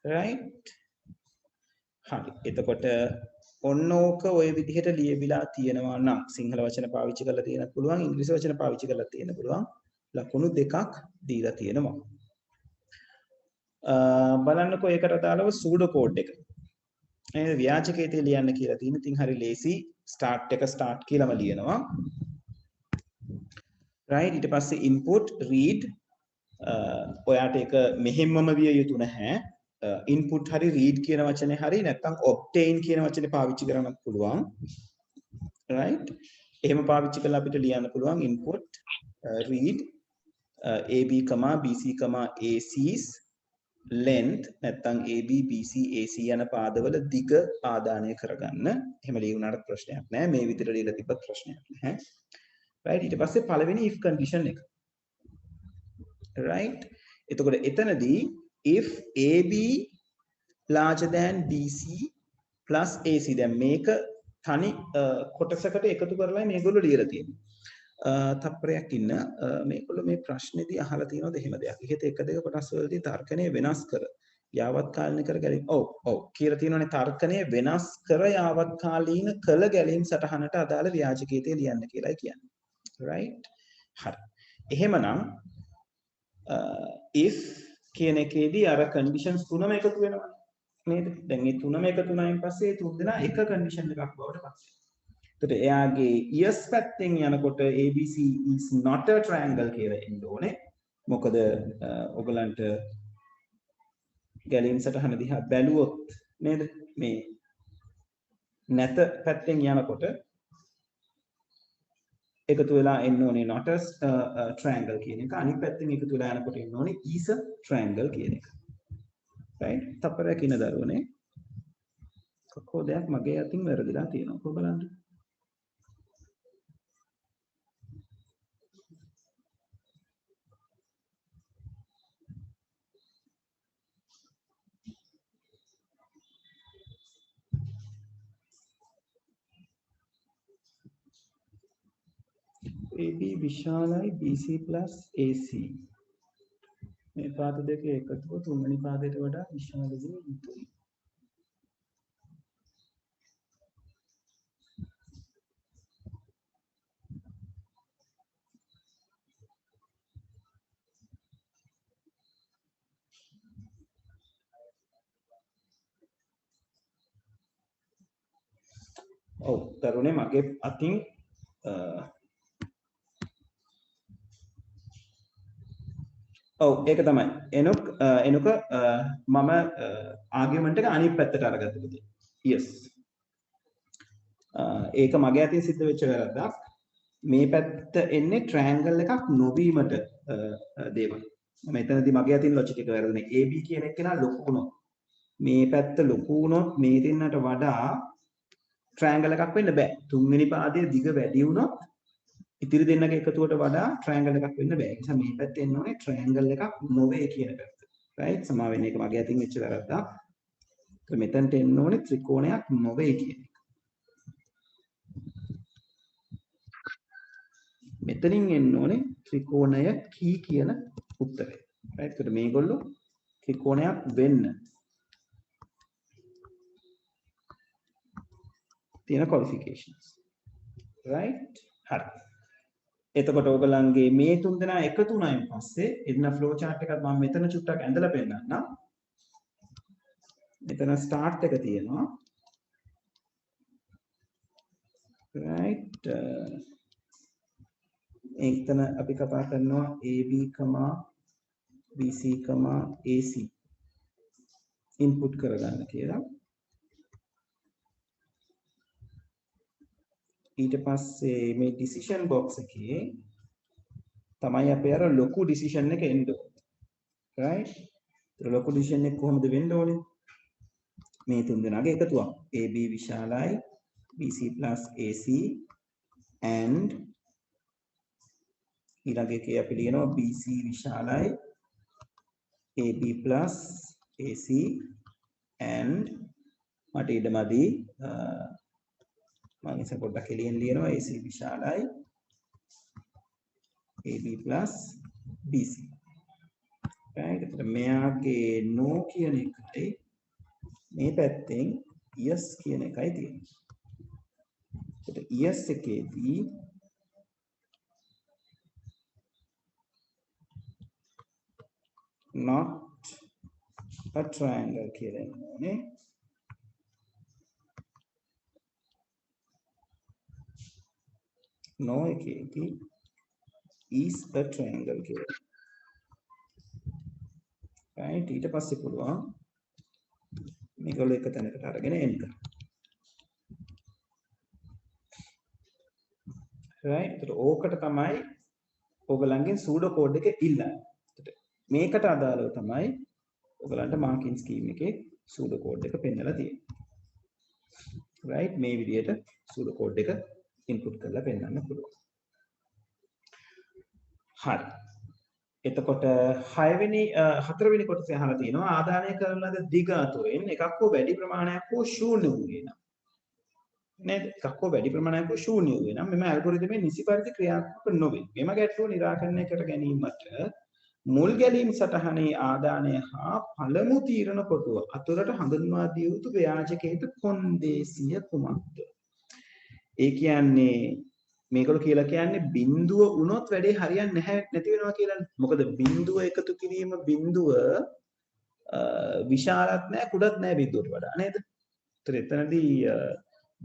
right. හරි. එතකොට ඔන්න ඕක ඔය විදිහට ලියවිලා තියෙනවා නම් සිංහල වචන පාවිච්චි කරලා තියෙන්න පුළුවන්, ඉංග්‍රීසි වචන පාවිච්චි කරලා තියෙන්න පුළුවන්. ලකුණු දෙකක් දීලා තියෙනවා. බලන්නකෝ ඒකට අදාළව සූඩෝ කෝඩ් එක. එහෙනම් ව්‍යාජකයේ ලියන්න කියලා තියෙන. ඉතින් හරි ලේසි. start එක start කියලාම ලියනවා. right. ඊට පස්සේ input read ඔයාට ඒක මෙහෙම්මම විය යුතු නැහැ. input හරි read කියන වචනේ හරි නැත්නම් obtain කියන වචනේ පාවිච්චි කරන්නත් පුළුවන්. right. එහෙම පාවිච්චි කරලා අපිට ලියන්න පුළුවන් input read AB, BC, AC's length නැත්නම් AB, BC, AC යන පාදවල දිග ආදානය කරගන්න. එහෙම ලියුණාට ප්‍රශ්නයක් නැහැ. මේ විදිහට ලියලා තිබ්බත් ප්‍රශ්නයක් නැහැ. right. ඊට පස්සේ පළවෙනි if condition එක. right. එතකොට එතනදී if AB larger than BC plus AC දැන් මේක තනි කොටසකට එකතු කරලා මේගොල්ලෝ ලියලා තියෙනවා. තප්පරයක් ඉන්න මේගොල්ලෝ මේ ප්‍රශ්නේදී අහලා තියෙනවද එහෙම දෙයක්. ඉහිත 1 2 කොටස් වලදී තර්කණය වෙනස් කර යාවත්කාලින කර ගැලීම්. ඔව් කියලා තියෙනවානේ තර්කණය වෙනස් කර යාවත්කාලීන කළ ගැලීම් සටහනට අදාළ ව්‍යාජකීයතේ ලියන්න කියලායි කියන්නේ. right? හරි. එහෙමනම් if කියන එකේදී අර conditions තුනම එකතු වෙනවා නේද? දැන් මේ තුනම එකතු වුණායින් පස්සේ තුන් දෙනා එක condition එකක් බවට පත් වෙනවා. එතකොට එයාගේ yes පැත්තෙන් යනකොට ABC is not a triangle කියලා එන්න ඕනේ. මොකද ඔයගලන්ට ගැලීම් සටහන දිහා බැලුවොත් නේද මේ නැත පැත්තෙන් යනකොට එකතු වෙලා එන්න ඕනේ not a triangle කියන එක. අනිත් පැත්තෙන් එකතු වෙලා යනකොට එන්න ඕනේ is a triangle කියන එක. right? තප්පරයක් ඉන දරුවනේ. කොහොම දෙයක් මගේ අතින් වැරදිලා තියෙනවා. කොහොම බලන්න. AB විශාලයි BC plus AC. මේ පාද දෙක එකතුව තුන්වෙනි පාදයට වඩා විශාල විය යුතුයි. ඔව් දරුවනේ මගේ අතින් ඔව් ඒක තමයි එනුක මම ආගියුමන්ට් එක අනිත් පැත්තට අරගත්ත දේ. yes ඒක මගේ අතින් සිද්ධ වෙච්ච වැරද්දක්. මේ පැත්ත එන්නේ ට්‍රයැන්ගල් එකක් නොවීමට දේවල්. මෙතනදී මගේ අතින් ලොජික් එක වැරදුනේ. AB කියන එක නා ලොකු වුණොත් මේ පැත්ත ලොකු වුණොත් මේ දෙන්නට වඩා ට්‍රයැන්ගල් එකක් වෙන්න බෑ. තුන්වෙනි පාදයේ දිග වැඩි වුණොත් ඉතිරි දෙන්නගේ එකතුවට වඩා ට්‍රයැන්ගල් එකක් වෙන්න බෑ. ඒ නිසා මේ පැත්තේ එන්න ඕනේ ට්‍රයැන්ගල් එකක් නොවේ කියන පැත්ත. right? සමා වෙන්නේ ඒක මගේ අතින් වෙච්ච වැරද්දක්. ඒත් මෙතනට එන්න ඕනේ ත්‍රිකෝණයක් නොවේ කියන එක. මෙතනින් එන්න ඕනේ ත්‍රිකෝණය කී කියන උත්තරය. right? ඒකට මේගොල්ලෝ ත්‍රිකෝණයක් වෙන්න තියෙන qualifications. right? හරි. එතකොට ඔයගලන්ගේ මේ තුන් දෙනා එකතු වුණායින් පස්සේ එන්න ෆ්ලෝ chart එකත් මම මෙතන චුට්ටක් ඇඳලා පෙන්නන්නම්. මෙතන start එක තියෙනවා. right? එතන අපි කතා කරනවා AB, BC, AC input කරගන්න කියලා. ඊට පස්සේ මේ decision box එකේ තමයි අපේ අර ලොකු decision එක එන්න ඕනේ. right? ඒතර ලොකු decision එක කොහොමද වෙන්න ඕනේ? මේ තුන් දෙනාගේ එකතුවක්. AB විශාලයි BC plus AC and ඊළඟ එකේ අපි ලියනවා BC විශාලයි AB plus AC and මට ඉඩමදි මම ඉතින් පොඩ්ඩක් එළියෙන් ලියනවා AC විශාලයි AB plus BC. right? එතකොට මෙයාගේ no කියන එකයි මේ පැත්තෙන් yes කියන එකයි තියෙන්නේ. එතකොට yes එකේදී not a triangle කියලා එන්නේ. no එකේදී is a triangle කියලා. right? ඊට පස්සේ පුළුවන් මේගොල්ලෝ එක තැනකට අරගෙන එන්න. right? ඒතර ඕකට තමයි ඔයගලන්ගෙන් සූඩෝ කෝඩ් එක ඉල්ලන්නේ. මේකට අදාළව තමයි ඔයගලන්ට මාකින් ස්කීම් එකේ සූඩෝ කෝඩ් එක පෙන්නලා තියෙන්නේ. right? මේ විදිහට සූඩෝ කෝඩ් එක ඉන්පුට් කරලා පෙන්නන්න පුළුවන්. හරි. එතකොට 4වෙනි කොටසේ අහලා තියෙනවා ආදානය කරන ලද දිග අතුරෙන් එකක් හෝ වැඩි ප්‍රමාණයක් හෝ ශූන්‍ය වූයේ නම් නේද? එකක් හෝ වැඩි ප්‍රමාණයක් හෝ ශූන්‍ය වූයේ නම් මෙම ඇල්ගොරිතමේ නිසි පරිදි ක්‍රියාත්මක නොවේ. මෙම ගැටලුව निराකරණය කර ගැනීමට මුල් ගැලීම් සටහනේ ආදානය හා පළමු තීරණ කොටුව අතුරට හඳුන්වා දිය යුතු ව්‍යාජකයට කොන්දේසිය කුමක්ද? ඒ කියන්නේ මේගොල්ලෝ කියලා කියන්නේ බිඳුව වුණොත් වැඩේ හරියන්නේ නැහැ නැති වෙනවා කියලානේ. මොකද බිඳුව එකතු කිරීම බිඳුව විශාලත් නැහැ කුඩත් නැහැ බිඳුවට වඩා නේද? ඒතර එතනදී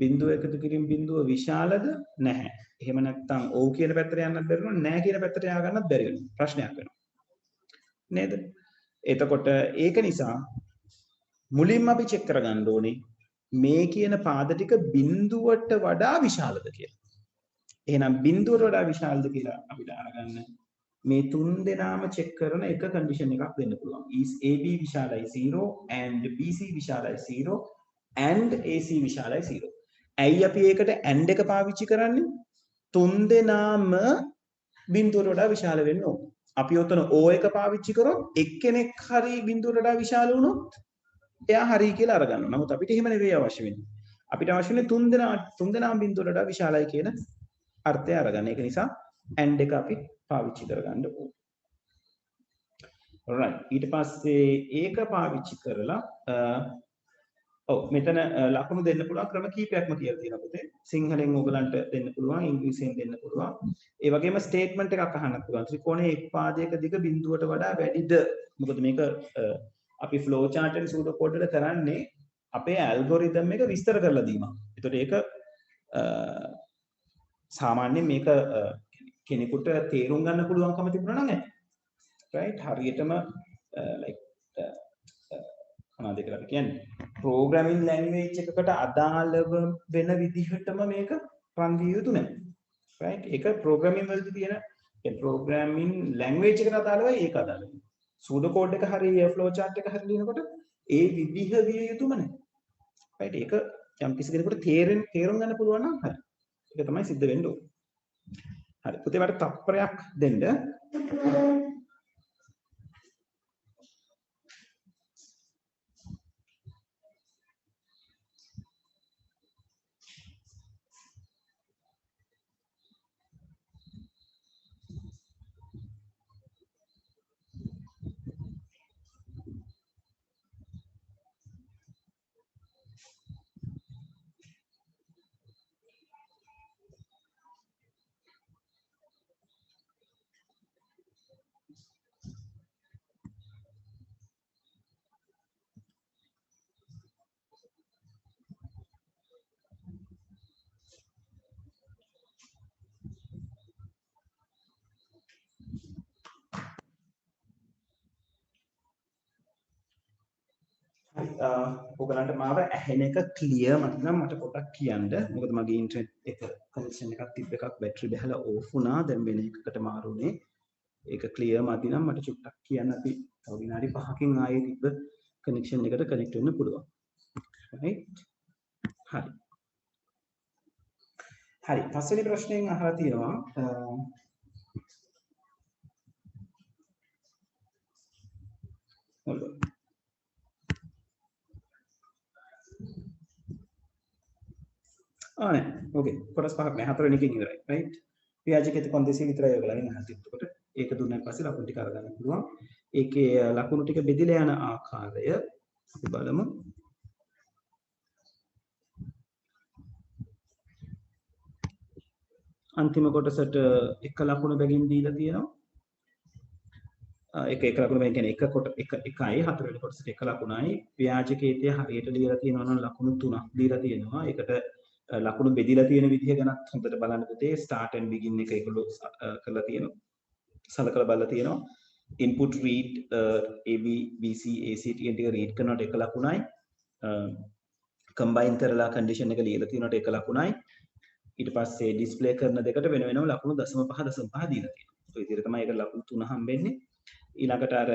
බිඳුව එකතු කිරීම බිඳුව විශාලද නැහැ. එහෙම නැත්නම් ඔව් කියන පැත්තට යන්නත් බැරි වෙනවා නැහැ කියන පැත්තට යා ගන්නත් බැරි වෙනවා. ප්‍රශ්නයක් වෙනවා. නේද? එතකොට ඒක නිසා මුලින්ම අපි චෙක් කරගන්න ඕනේ මේ කියන පාද ටික බිඳුවට වඩා විශාලද කියලා. එහෙනම් බිඳුවට වඩා විශාලද කියලා අපිට අරගන්න මේ තුන් දෙනාම චෙක් කරන එක කන්ඩිෂන් එකක් දෙන්න පුළුවන්. is AB විශාලයි 0 and BC විශාලයි 0 and AC විශාලයි 0. ඇයි අපි ඒකට and එක පාවිච්චි කරන්නේ? තුන් දෙනාම බිඳුවට වඩා විශාල වෙන්න ඕන. අපි උතන O එක පාවිච්චි කරොත් එක්කෙනෙක් හරි බිඳුවට වඩා විශාල වුණොත් එයා හරි කියලා අරගන්න. නමුත් අපිට එහෙම නෙවෙයි අවශ්‍ය වෙන්නේ. අපිට අවශ්‍ය වෙන්නේ තුන් දෙනාම බිඳුවට වඩා විශාලයි කියන අර්ථය අරගන්න. ඒක නිසා and එක අපි පාවිච්චි කරගන්න ඕන. right ඊට පස්සේ ඒක පාවිච්චි කරලා ඔව් මෙතන ලකුණු දෙන්න පුළුවන් ක්‍රම කීපයක්ම කියලා තියෙනවා පුතේ. සිංහලෙන් ඕගලන්ට දෙන්න පුළුවන්, ඉංග්‍රීසියෙන් දෙන්න පුළුවන්. ඒ වගේම ස්ටේට්මන්ට් එකක් අහන්නත් පුළුවන්. ත්‍රිකෝණයේ එක් පාදයක දිග බිඳුවට වඩා වැඩිද? මොකද මේක අපි flow chart and pseudo code වල කරන්නේ අපේ ඇල්ගොරිතම් එක විස්තර කරලා දීමක්. ඒතකොට ඒක සාමාන්‍යයෙන් මේක කෙනෙකුට තේරුම් ගන්න පුළුවන්කම තිබුණා නම් ඇති. right හරියටම like මොනවද කියලා අපි කියන්නේ programming language එකකට අදාළව වෙන විදිහටම මේක රන් විය යුතු නැහැ. right ඒක programming වලදී තියෙන ඒ programming language එකට අදාළවයි ඒක අදාළයි. pseudo code එක හරි flow chart එක හරි ලියනකොට ඒ විදිහ විය යුතුම නැහැ. right ඒක යම් කිසි කෙනෙකුට තේරුම් ගන්න පුළුවන් නම් හරි. ඒක තමයි සිද්ධ වෙන්න ඕනේ. හරි පුතේ මට තප්පරයක් දෙන්න. ඔයගලන්ට මාව ඇහෙන එක ක්ලියර් මතනම් මට පොඩ්ඩක් කියන්න. මොකද මගේ ඉන්ටර්නෙට් එක කනෙක්ෂන් එකක් තිබ්බ එකක් බැටරි බහලා ඕෆ් වුණා. දැන් වෙන එකකට මාරුනේ. ඒක ක්ලියර් මදි නම් මට චුට්ටක් කියන්න. අපි තව විනාඩි 5කින් ආයේ තිබ්බ කනෙක්ෂන් එකට කනෙක්ට් වෙන්න පුළුවන්. right හරි. හරි පස්වෙනි ප්‍රශ්නයෙන් අහලා තියෙනවා නෑ ඕකේ කොටස් පහක් නෑ හතරවෙනි එකකින් ඉවරයි රයිට් ව්‍යාජකයට කොන්දේසිය විතරයි ඔයගලගෙන් අහන්න තියෙන්නේ. එතකොට ඒක දුන්නාන් පස්සේ ලකුණු ටික අරගන්න පුළුවන්. ඒකේ ලකුණු ටික බෙදලා යන ආකාරය අපි බලමු. අන්තිම කොටසට එක ලකුණු බැගින් දීලා තියෙනවා. එක ලකුණු බැගින් කියන්නේ එක කොට එකයි හතරවෙනි කොටසට එක ලකුණයි. ව්‍යාජකේතය හරියට ලියලා තියෙනවා නම් ලකුණු 3ක් දීලා තියෙනවා. ඒකට ලකුණු බෙදලා තියෙන විදිහ ගැනත් හොඳට බලන්න පුතේ. start and begin එක ඒගොල්ලෝ කරලා තියෙනවා. සලකලා බලලා තියෙනවා. input read AB BC AC ටික read කරනකොට එක ලකුණයි. combine කරලා condition එක ලියලා තියෙනකොට එක ලකුණයි. ඊට පස්සේ display කරන දෙකට වෙන වෙනම ලකුණු 0.5 දීලා තියෙනවා. ඒ විදිහට තමයි ඒක ලකුණු 3 හම්බෙන්නේ. ඊළඟට අර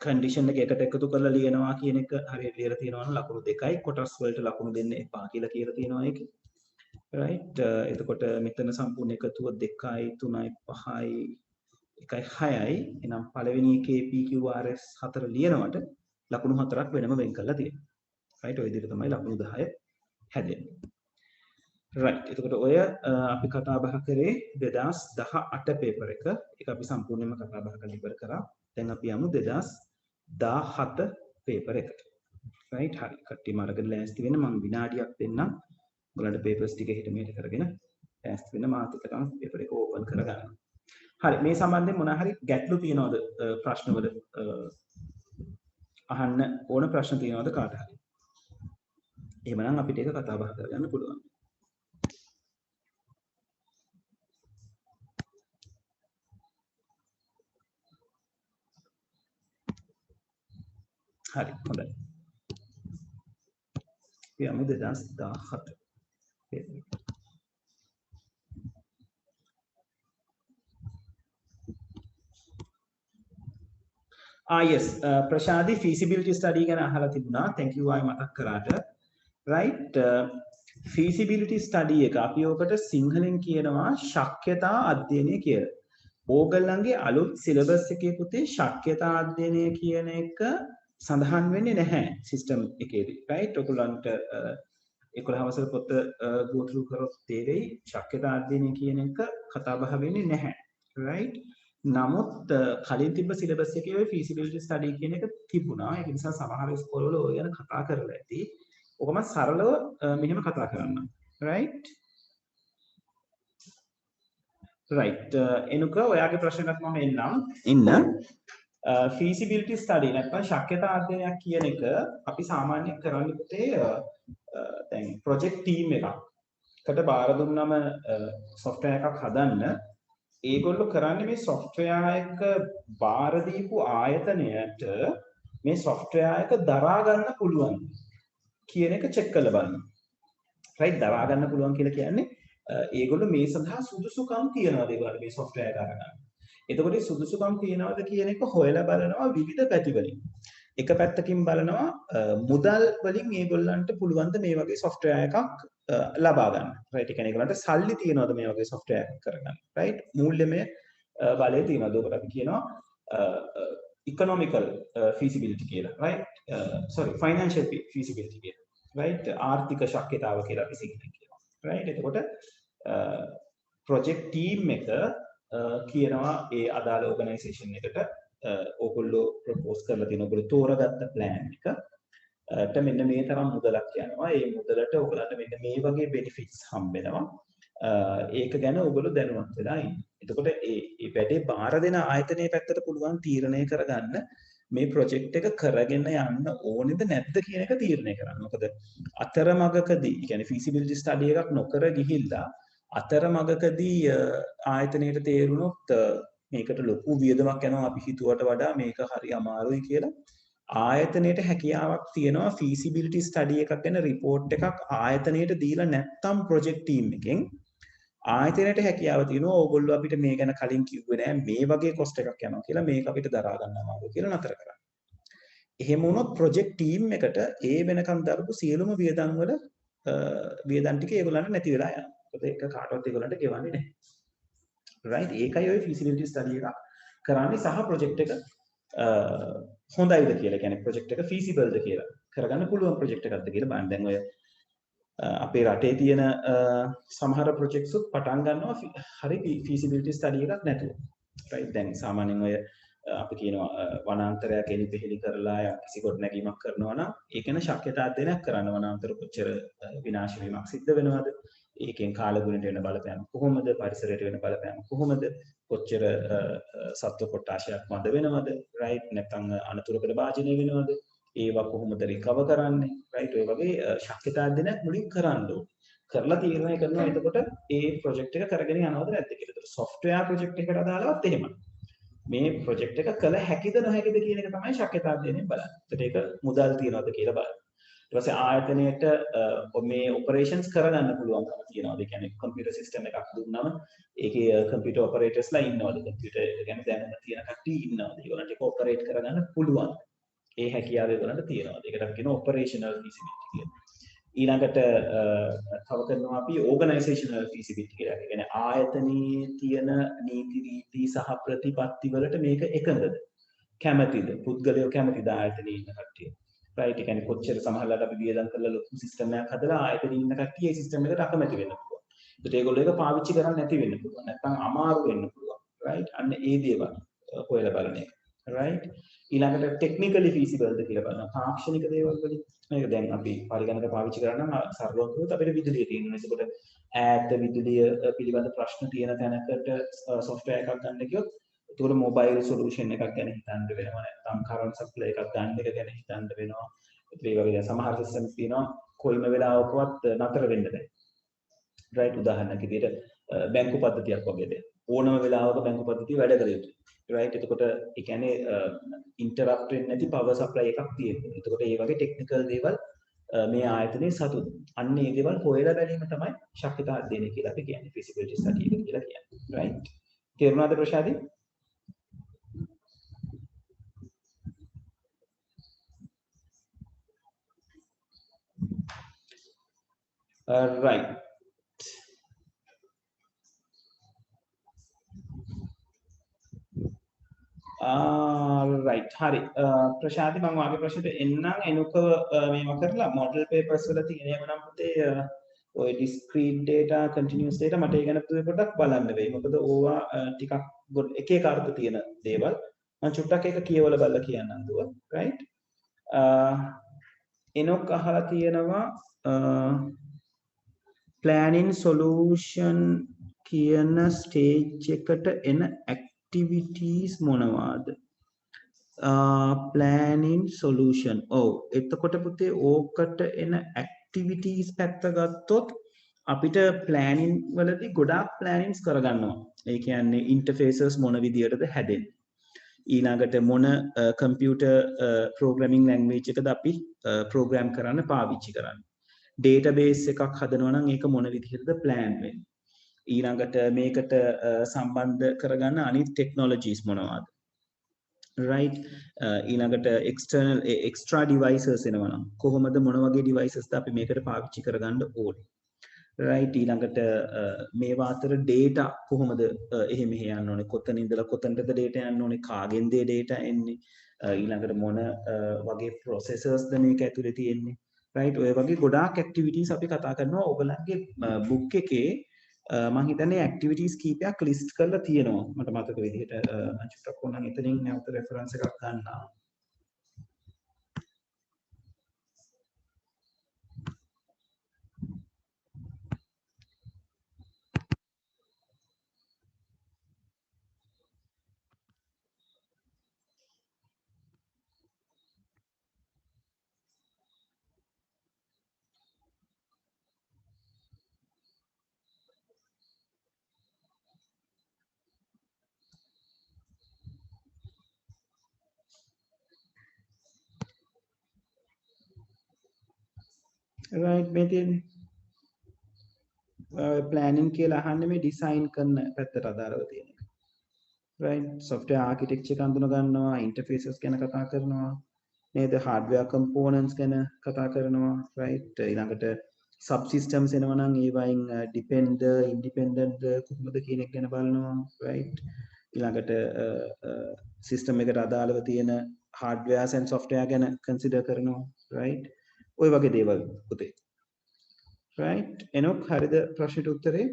condition එක එකට එකතු කරලා ලියනවා කියන එක හරියට ලියලා තියෙනවා නම් ලකුණු 2යි. කොටස් වලට ලකුණු දෙන්න එපා කියලා කියලා තියෙනවා ඒකේ. right එතකොට මෙතන සම්පූර්ණ එකතුව 2යි 3යි 5යි 1යි 6යි. එහෙනම් පළවෙනි එකේ PQRS 4 ලියනවට ලකුණු 4ක් වෙනම වෙන් කරලා තියෙනවා. right ඔය විදිහට තමයි ලකුණු 10 හැදෙන්නේ. right එතකොට ඔය අපි කතා බහ කරේ 2018 පේපර් එක. ඒක අපි සම්පූර්ණයෙන්ම කතා බහ කරලා ඉවර කරා. දැන් අපි යමු 2017 පේපර් එකට. right හරි. කට්ටියම අරගෙන ලෑස්ති වෙන්න මම විනාඩියක් දෙන්නම්. ඔයාලට papers ටික හිට මෙහෙට කරගෙන ලෑස්ති වෙන්න මාත් එක්කම පේපර් එක ඕපන් කරගන්න. හරි මේ සම්බන්ධයෙන් මොනවා හරි ගැටලු තියෙනවද ප්‍රශ්නවල අහන්න ඕන ප්‍රශ්න තියෙනවද කාට හරි? එහෙමනම් අපිට ඒක කතා බහ කරගන්න පුළුවන්. හරි හොඳයි. අපි යමු 2017 පේපර් එක. yes ප්‍රශාන්ති feasibility study ගැන අහලා තිබුණා. thank you ආයි මතක් කරාට. right feasibility study එක අපි ඔකට සිංහලෙන් කියනවා ශක්්‍යතා අධ්‍යයනය කියලා. ඕගොල්ලන්ගේ අලුත් සිලබස් එකේ පුතේ ශක්්‍යතා අධ්‍යයනය කියන එක සඳහන් වෙන්නේ නැහැ සිස්ටම් එකේදී. right ඔයගොල්ලන්ට 11 වසර පොත go through කරොත් තේරෙයි ශක්්‍යතා අධ්‍යයනය කියන එක කතා බහ වෙන්නේ නැහැ. right නමුත් කලින් තිබ්බ සිලබස් එකේ ඔය feasibility study කියන එක තිබුණා. ඒ නිසා සමහර ස්කෝලවල ඔය ගැන කතා කරලා ඇති. ඔකම සරලව මෙහෙම කතා කරන්න. right right එනුක ඔයාගේ ප්‍රශ්නකට මම එන්නම්. feasibility study නැත්නම් ශක්්‍යතා අධ්‍යයනයක් කියන එක අපි සාමාන්‍යයෙන් කරන්නේ පුතේ දැන් project team එකකට බාර දුන්නම software එකක් හදන්න ඒගොල්ලෝ කරන්නේ මේ software එක බාර දීපු ආයතනයට මේ software එක දරා ගන්න පුළුවන් කියන එක check කරලා බලන්න. right දරා ගන්න පුළුවන් කියලා කියන්නේ ඒගොල්ලෝ මේ සඳහා සුදුසුකම් තියනවාද ඒගොල්ලන්ට මේ software එක අරගන්න. එතකොට සුදුසුකම් තියනවාද කියන එක හොයලා බලනවා විවිධ පැති වලින්. එක පැත්තකින් බලනවා මුදල් වලින් මේගොල්ලන්ට පුළුවන් ද මේ වගේ software එකක් ලබා ගන්න. right ඒ කියන්නේ ඒගොල්ලන්ට සල්ලි තියනවාද මේ වගේ software එකක් කරගන්න. right මූල්‍යමය බලය තියනවාද ඔකට අපි කියනවා economical feasibility කියලා. right sorry financial feasibility කියලා. right ආර්ථික ශක්්‍යතාව කියලා අපි සිංහලෙන් කියනවා. right එතකොට project team එක කියනවා ඒ අදාළ ඕගනයිසේෂන් එකට ඕගොල්ලෝ ප්‍රොපෝස් කරලා තියෙන ඕගොල්ලෝ තෝරගත්ත ප්ලෑන් එකට මෙන්න මේ තරම් මුදලක් යනවා. ඒ මුදලට ඕගොල්ලන්ට මෙන්න මේ වගේ බෙනිෆිට්ස් හම්බ වෙනවා. ඒක ගැන ඕගොල්ලෝ දැනුවත් වෙලා ඉන්න. එතකොට ඒ වැඩේ බාර දෙන ආයතනයේ පැත්තට පුළුවන් තීරණය කරගන්න මේ ප්‍රොජෙක්ට් එක කරගෙන යන්න ඕනේද නැද්ද කියන එක තීරණය කරන්න. මොකද අතරමඟකදී කියන්නේ feasibility study එකක් නොකර ගිහිල්ලා අතරමඟකදී ආයතනයට තේරුණොත් මේකට ලොකු වියදමක් යනවා අපි හිතුවට වඩා මේක හරි අමාරුයි කියලා ආයතනයට හැකියාවක් තියෙනවා feasibility study එකක් ගැන report එකක් ආයතනයට දීලා නැත්නම් project team එකෙන් ආයතනයට හැකියාව තියෙනවා ඕගොල්ලෝ අපිට මේ ගැන කලින් කිව්වේ නෑ මේ වගේ cost එකක් යනවා කියලා මේක අපිට දරා ගන්න අමාරුයි කියලා නතර කරා. එහෙම වුණොත් project team එකට ඒ වෙනකම් දරපු සියලුම වියදම් වල වියදම් ටික ඒගොල්ලන්ට නැති වෙලා යනවා. මොකද ඒක කාටවත් ඒගොල්ලන්ට ගෙවන්නේ නැහැ. right ඒකයි ඔය feasibility study එක කරන්නේ සහ project එක හොඳයිද කියලා කියන්නේ project එක feasible ද කියලා කරගන්න පුළුවන් project එකක්ද කියලා බලන්න. දැන් ඔය අපේ රටේ තියෙන සමහර projects උත් පටන් ගන්නවා හරි feasibility study එකක් නැතුව. right දැන් සාමාන්‍යයෙන් ඔය අපි කියනවා වනාන්තරයක් එලිපෙහෙලි කරලා කිසි ගොඩනැගීමක් කරනවා නම් ඒක න ශක්්‍යතා අධ්‍යයනයක් කරන්න වනාන්තර කොච්චර විනාශ වීමක් සිද්ධ වෙනවද? ඒකෙන් කාලගුණයට වෙන බලපෑම කොහොමද? පරිසරයට වෙන බලපෑම කොහොමද? කොච්චර සත්ව කොට්ටාශයක් මඳ වෙනවද? right නැත්නම් අනතුරකට භාජනය වෙනවද? ඒවා කොහොමද රිකවර් කරන්නේ? right ඔය වගේ ශක්්‍යතා අධ්‍යයනයක් මුලින් කරන්න ඕනේ. කරලා තීරණය කරනවා එතකොට ඒ ප්‍රොජෙක්ට් එක කරගෙන යනවද නැද්ද කියලා. ඒතර software project එකකට අදාළවත් එහෙමයි. මේ ප්‍රොජෙක්ට් එක කළ හැකිද නොහැකිද කියන එක තමයි ශක්්‍යතා අධ්‍යයනයෙන් බලන්නේ. ඒත් ඒක මුදල් තියනවද කියලා බලන්න. ඊට පස්සේ ආයතනයට මේ ඔපරේෂන්ස් කරගන්න පුළුවන්කම තියනවාද? ඒ කියන්නේ කම්පියුටර් සිස්ටම් එකක් දුන්නම ඒකේ කම්පියුටර් ඔපරේටර්ස්ලා ඉන්නවද? කම්පියුටර් ගැන දැනුම තියෙන කට්ටිය ඉන්නවද? ඒගොල්ලන්ට ඒක ඔපරේට් කරගන්න පුළුවන්. ඒ හැකියාව ඒගොල්ලන්ට තියනවාද? ඒකට අපි කියනවා ඔපරේෂනල් feasibility කියලා. ඊළඟට තව කරනවා අපි ඕගනයිසේෂනල් feasibility කියලා. ඒ කියන්නේ ආයතනයේ තියෙන නීති රීති සහ ප්‍රතිපත්ති වලට මේක එකඟද? කැමැතිද? පුද්ගලයෝ කැමැතිද ආයතනයේ ඉන්න කට්ටිය? right? ඒ කියන්නේ කොච්චර සමහරවිට අපි වියදම් කරලා ලොකු සිස්ටම් එකක් හදලා ආයතන ඉන්න කට්ටිය ඒ සිස්ටම් එකට අකමැති වෙන්න පුළුවන්. ඒත් ඒගොල්ලෝ ඒක පාවිච්චි කරන්නේ නැති වෙන්න පුළුවන්. නැත්නම් අමාරු වෙන්න පුළුවන්. right? අන්න ඒ දේවල් හොයලා බලන එක. right? ඊළඟට ටෙක්නිකලි ෆීසිබල්ද කියලා බලනවා. තාක්ෂණික දේවල් වලින් මේක දැන් අපි පරිගණක පාවිච්චි කරා නම් සර්වර් වලත් අපිට විදුලිය තියෙනවා. ඒකකොට ඈත විදුලිය පිළිබඳ ප්‍රශ්න තියෙන තැනකට software එකක් ගන්න ගියොත් ඒකට මොබයිල් සොලියුෂන් එකක් ගැන හිතන්න වෙනවා. නැත්නම් කරන්ට් සප්ලයි එකක් ගන්න එක ගැන හිතන්න වෙනවා. ඒ වගේ සමහර සිස්ටම්ස් තියෙනවා කොයිම වෙලාවකවත් නතර වෙන්න බෑ. right? උදාහරණයක් විදිහට බැංකු පද්ධතියක් වගේ දෙයක්. ඕනම වෙලාවක බැංකු පද්ධතිය වැඩ කළ යුතුයි. right? එතකොට ඒ කියන්නේ ඉන්ටරප්ට් වෙන්නේ නැති පවර් සප්ලයි එකක් තියෙනවා. එතකොට මේ වගේ ටෙක්නිකල් දේවල් මේ ආයතනයේ සතුට. අන්න ඒ දේවල් හොයලා බැලීම තමයි ශක්තිතා අධ්‍යයනය කියලා අපි කියන්නේ. feasibility study එක කියලා කියන්නේ. right? තේරුණාද ප්‍රශාදී? right. right. හරි. ප්‍රශාන්ති මම වාගේ ප්‍රශ්නෙට එන්නම් එනුකව මේව කරලා මොඩල් පේපර්ස් වල තියෙන ඒවා නම් පුතේ ඔය discrete data continuous data මට ඒ ගැන පොඩ්ඩක් බලන්න වෙයි. මොකද ඕවා ටිකක් එක එක අර්ථ තියෙන දේවල්. මම චුට්ටක් ඒක කියවලා බලලා කියන්නම් දුව. right? එනොක් අහලා තියෙනවා planning solution කියන stage එකට එන activities මොනවාද? planning solution. ඔව්. එතකොට පුතේ ඕකට එන activities පැත්ත ගත්තොත් අපිට planning වලදී ගොඩාක් plannings කරගන්නවා. ඒ කියන්නේ interfaces මොන විදියටද හැදෙන්නේ. ඊළඟට මොන computer programming language එකද අපි program කරන්න පාවිච්චි කරන්නේ. database එකක් හදනවා නම් ඒක මොන විදිහටද plan වෙන්නේ. ඊළඟට මේකට සම්බන්ධ කරගන්න අනිත් technologies මොනවාද. right? ඊළඟට external extra devices එනවා නම් කොහොමද මොන වගේ devices ද අපි මේකට පාවිච්චි කරගන්න ඕනේ. right? ඊළඟට මේවා අතර data කොහොමද එහෙ මෙහෙ යන්න ඕනේ. කොතන ඉඳලා කොතනටද data යන්න ඕනේ. කාගෙන්ද data එන්නේ. ඊළඟට මොන වගේ processors ද මේක ඇතුලේ තියෙන්නේ. right? ඔය වගේ ගොඩාක් activities අපි කතා කරනවා. ඔයගලන්ගේ book එකේ මම හිතන්නේ activities කීපයක් list කරලා තියෙනවා. මට මතක විදිහට මම චුට්ටක් ඕනනම් එතනින් නැවත reference එකක් ගන්නවා. right මේ තියෙන්නේ planning කියලා අහන්නේ මේ design කරන පැත්තට අදාළව තියෙන එක. right? software architecture එක අඳුන ගන්නවා, interfaces ගැන කතා කරනවා, නේද? hardware components ගැන කතා කරනවා, right? ඊළඟට subsystems එනවා නම් ඒවයින් depend independent කොහොමද කියන එක ගැන බලනවා, right? ඊළඟට system එකට අදාළව තියෙන hardwares and software ගැන consider කරනවා, right? ඔය වගේ දේවල් පුතේ. right? එනොක් හරිද ප්‍රශ්නෙට උත්තරේ?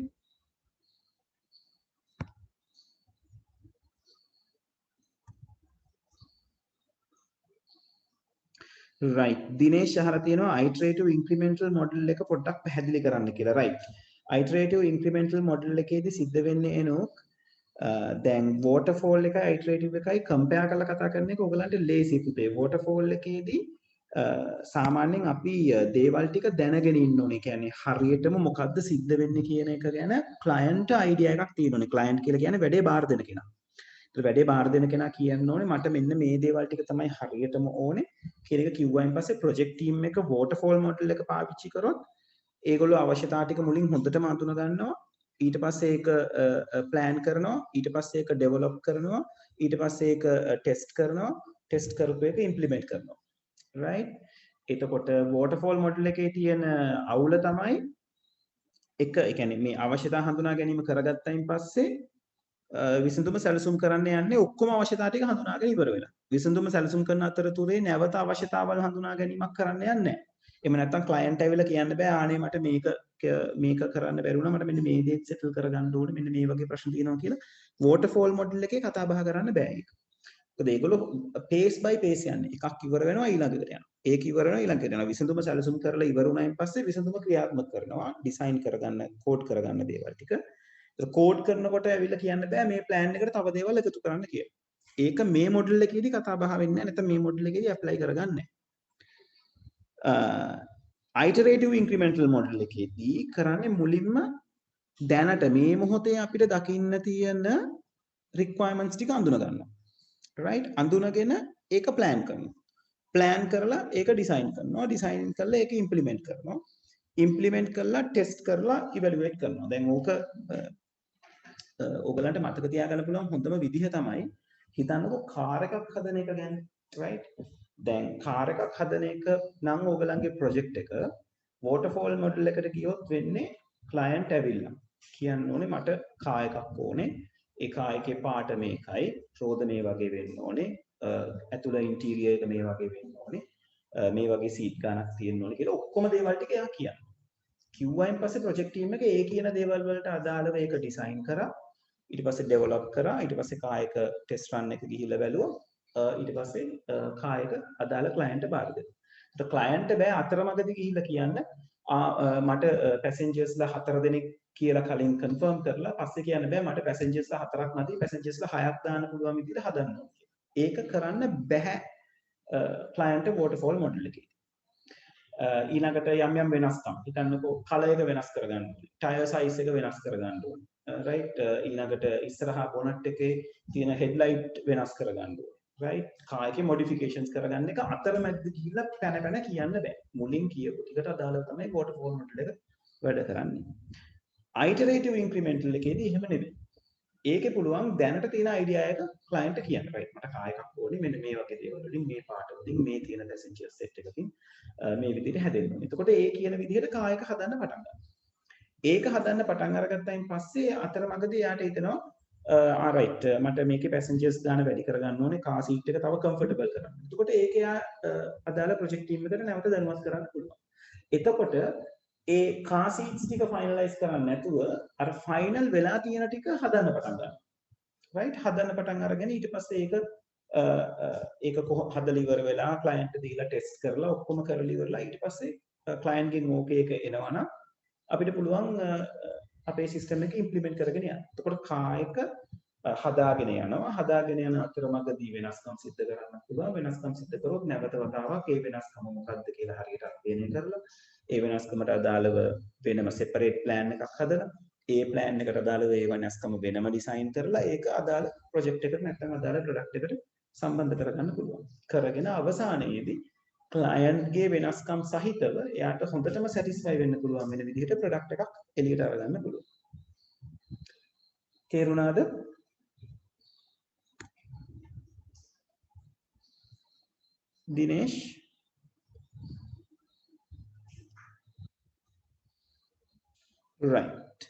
right. දිනේෂ් අහලා තියෙනවා iterative incremental model එක පොඩ්ඩක් පැහැදිලි කරන්න කියලා. right. iterative incremental model එකේදී සිද්ධ වෙන්නේ එනොක් දැන් waterfall එකයි iterative එකයි compare කරලා කතා කරන එක ඔයගලන්ට ලේසි පුතේ. waterfall එකේදී සාමාන්‍යයෙන් අපි දේවල් ටික දැනගෙන ඉන්න ඕනේ. කියන්නේ හරියටම මොකද්ද සිද්ධ වෙන්නේ කියන එක ගැන client idea එකක් තියෙන්න ඕනේ. client කියලා කියන්නේ වැඩේ බාර දෙන කෙනා. වැඩේ බාර දෙන කෙනා කියන්න ඕනේ මට මෙන්න මේ දේවල් ටික තමයි හරියටම ඕනේ කියන එක කිව්වයින් පස්සේ project team එක waterfall model එක පාවිච්චි කරොත් ඒගොල්ලෝ අවශ්‍යතා ටික මුලින් හොඳටම අඳුන ගන්නවා. ඊට පස්සේ ඒක plan කරනවා. ඊට පස්සේ ඒක develop කරනවා. ඊට පස්සේ ඒක test කරනවා. test කරපු එක implement කරනවා. right? එතකොට waterfall model එකේ තියෙන අවුල තමයි එක ඒ කියන්නේ මේ අවශ්‍යතා හඳුනා ගැනීම කරගත්තයින් පස්සේ විසඳුම සැලසුම් කරන්න යන්නේ ඔක්කොම අවශ්‍යතා ටික හඳුනාගෙන ඉවර වෙලා. විසඳුම සැලසුම් කරන අතරතුරේ නැවත අවශ්‍යතාවල් හඳුනා ගැනීමක් කරන්න යන්නේ නැහැ. එහෙම නැත්නම් ක්ලයන්ට් ඇවිල්ලා කියන්න බෑ ආනේ මට මේක කරන්න බැරි වුණා මට මෙන්න මේ දේ සෙටල් කරගන්න ඕනේ මෙන්න මේ වගේ ප්‍රශ්න තියෙනවා කියලා වෝටර්ෆෝල් මොඩල් එකේ කතා බහ කරන්න බෑ ඒක. මොකද ඒගොල්ලෝ පේස් බයි පේස් යන්නේ. එකක් ඉවර වෙනවා ඊළඟකට යනවා. ඒක ඉවර වෙනවා ඊළඟට යනවා. විසඳුම සැලසුම් කරලා ඉවර වුණායින් පස්සේ විසඳුම ක්‍රියාත්මක කරනවා. ඩිසයින් කරගන්න, කෝඩ් කරගන්න දේවල් ටික. ඒක කෝඩ් කරනකොට ඇවිල්ලා කියන්න බෑ මේ ප්ලෑන් එකට තව දේවල් එකතු කරන්න කියලා. ඒක මේ මොඩල් එකේදී කතා බහ වෙන්නේ නැහැ. නැත්නම් මේ මොඩල් එකේදී ඇප්ලයි කරගන්නේ නැහැ. iterative incremental model එකේදී කරන්නේ මුලින්ම දැනට මේ මොහොතේ අපිට දකින්න තියෙන requirements ටික අඳුන ගන්නවා. right අඳුනගෙන ඒක plan කරනවා. plan කරලා ඒක design කරනවා. design කරලා ඒක implement කරනවා. implement කරලා test කරලා evaluate කරනවා. දැන් ඕක ඔයගලන්ට මතක තියාගන්න පුළුවන් හොඳම විදිහ තමයි හිතන්නකෝ කාර් එකක් හදන එක ගැන right දැන් කාර් එකක් හදන එක නම් ඔයගලන්ගේ project එක waterfall model එකට ගියොත් වෙන්නේ client ඇවිල්ලා කියන්න ඕනේ මට කාර් එකක් ඕනේ ඒ කාර් එකේ පාට මේකයි රෝද මේ වගේ වෙන්න ඕනේ ඇතුළ ඉන්ටීරියර් එක මේ වගේ වෙන්න ඕනේ මේ වගේ සීට් ගානක් තියෙන්න ඕනේ කියලා ඔක්කොම දේවල් ටික එයා කියනවා කිව්වයින් පස්සේ project team එක ඒ කියන දේවල් වලට අදාළව ඒක design කරා ඊට පස්සේ develop කරා ඊට පස්සේ කායක test run එක ගිහිල්ලා බැලුවා ඊට පස්සේ කායක අදාළ client බාර දෙනවා. ඒත් client බෑ අතරමඟදී ගිහිල්ලා කියන්න මට passengers ලා 4 දෙනෙක් කියලා කලින් confirm කරලා පස්සේ කියන්න බෑ මට passengers ලා 4ක් නැති passengers ලා 6ක් දාන්න පුළුවන් විදිහට හදන්න ඕනේ කියලා. ඒක කරන්න බෑ client waterfall model එකේ. ඊළඟට යම් වෙනස්කම් හිතන්නකෝ කලර් එක වෙනස් කරගන්න ඕනේ. ටයර් සයිස් එක වෙනස් කරගන්න ඕනේ. right ඊළඟට ඉස්සරහා බොනට් එකේ තියෙන හෙඩ්ලයිට් වෙනස් කරගන්න ඕනේ. right කාර් එකේ මොඩිෆිකේෂන්ස් කරගන්න එක අතරමැද ගිහිල්ලා පැන කියන්න බෑ. මුලින් කියපු ටිකට අදාළව තමයි waterfall model එක වැඩ කරන්නේ. iterative incremental එකේදී එහෙම නෙවෙයි. ඒකේ පුළුවන් දැනට තියෙන අයිඩියා එක ක්ලයන්ට් කියන්න. right මට කාර් එකක් ඕනේ මෙන්න මේ වගේ දේවල් වලින් මේ පාට වලින් මේ තියෙන පැසෙන්ජර් සෙට් එකකින් මේ විදිහට හැදෙන්න ඕනේ. එතකොට ඒ කියන විදිහට කාර් එක හදන්න පටන් ගන්නවා. ඒක හදන්න පටන් අරගත්තයින් පස්සේ අතරමඟදී යාට හිතෙනවා right මට මේකේ පැසෙන්ජර්ස් ගාන වැඩි කරගන්න ඕනේ කාර් සීට් එක තව කම්ෆර්ටබල් කරන්න. එතකොට ඒක යා අදාළ ප්‍රොජෙක්ට් ටීම් එකට නැවත දැනුවත් කරන්න පුළුවන්. එතකොට ඒ කාර් සීට්ස් ටික ෆයිනලයිස් කරන්න නැතුව අර ෆයිනල් වෙලා තියෙන ටික හදන්න පටන් ගන්නවා. right හදන්න පටන් අරගෙන ඊට පස්සේ ඒක හදලා ඉවර වෙලා ක්ලයන්ට් දීලා ටෙස්ට් කරලා ඔක්කොම කරලා ඉවරලා ඊට පස්සේ ක්ලයන්ට් ගෙන් ඕකේ එක එනවනම් අපිට පුළුවන් අපේ සිස්ටම් එක ඉම්ප්ලිමන්ට් කරගෙන යන්න. එතකොට කායක හදාගෙන යනවා. හදාගෙන යන අතරමඟදී වෙනස්කම් සිද්ධ කරන්න පුළුවන්. වෙනස්කම් සිද්ධ කරොත් නැවත වතාවක් ඒ වෙනස්කම මොකක්ද කියලා හරියට අධ්‍යයනය කරලා ඒ වෙනස්කමට අදාළව වෙනම separate plan එකක් හදලා ඒ plan එකට අදාළව ඒ වෙනස්කම වෙනම ඩිසයින් කරලා ඒක අදාළ project එකට නැත්නම් අදාළ product එකට සම්බන්ධ කරගන්න පුළුවන්. කරගෙන අවසානයේදී client ගේ වෙනස්කම් සහිතව එයාට හොඳටම satisfy වෙන්න පුළුවන් වෙන විදිහට product එකක් එළියට අරගන්න පුළුවන්. තේරුණාද? දිනේෂ් right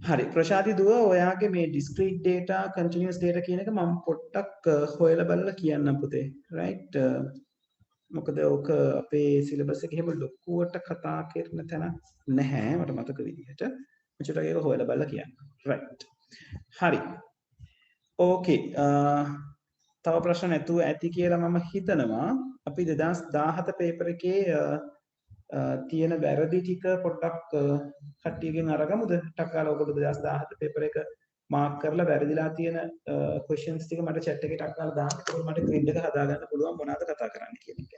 හරි ප්‍රශාන්ති දුව ඔයාගේ මේ discrete data continuous data කියන එක මම පොඩ්ඩක් හොයලා බලලා කියන්නම් පුතේ right මොකද ඕක අපේ සිලබස් එකේ එහෙම ලොකුවට කතා කරන තැන නැහැ මට මතක විදිහට මම චුට්ටක් ඒක හොයලා බලලා කියන්න right හරි ඕකේ තව ප්‍රශ්න නැතුව ඇති කියලා මම හිතනවා අපි 2017 පේපර් එකේ තියෙන වැරදි ටික පොඩ්ඩක් කට්ටියගෙන් අරගමුද ටක් ගාලා ඔයගොල්ලෝ 2017 පේපර් එක මාක් කරලා වැරදිලා තියෙන questions ටික මට chat එකේ ටක් ගාලා දාන්න. ඒකෝ මට grid එක හදාගන්න පුළුවන් මොනවද කතා කරන්න කියන එක.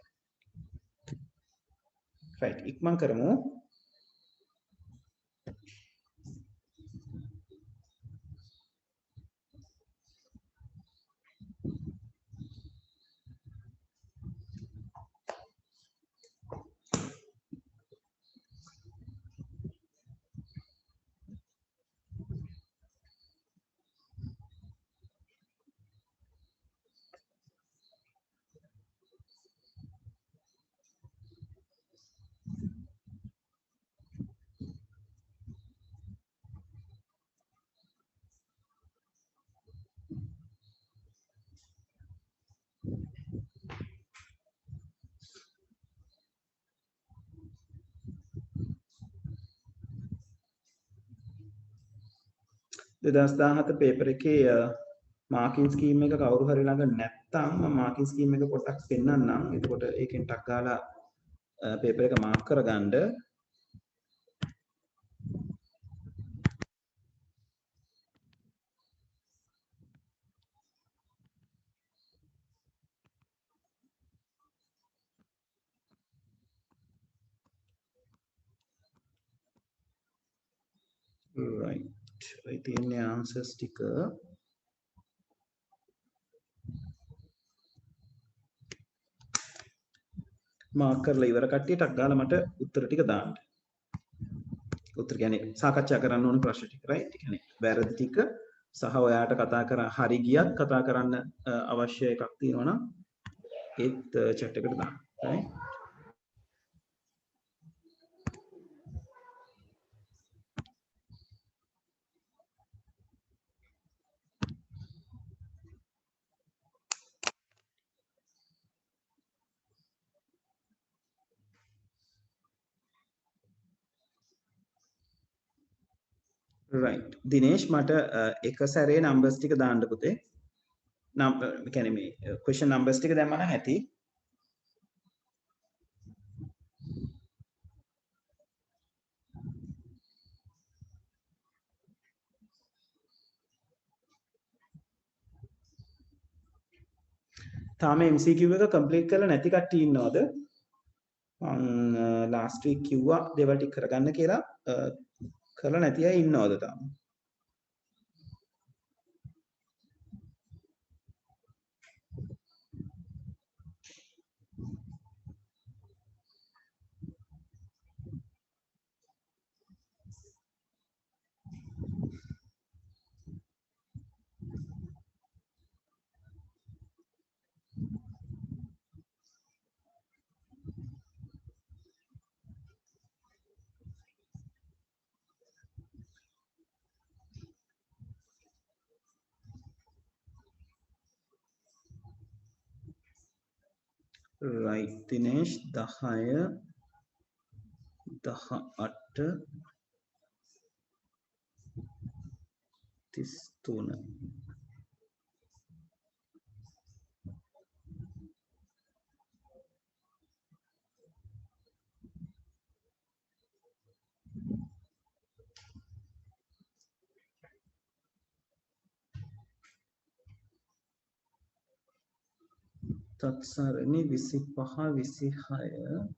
right ඉක්මන් කරමු. 2017 පේපර් එකේ මාකින් ස්කීම් එක කවුරු හරි ළඟ නැත්නම් මම මාකින් ස්කීම් එක පොඩ්ඩක් පෙන්නන්නම්. එතකොට ඒකෙන් ටක් ගාලා පේපර් එක මාක් කරගන්න. right. I තියෙන්නේ answers ටික. මාක් කරලා ඉවර කට්ටිය ටක් ගාලා මට උත්තර ටික දාන්න. උත්තර කියන්නේ සාකච්ඡා කරන්න ඕන ප්‍රශ්න ටික right. ඒ කියන්නේ වැරදි ටික සහ ඔයාට කතා කර හරි ගියත් කතා කරන්න අවශ්‍ය එකක් තියෙනවා නම් ඒත් chat එකට දාන්න. right. right. දිනේෂ් මට එක සැරේ numbers ටික දාන්න පුතේ. නම් කියන්නේ මේ question numbers ටික දැම්මම නම් ඇති. තාම MCQ එක complete කරලා නැති කට්ටිය ඉන්නවද? මම last week කිව්වා දේවල් ටික කරගන්න කියලා. කරලා නැති අය ඉන්නවද තාම? right. දිනේෂ් 10 18 33 තත්සරණි 25 26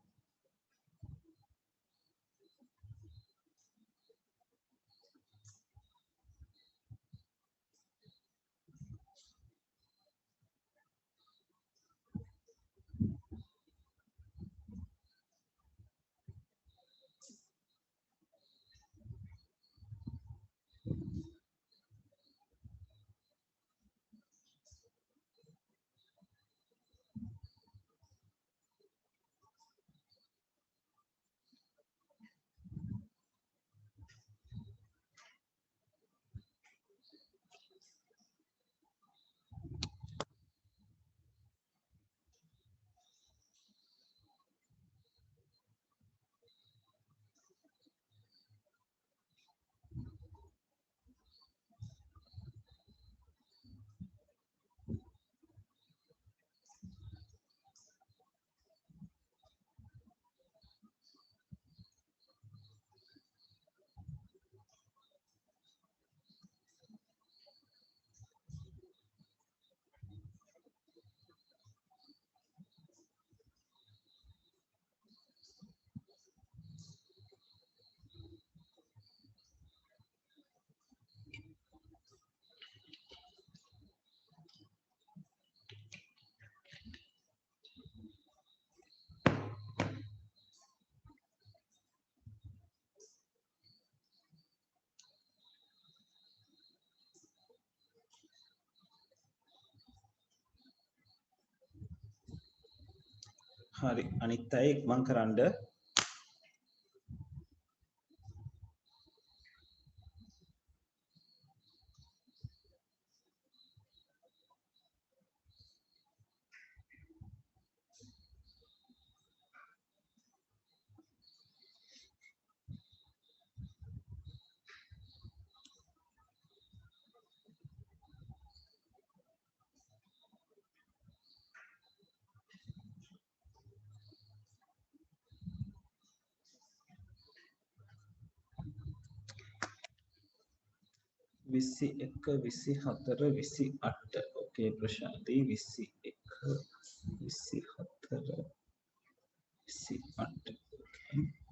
හරි අනිත් අය ඉක්මන් කරන්න. 21 24 28 okay Prashanti 21 24 28 okay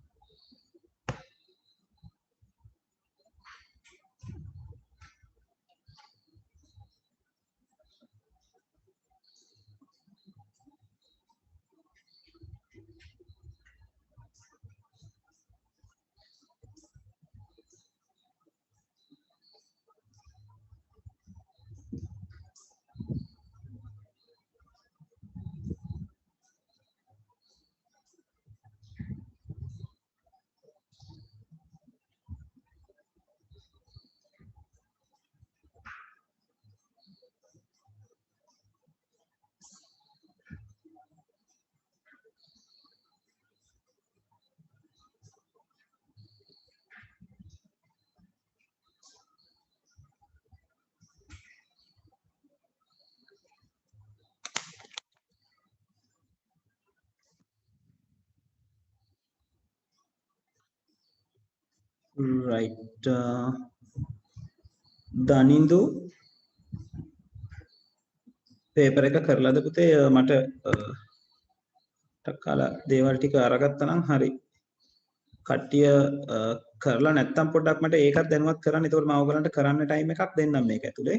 right Danindu paper එක කරලාද පුතේ මට ටක් කාලා දේවල් ටික අරගත්තා නම් හරි කට්ටිය කරලා නැත්තම් පොඩ්ඩක් මට ඒකත් දැනුවත් කරන්න. ඒකෝර මම ඔයගලන්ට කරන්න ටයිම් එකක් දෙන්නම් මේක ඇතුලේ.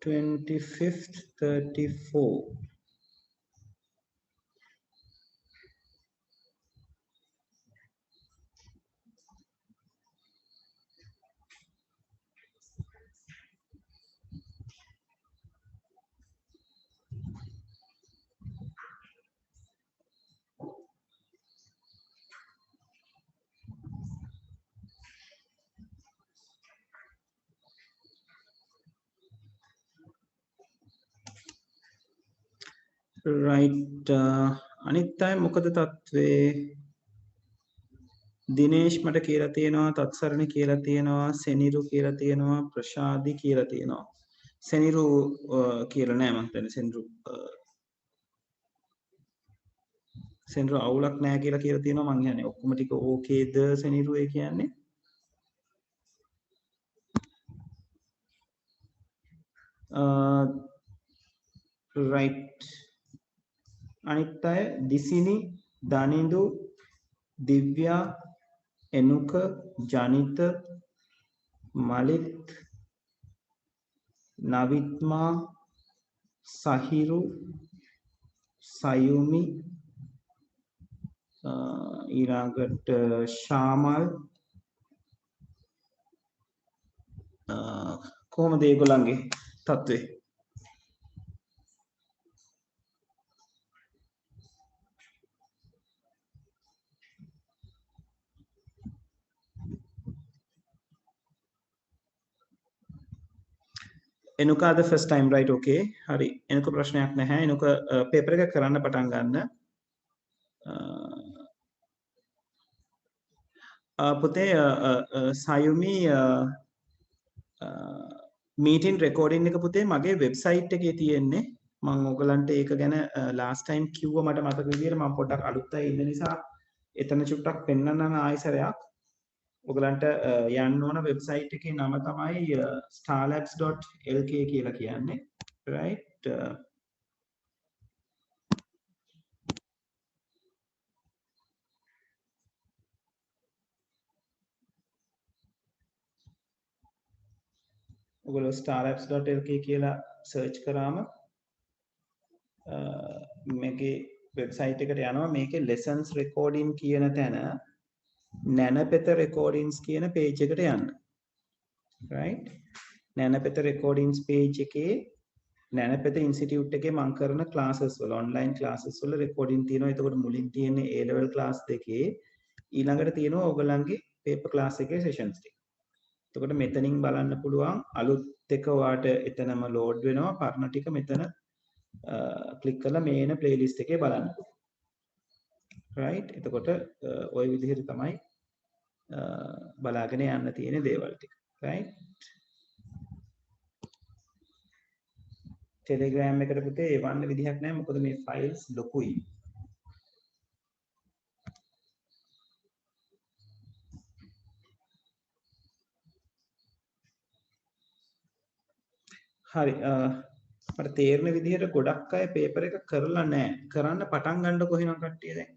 25th 34 right අනිත් අය මොකද තත්ත්වේ දිනේෂ් මට කියලා තියෙනවා තත්සරණ කියලා තියෙනවා සෙනිරු කියලා තියෙනවා ප්‍රශාදි කියලා තියෙනවා සෙනිරු කියලා නෑ මම හිතන්නේ සෙනිරු අවුලක් නෑ කියලා තියෙනවා මං කියන්නේ ඔක්කොම ටික ඕකේද සෙනිරු ඒ කියන්නේ right අනිත් අය දිසිනි දනිඳු දිව්‍යා එනුක ජනිත මලිත් නවිත්මා සහිරු සයුමි ඊළඟට ශාමල් කොහොමද ඒගොල්ලන්ගේ තත්ත්වය එනුක the first time right okay හරි එනුක ප්‍රශ්නයක් නැහැ එනුක පේපර් එක කරන්න පටන් ගන්න පුතේ සයුමි මීටින් රෙකෝඩින් එක පුතේ මගේ වෙබ්සයිට් එකේ තියෙන්නේ මම ඔයගලන්ට ඒක ගැන last time කිව්වා මට මතක විදියට මම පොඩ්ඩක් අලුත් අය ඉන්න නිසා එතන චුට්ටක් පෙන්නන්න ආයෙසරයක් ඔයගලන්ට යන්න ඕන වෙබ්සයිට් එකේ නම තමයි starlabs.lk කියලා කියන්නේ right ඔයගොල්ලෝ starlabs.lk කියලා සර්ච් කරාම මේකේ වෙබ්සයිට් එකට යනවා මේකේ lessons recording කියන තැන නැනපෙත recordings කියන page එකට යන්න right නැනපෙත recordings page එකේ නැනපෙත institute එකේ මම කරන classes වල online classes වල recording තියෙනවා එතකොට මුලින් තියෙන්නේ A level class දෙකේ ඊළඟට තියෙනවා ඔයගලන්ගේ paper class එකේ sessions ටික එතකොට මෙතනින් බලන්න පුළුවන් අලුත් එක ඔයාට එතනම load වෙනවා පරණ ටික මෙතන click කරලා මේ එන playlist එකේ බලන්න right එතකොට ওই විදිහට තමයි බලාගෙන යන්න තියෙන දේවල් ටික right Telegram එකට පුතේ එවන්න විදිහක් නැහැ මොකද මේ ෆයිල්ස් ලොකුයි. හරි මට තේරෙන විදිහට ගොඩක් අය පේපර් එක කරලා නැහැ. කරන්න පටන් ගන්න කොහේනම් කට්ටිය දැන්.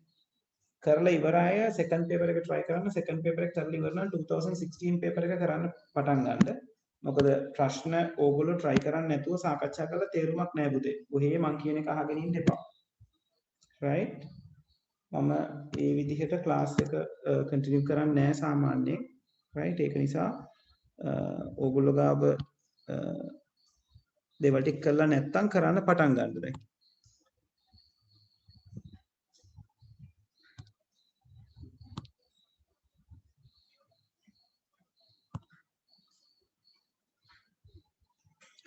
කරලා ඉවර අය සෙකන්ඩ් පේපර් එක try කරන්න. සෙකන්ඩ් පේපර් එක කරලා ඉවර නම් 2016 පේපර් එක කරන්න පටන් ගන්න. මොකද ප්‍රශ්න ඕගොල්ලෝ try කරන්නේ නැතුව සාකච්ඡා කරලා තේරුමක් නැහැ පුතේ. ඔහේ මං කියන එක අහගෙන ඉන්න එපා. right? මම ඒ විදිහට ක්ලාස් එක කන්ටිනියු කරන්නේ නැහැ සාමාන්‍යයෙන්. right? ඒක නිසා ඕගොල්ලෝ ගාව දේවල් ටික කරලා නැත්තම් කරන්න පටන් ගන්න දැන්.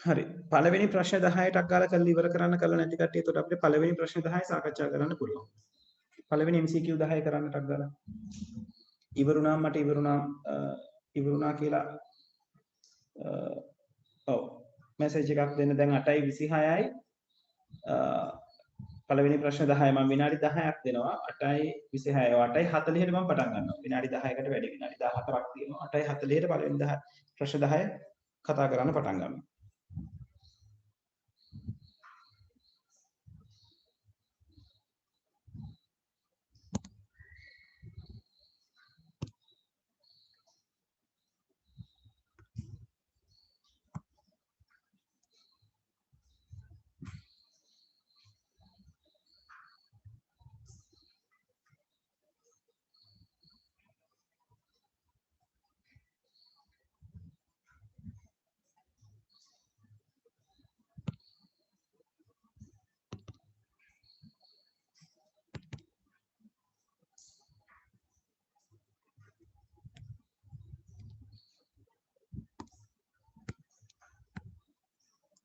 හරි. පළවෙනි ප්‍රශ්න 10ටක් ගාලා කරලා ඉවර කරන්න කළා නැති කට්ටිය. එතකොට අපිට පළවෙනි ප්‍රශ්න 10 සාකච්ඡා කරන්න පුළුවන්. පළවෙනි MCQ 10 කරන්නටක් ගාලා. ඉවරුණාම මට ඉවරුණා කියලා ඔව් මැසේජ් එකක් දෙන්න දැන් 8:26යි පළවෙනි ප්‍රශ්න 10 මම විනාඩි 10ක් දෙනවා 8:26 8:40ට මම පටන් ගන්නවා විනාඩි 10කට වැඩි විනාඩි 14ක් තියෙනවා 8:40ට පළවෙනි 10 ප්‍රශ්න 10 කතා කරන්න පටන් ගන්නවා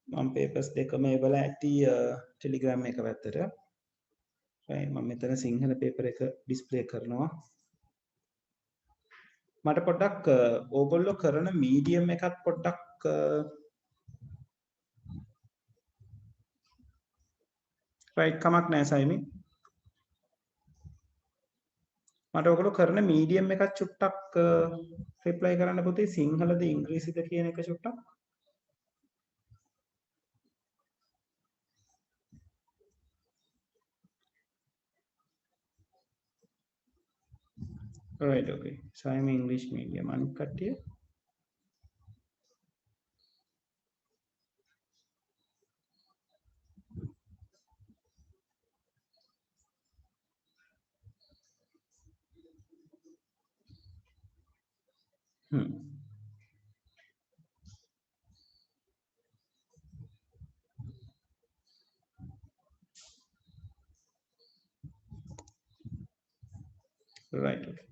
මම papers දෙකම එවලා ඇති Telegram එක පැත්තට. right මම මෙතන සිංහල paper එක display කරනවා. මට පොඩ්ඩක් ඕගොල්ලෝ කරන medium එකත් පොඩ්ඩක් right කමක් නැහැ සයිමි. මට ඕගොල්ලෝ කරන medium එකත් චුට්ටක් reply කරන්න පුතේ සිංහලද ඉංග්‍රීසිද කියන එක චුට්ටක්. right okay so I'm English medium අනිත් කට්ටිය right okay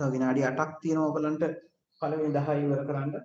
තව විනාඩි 8ක් තියෙනවා ඔයගලන්ට පළවෙනි 10 ඉවර කරන්න.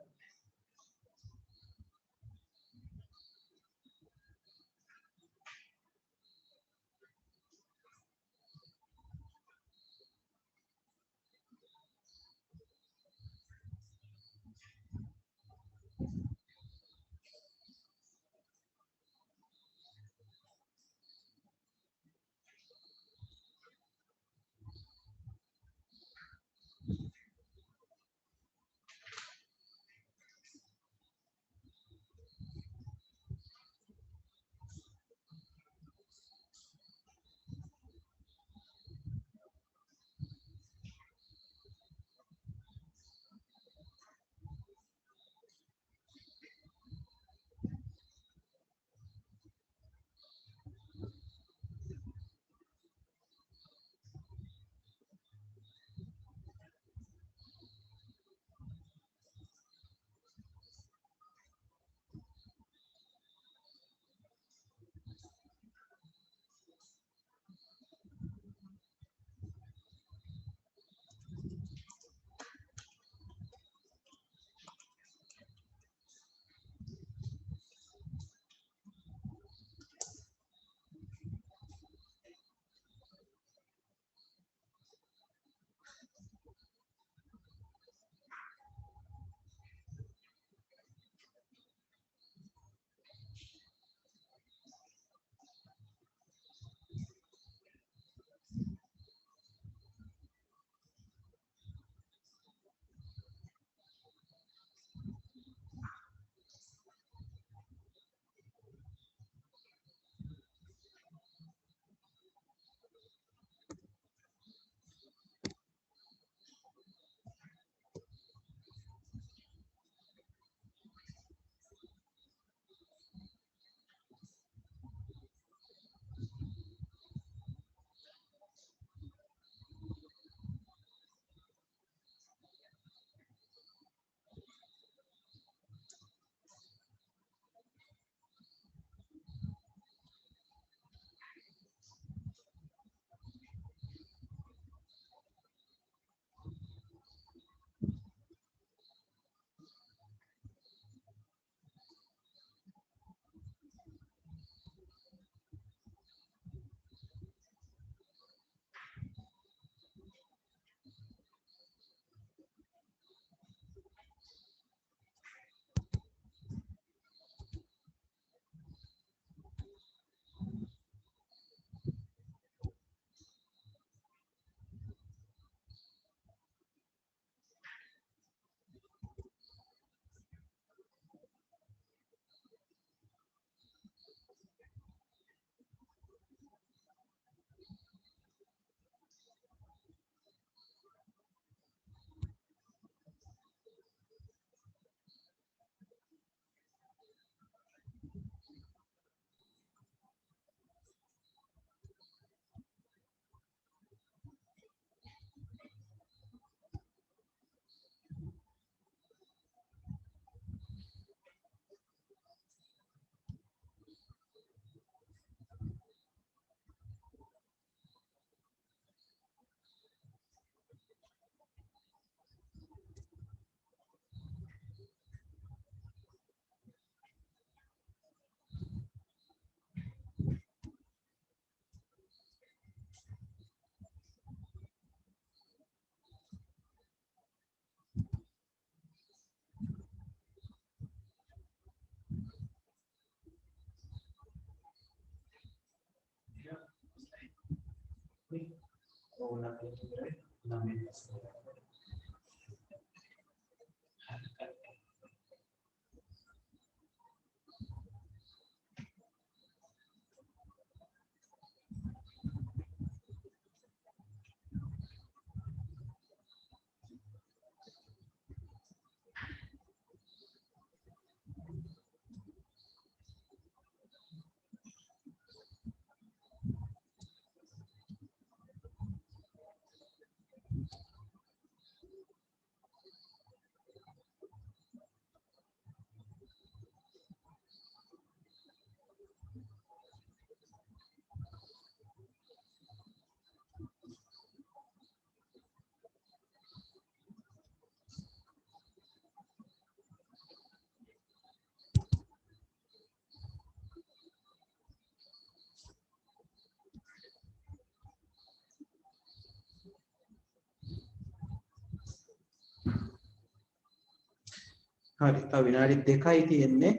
හරි තව විනාඩි 2යි තියෙන්නේ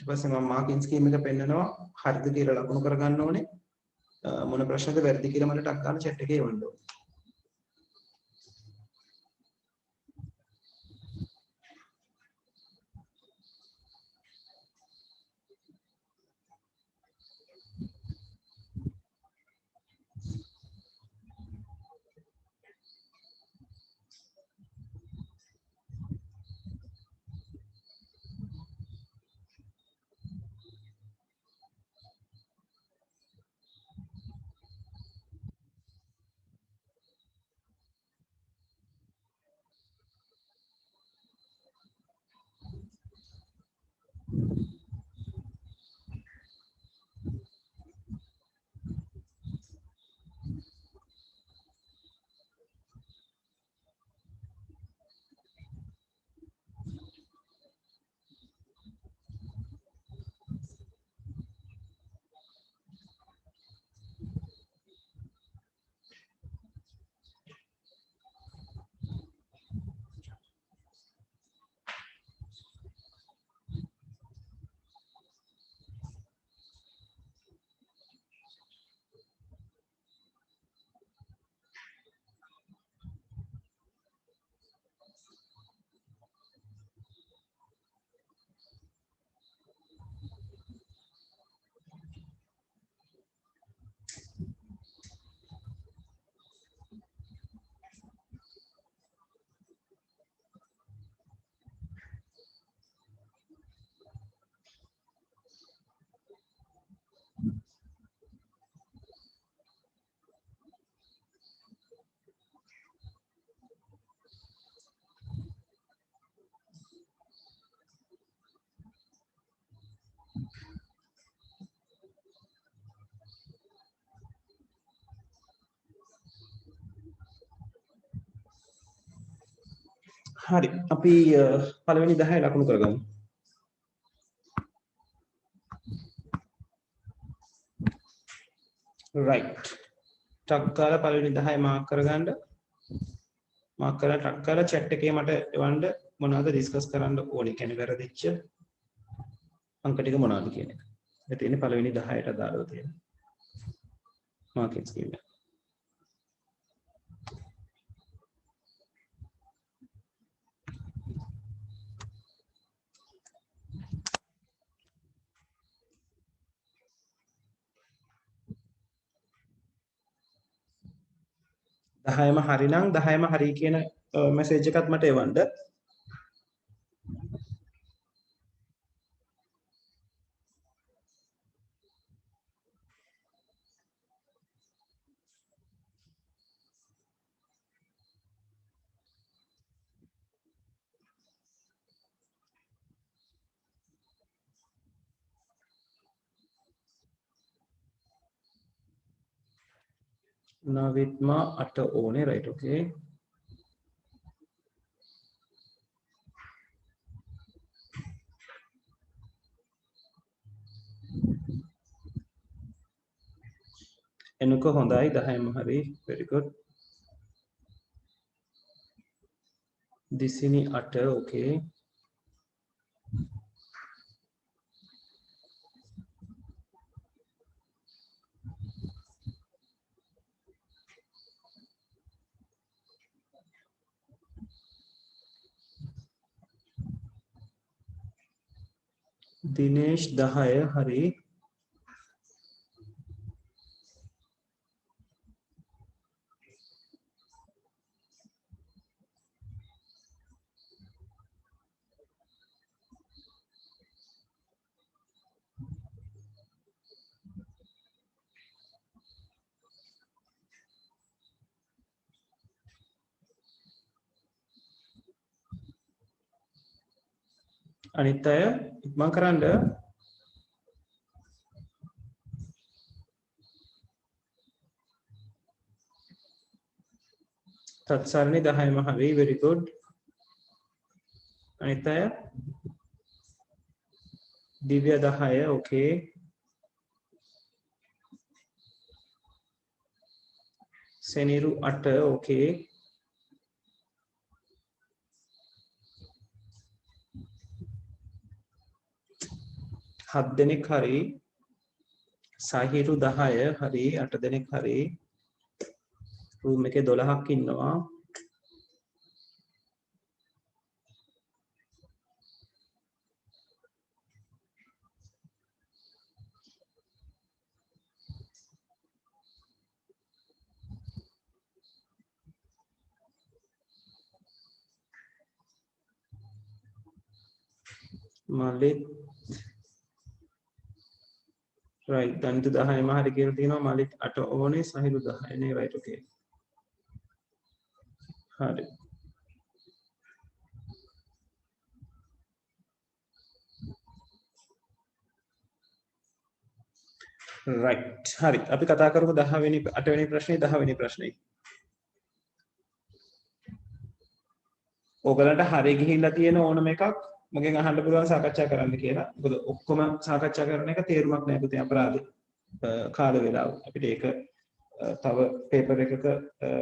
ඊට පස්සේ මම මාකින් ස්කීම් එක පෙන්නනවා හරිද කියලා ලකුණු කරගන්න ඕනේ මොන ප්‍රශ්නද වැරදි කියලා මට ටක් ගන්න chat එකේ එවන්න ඕනේ හරි අපි පළවෙනි 10 ලකුණු කරගමු right ටක් ගාලා පළවෙනි 10 මාක් කරගන්න මාක් කරලා ටක් කරලා chat එකේ මට එවන්න මොනවද ඩිස්කස් කරන්න ඕනේ කියන්නේ වැරදිච්ච අංක ටික මොනවද කියන එක. ඒ තියෙන්නේ පළවෙනි 10ට අදාළව තියෙන මාකින් ස්කීම් එක. දහයම හරි නම් 10ම හරි කියන මැසේජ් එකත් මට එවන්න. නවිත්මා 8 ඕනේ right okay. එනුක හොඳයි 10ම හරි very good. දිසිනි 8 okay. दिनेश 10 हरी अनिता इक्मा करंड तत्सरणी 10 हरी very good. Anita Divya 10 okay. सेनीरू 8 okay. 7 දෙනෙක් හරි සහිරු 10 හරි 8 දෙනෙක් හරි රූම් එකේ 12ක් ඉන්නවා. මලිත් right දන්ත 10ම හරි කියලා තියෙනවා මලිත් 8 ඕනේ සහිරු 10 නේ right okay හරි right හරි අපි කතා කරමු 10 වෙනි 8 වෙනි ප්‍රශ්නේ 10 වෙනි ප්‍රශ්නේ ඔයගලන්ට හරි ගිහිල්ලා තියෙන ඕනම එකක් මගෙන් අහන්න පුළුවන් සාකච්ඡා කරන්න කියලා. මොකද ඔක්කොම සාකච්ඡා කරන එක තේරුමක් නැහැ පුතේ අපරාධේ. කාල වේලාව අපිට ඒක තව පේපර් එකක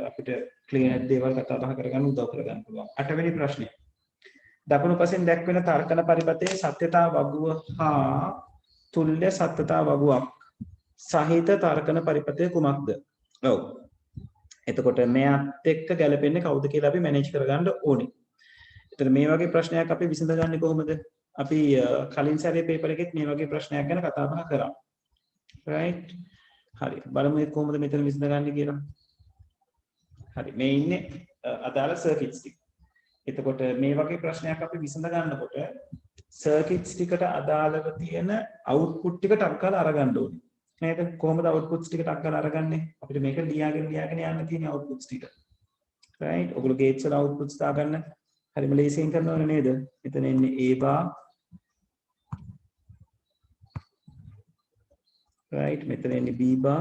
අපිට ක්ලියර් දේවල් කතා බහ කරගන්න උදව් කරගන්න පුළුවන්. 8 වෙනි ප්‍රශ්නේ. දකුණු පසෙන් දැක්වෙන තර්කන පරිපතේ සත්‍යතා වගුව හා තුල්‍ය සත්‍යතා වගුවක් සහිත තර්කන පරිපතය කුමක්ද? ඔව්. එතකොට මෙයත් එක්ක ගැලපෙන්නේ කවුද කියලා අපි මැනේජ් කරගන්න ඕනේ. එතන මේ වගේ ප්‍රශ්නයක් අපි විසඳගන්නේ කොහොමද? අපි කලින් සැරේ පේපර් එකෙත් මේ වගේ ප්‍රශ්නයක් ගැන කතා බහ කරා. right? හරි. බලමු කොහොමද මෙතන විසඳගන්නේ කියලා. හරි. මේ ඉන්නේ අදාළ සර්කිට්ස් ටික. එතකොට මේ වගේ ප්‍රශ්නයක් අපි විසඳ ගන්නකොට සර්කිට්ස් ටිකට අදාළව තියෙන අවුට්පුට් ටික ටක් ගාලා අරගන්න ඕනේ. නේද? කොහොමද අවුට්පුට්ස් ටික ටක් ගාලා අරගන්නේ? අපිට මේක ලියාගෙන යන්න තියෙන අවුට්පුට්ස් ටික. right? ඔගොල්ලෝ ගේට්ස් වල අවුට්පුට්ස් දාගන්න. හරිම ලේසියෙන් කරනවනේ නේද? මෙතන එන්නේ A bar. right? මෙතන එන්නේ B bar.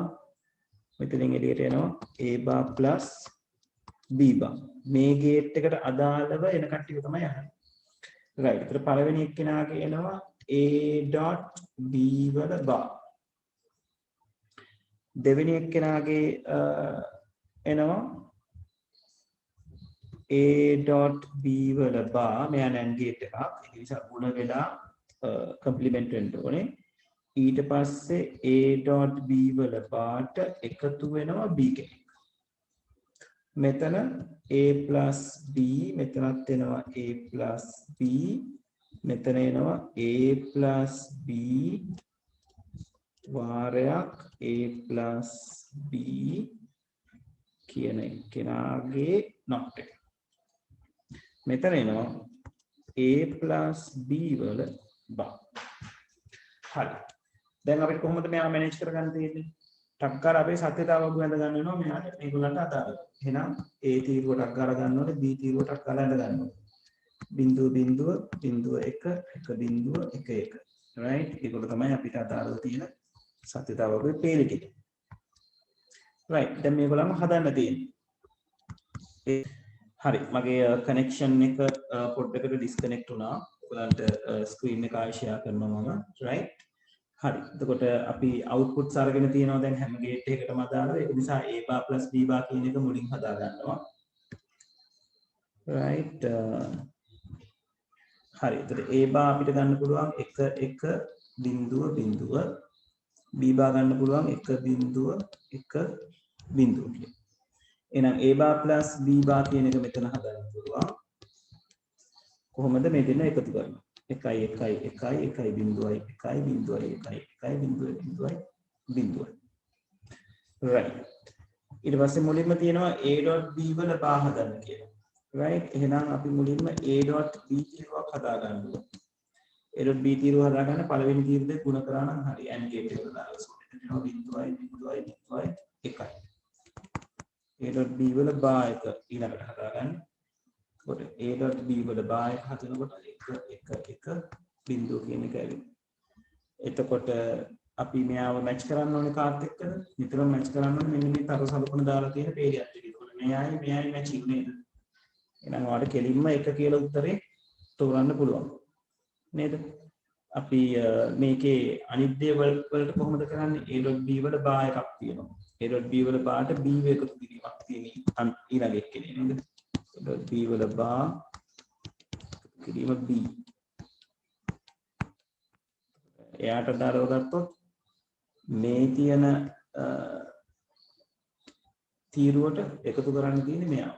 මෙතනින් එළියට එනවා A bar plus B bar. මේ ගේට් එකට අදාළව එන කට්ටිය තමයි අහන්නේ. right. ඒතර පළවෙනි එක්කෙනාගේ එනවා A.B වල bar. දෙවෙනි එක්කෙනාගේ එනවා A.B වල bar. මෙයා NAND ගේට් එකක්. ඒක නිසා ගුණ වෙලා කම්ප්ලිමන්ට් වෙන්න ඕනේ. ඊට පස්සේ A.B වල barට එකතු වෙනවා B කෙනෙක්. මෙතන A plus B මෙතනත් එනවා A plus B මෙතන එනවා A plus B වාරයක් A plus B කියන කෙනාගේ not එක. මෙතන එනවා A plus B වල bar. හරි. දැන් අපිට කොහොමද මෙයා මැනේජ් කරගන්න තියෙන්නේ? ටක් ගාලා අපේ සත්‍යතාව වගු ඇඳ ගන්න වෙනවා මෙයාට මේගොල්ලන්ට අදාළව. එහෙනම් A තීරුව ටක් ගාලා ගන්න ඕනේ B තීරුව ටක් ගාලා ඇඳ ගන්න ඕනේ. බිංදුව බිංදුව බිංදුව 1 1 බිංදුව 1 1. right? ඒකවල තමයි අපිට අදාළව තියෙන සත්‍යතාව වගේ පේලි ටික. right. දැන් මේගොල්ලන්ව හදන්න තියෙන්නේ. හරි. මගේ කනෙක්ෂන් එක පොඩ්ඩකට ඩිස්කනෙක්ට් වුණා. ඔයගලන්ට ස්ක්‍රීන් එක ආයෙ ෂෙයා කරනවා මම. right? හරි. එතකොට අපි අවුට්පුට්ස් අරගෙන තියෙනවා දැන් හැම ගේට් එකකටම අදාළව. ඒක නිසා A bar plus B bar කියන එක මුලින් හදා ගන්නවා. right. හරි. එතකොට A bar අපිට ගන්න පුළුවන් 1 1 බිංදුව බිංදුව. B bar ගන්න පුළුවන් 1 බිංදුව 1 බිංදුව කියලා. එහෙනම් A bar plus B bar කියන එක මෙතන හදන්න පුළුවන්. කොහොමද මේ දෙන්න එකතු කරන්නේ? 1 1 1 1 බිංදුවයි 1 බිංදුවයි 1 1 බිංදුවයි බිංදුවයි බිංදුවයි. right. ඊට පස්සේ මුලින්ම තියෙනවා A.B වල බා හදන්න කියලා. right. එහෙනම් අපි මුලින්ම A.B තීරුවක් හදා ගන්න ඕනේ. A.B තීරුව හදා ගන්න පළවෙනි තීරුව දෙක ගුණ කරා නම් හරි. AND ගේට් එකට දාලා සෝඩෙට දෙනවා බිංදුවයි බිංදුවයි බිංදුවයි 1යි. A.B වල බා එක ඊළඟට හදා ගන්න. කොට A.B වල බා එක හදනකොට 1 1 1 බිංදුව කියන එක ඇවිල්ලා. එතකොට අපි මෙයාව මැච් කරන්න ඕනේ කාත් එක්කද? නිතරම මැච් කරන්න ඕනේ මෙන්න මේ තර සලකුණ දාලා තියෙන පේරියත් එක. ඒකෝනේ මෙයයි මැචින් නේද? එහෙනම් ඔයාලට කෙලින්ම එක කියලා උත්තරේ තෝරන්න පුළුවන්. නේද? අපි මේකේ අනිත් දේවල් වලට කොහොමද කරන්නේ? A.B වල බා එකක් තියෙනවා. A.B වල බාට B එකතු කිරීමක් තියෙන ඊළඟ එක්කනේ නේද? A.B වල බා කිරීම B එයාට අදාළව ගත්තොත් මේ තියෙන තීරුවට එකතු කරන්න තියෙන්නේ මෙයා.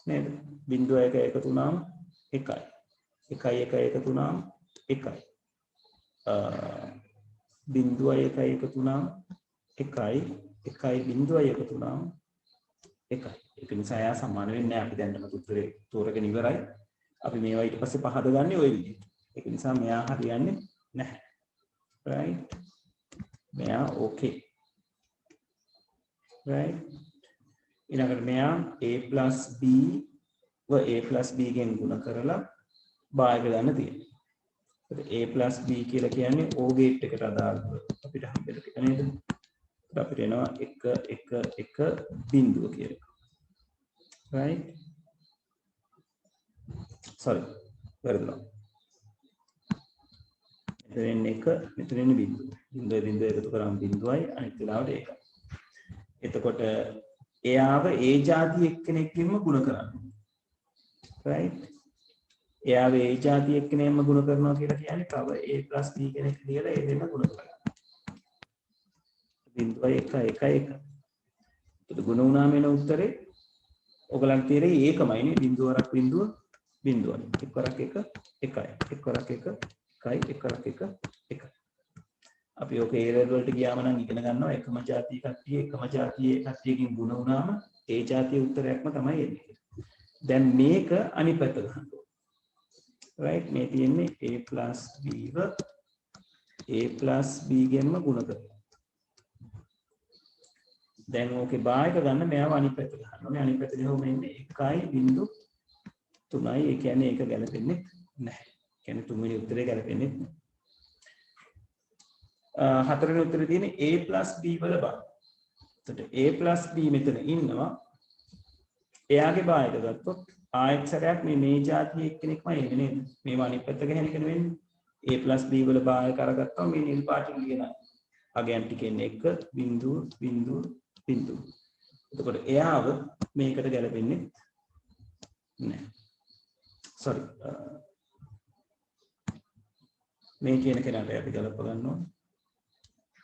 නේද? 0.1 එකතු වුණාම 1යි. 1.1 එකතු වුණාම 1යි. 0.1 එකතු වුණාම 1යි. 1.0 එකතු වුණාම 1යි. ඒක නිසා එයා සමාන වෙන්නේ නැහැ. අපි දැන්නම උත්තරේ තෝරගෙන ඉවරයි. අපි මේවා ඊට පස්සේ පහද ගන්න ওই විදිහට. ඒක නිසා මෙයා හරියන්නේ නැහැ. right? මෙයා okay. right? ඊළඟට මෙයා a plus b ව a plus b ගෙන් ගුණ කරලා භාග ගන්න තියෙනවා. a plus b කියලා කියන්නේ o gate එකට අදාළව අපිට හම්බෙලා තියෙන නේද? අපිට එනවා 1 1 1 බිංදුව කියලා. right? sorry. වැරදුනා. මෙතන 1 මෙතන බිංදුව. බිංදුව එකතු කරාම බිංදුවයි අනිත් වෙලාවට ඒකයි. එතකොට එයාව ඒ જાති එක්කෙනෙක්ගෙන්ම ගුණ කරන්න. right? එයාව ඒ જાති එක්කෙනෙක්ම ගුණ කරනවා කියලා කියන්නේ තව a plus b කෙනෙක් කියලා ඒ දෙන්න ගුණ කරනවා. බිංදුවයි 1 1 1. ඒක ගුණ වුණාම එන උත්තරේ ඔයගලන් තීරේ ඒකමයි නේ බිංදුවරක් බිංදුව බිංදුවයි. එක්වරක් 1 1යි. එක්වරක් 1 1යි. එක්වරක් 1 1යි. අපි ඔක A level වලට ගියාම නම් ඉගෙන ගන්නවා එකම જાතිය කට්ටිය එකම જાතියේ කට්ටියකින් ගුණ වුණාම ඒ જાතියේ උත්තරයක්ම තමයි එන්නේ. දැන් මේක අනිත් පැත්ත ගන්න ඕනේ. right? මේ තියෙන්නේ a plus b ව a plus b ගෙන්ම ගුණ කරනවා. දැන් ඕකේ භාගක ගන්න මෙයාව අනිත් පැත්ත ගන්න ඕනේ. අනිත් පැත්ත ගිහම එන්නේ 1.3යි. ඒ කියන්නේ ඒක ගැලපෙන්නේ නැහැ. කියන්නේ තුන්වෙනි උත්තරේ ගැලපෙන්නේ නැහැ. හතරවෙනි උත්තරේ තියෙන්නේ a plus b වල භාග. එතකොට a plus b මෙතන ඉන්නවා. එයාගේ භාගක ගත්තොත් ආයෙත් සැරයක් මේ જાතිය එක්කෙනෙක්ම එන්නේ නේද? මේව අනිත් පැත්ත ගහන එක නෙවෙන්නේ. a plus b වල භාගක අරගත්තාම මේ නිල් පාටින් ලියන අගයන් ටිකෙන් 1 බිංදුව බිංදුව බිංදුව. එතකොට එයාව මේකට ගැලපෙන්නේ නැහැ. sorry. මේ කියන කෙනාට අපි ගලප ගන්න ඕනේ.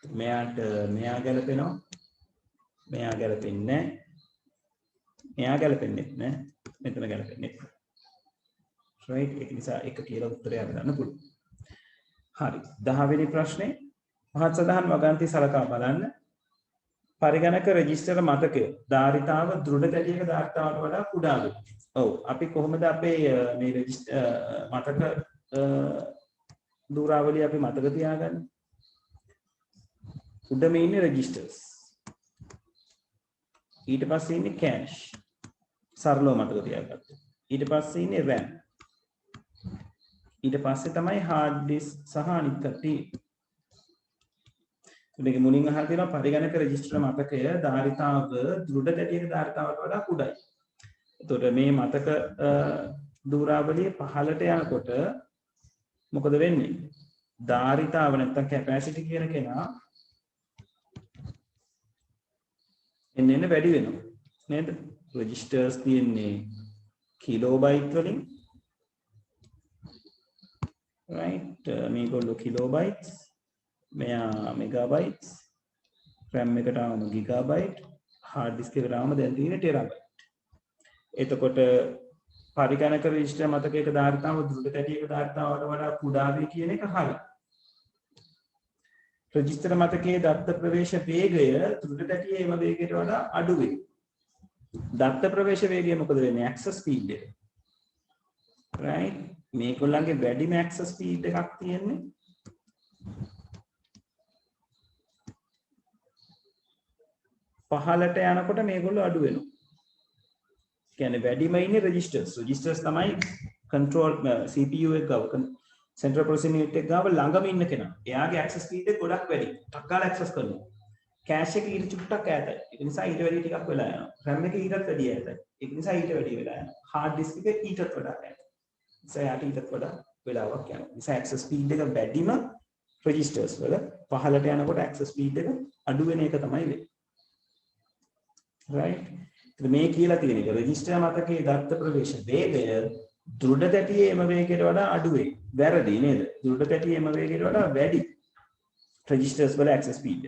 මෙයාට මෙයා ගැලපෙනවා. මෙයා ගැලපෙන්නේ නැහැ. මෙයා ගැලපෙන්නේ නැහැ. මෙතන ගැලපෙන්නේ නැහැ. right? ඒක නිසා එක කියලා උත්තරය අරගන්න පුළුවන්. හරි. 10 වෙනි ප්‍රශ්නේ මහත් සදහන් වගන්ති සලකා බලන්න. පරිගණක රෙජිස්ටර් මතකය ධාරිතාව දෘඪ තැටියක ධාරිතාවට වඩා කුඩා වේ. ඔව් අපි කොහොමද අපේ මේ රෙජිස්ටර් මතක දූරාවලිය අපි මතක තියාගන්නේ? උඩම ඉන්නේ රෙජිස්ටර්ස්. ඊට පස්සේ ඉන්නේ කෑෂ්. සරලව මතක තියාගන්න. ඊට පස්සේ ඉන්නේ RAM. ඊට පස්සේ තමයි hard disk සහ අනිත් කටි. මේක මුලින් අහලා තියෙනවා පරිගණක රෙජිස්ටර් මතකය ධාරිතාව දෘඪ තැටියක ධාරිතාවට වඩා කුඩායි. එතකොට මේ මතක දූරාවලිය පහළට යනකොට මොකද වෙන්නේ? ධාරිතාව නැත්තම් කැපැසිටි කියන කෙනා එන්න වැඩි වෙනවා නේද? රෙජිස්ටර්ස් තියෙන්නේ කිලෝබයිට් වලින් right? මේගොල්ලෝ කිලෝබයිට්ස්, මෙයා මෙගාබයිට්ස්, RAM එකට ආවම ගිගාබයිට්, hard disk එකට ආවම දැන් තියෙන්නේ ටෙරාබයිට්. එතකොට පරිගණක රෙජිස්ටර් මතකයක ධාරිතාව දෘಢ තැටියක ධාරිතාවට වඩා කුඩා වේ කියන එක හරි. රෙජිස්ටර් මතකයේ දත්ත ප්‍රවේශ වේගය දෘಢ තැටියේ එම වේගයට වඩා අඩු වේ. දත්ත ප්‍රවේශ වේගය මොකද වෙන්නේ? ඇක්සස් ස්පීඩ් එක. right? මේගොල්ලන්ගේ වැඩිම ඇක්සස් ස්පීඩ් එකක් තියෙන්නේ පහළට යනකොට මේගොල්ලෝ අඩු වෙනවා. කියන්නේ වැඩිම ඉන්නේ රෙජිස්ටර්ස්. රෙජිස්ටර්ස් තමයි control CPU එක ගාව central processing unit එක ගාව ළඟම ඉන්න කෙනා. එයාගේ access speed එක ගොඩක් වැඩි. ටක් ගාලා access කරනවා. cache එක ඊට චුට්ටක් ඈතයි. ඒක නිසා ඊට වැඩි ටිකක් වෙලා යනවා. RAM එක ඊටත් වැඩි ඈතයි. ඒක නිසා ඊට වැඩි වෙලා යනවා. hard disk එක ඊටත් වඩා ඈතයි. නිසා යාට ඊටත් වඩා වෙලාවක් යනවා. නිසා access speed එක වැඩිම registers වල පහළට යනකොට access speed එක අඩු වෙන එක තමයි වෙන්නේ. right? මේ කියලා තියෙන එක රෙජිස්ටර් මතකයේ දත්ත ප්‍රවේශ වේගය දෘඩ තැටියේ එම වේගයට වඩා අඩු වේ. වැරදි නේද? දෘඩ තැටියේ එම වේගයට වඩා වැඩි රෙජිස්ටර්ස් වල ඇක්සස් ස්පීඩ්.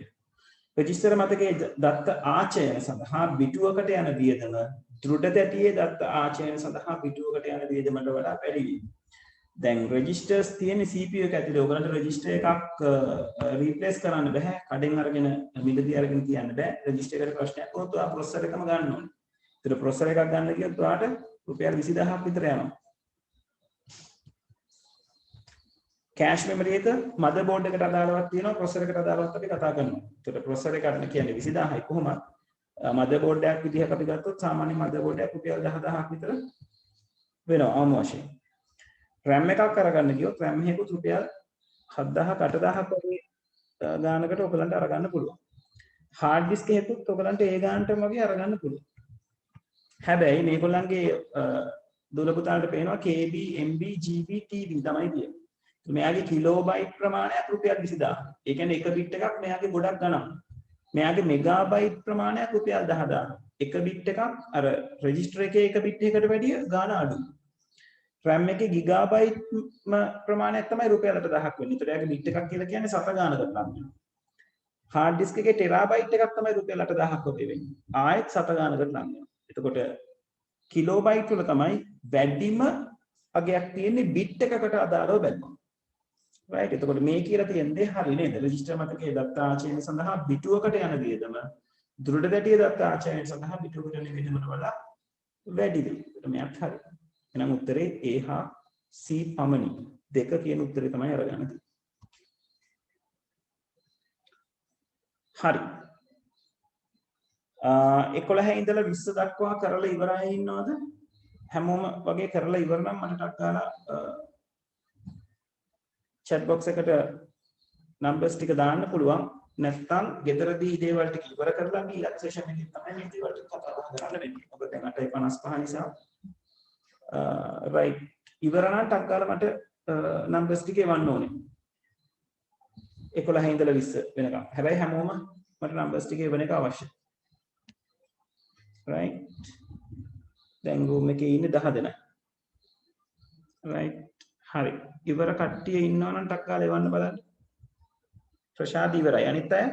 රෙජිස්ටර් මතකයේ දත්ත ආචයන සඳහා බිටුවකට යන වියදම දෘඩ තැටියේ දත්ත ආචයන සඳහා බිටුවකට යන වියදමට වඩා වැඩි වේ. දැන් රෙජිස්ටර්ස් තියෙන CPU එක ඇතුලේ ඔයගලන්ට රෙජිස්ටර් එකක් රීප්ලේස් කරන්න බෑ. කඩෙන් අරගෙන මිලදී අරගෙන තියන්න බෑ. රෙජිස්ටර් එකට ප්‍රශ්නයක් වුණොත් ඔයා ප්‍රොසෙසර් එකම ගන්න ඕනේ. ඒතර ප්‍රොසෙසර් එකක් ගන්න කියොත් ඔයාට රුපියල් 20000ක් විතර යනවා. කෑෂ් මෙමරි එක මදර් බෝඩ් එකට අදාළවක් තියෙනවා, ප්‍රොසෙසර් එකට අදාළවත් අපි කතා කරනවා. ඒතර ප්‍රොසෙසර් එකට කියන්නේ 20000යි කොහොමද? මදර් බෝඩ් එකක් විදිහට අපි ගත්තොත් සාමාන්‍ය මදර් බෝඩ් එකක් රුපියල් 10000ක් විතර වෙනවා ආම වශයෙන්. RAM එකක් අරගන්න ගියොත් RAM එකකුත් රුපියල් 7000ක් 8000ක් වගේ ගානකට ඔයගලන්ට අරගන්න පුළුවන්. හાર્ඩ් ඩිස්ක් එකකුත් ඔයගලන්ට ඒ ගානටම වගේ අරගන්න පුළුවන්. හැබැයි මේගොල්ලන්ගේ දුලපුතාලට පේනවා KB MB GB TB තමයි තියෙන්නේ. මෙයාගේ කිලෝබයිට් ප්‍රමාණයක් රුපියල් 20000. ඒ කියන්නේ එක බිට් එකක් මෙයාගේ ගොඩක් ගණන්. මෙයාගේ මෙගාබයිට් ප්‍රමාණයක් රුපියල් 10000. එක බිට් එකක් අර රෙජිස්ටර් එකේ එක බිට් එකකට වැඩිය ගාණ අඩුයි. RAM එකේ ගිගාබයිට් ප්‍රමාණයක් තමයි රුපියල් 8000ක් වෙන්නේ. ඒතර එයාගේ බිට් එකක් කියලා කියන්නේ 7 ගානකට ලං වෙනවා. හાર્ඩ් ඩිස්ක් එකේ ටෙරාබයිට් එකක් තමයි රුපියල් 8000ක් වගේ වෙන්නේ. ආයෙත් 7 ගානකට ලං වෙනවා. එතකොට කිලෝබයිට් වල තමයි වැඩිම අගයක් තියෙන්නේ බිට් එකකට අදාළව බැලුවම. right එතකොට මේ කියලා තියෙන්නේ හරි නේද? රෙජිස්ටර් මතකයේ දත්ත ආචයන සඳහා බිටුවකට යන වියදම දෘඩ තැටියේ දත්ත ආචයන සඳහා බිටුවකට යන වියදමට වඩා වැඩි වේ. ඒකට මෙයත් හරි. එහෙනම් උත්තරේ A හා C පමණි. දෙක කියන උත්තරේ තමයි අරගන්න තියෙන්නේ. හරි. 11 ඉඳලා 20 දක්වා කරලා ඉවරයි ඉන්නවද? හැමෝම වගේ කරලා ඉවර නම් මට ටක් ගාලා chat box එකට numbers ටික දාන්න පුළුවන්. නැත්නම් ගෙදරදී දේවල් ටික ඉවර කරලා ඊළඟ session එකේ තමයි මේ දේවල් ටික කතා බහ කරන්න වෙන්නේ. මොකද දැන් 8:55 නිසා right ඉවර නම් ටක් ගාලා මට numbers ටික එවන්න ඕනේ. 11 ඉඳලා 20 වෙනකම්. හැබැයි හැමෝම මට numbers ටික එවන එක අවශ්‍යයි. right දැන් room එකේ ඉන්නේ 10 දෙනා. right හරි ඉවර කට්ටිය ඉන්නවා නම් ටක් ගාලා එවන්න බලන්න. ප්‍රශාන්ත ඉවරයි. අනිත් අය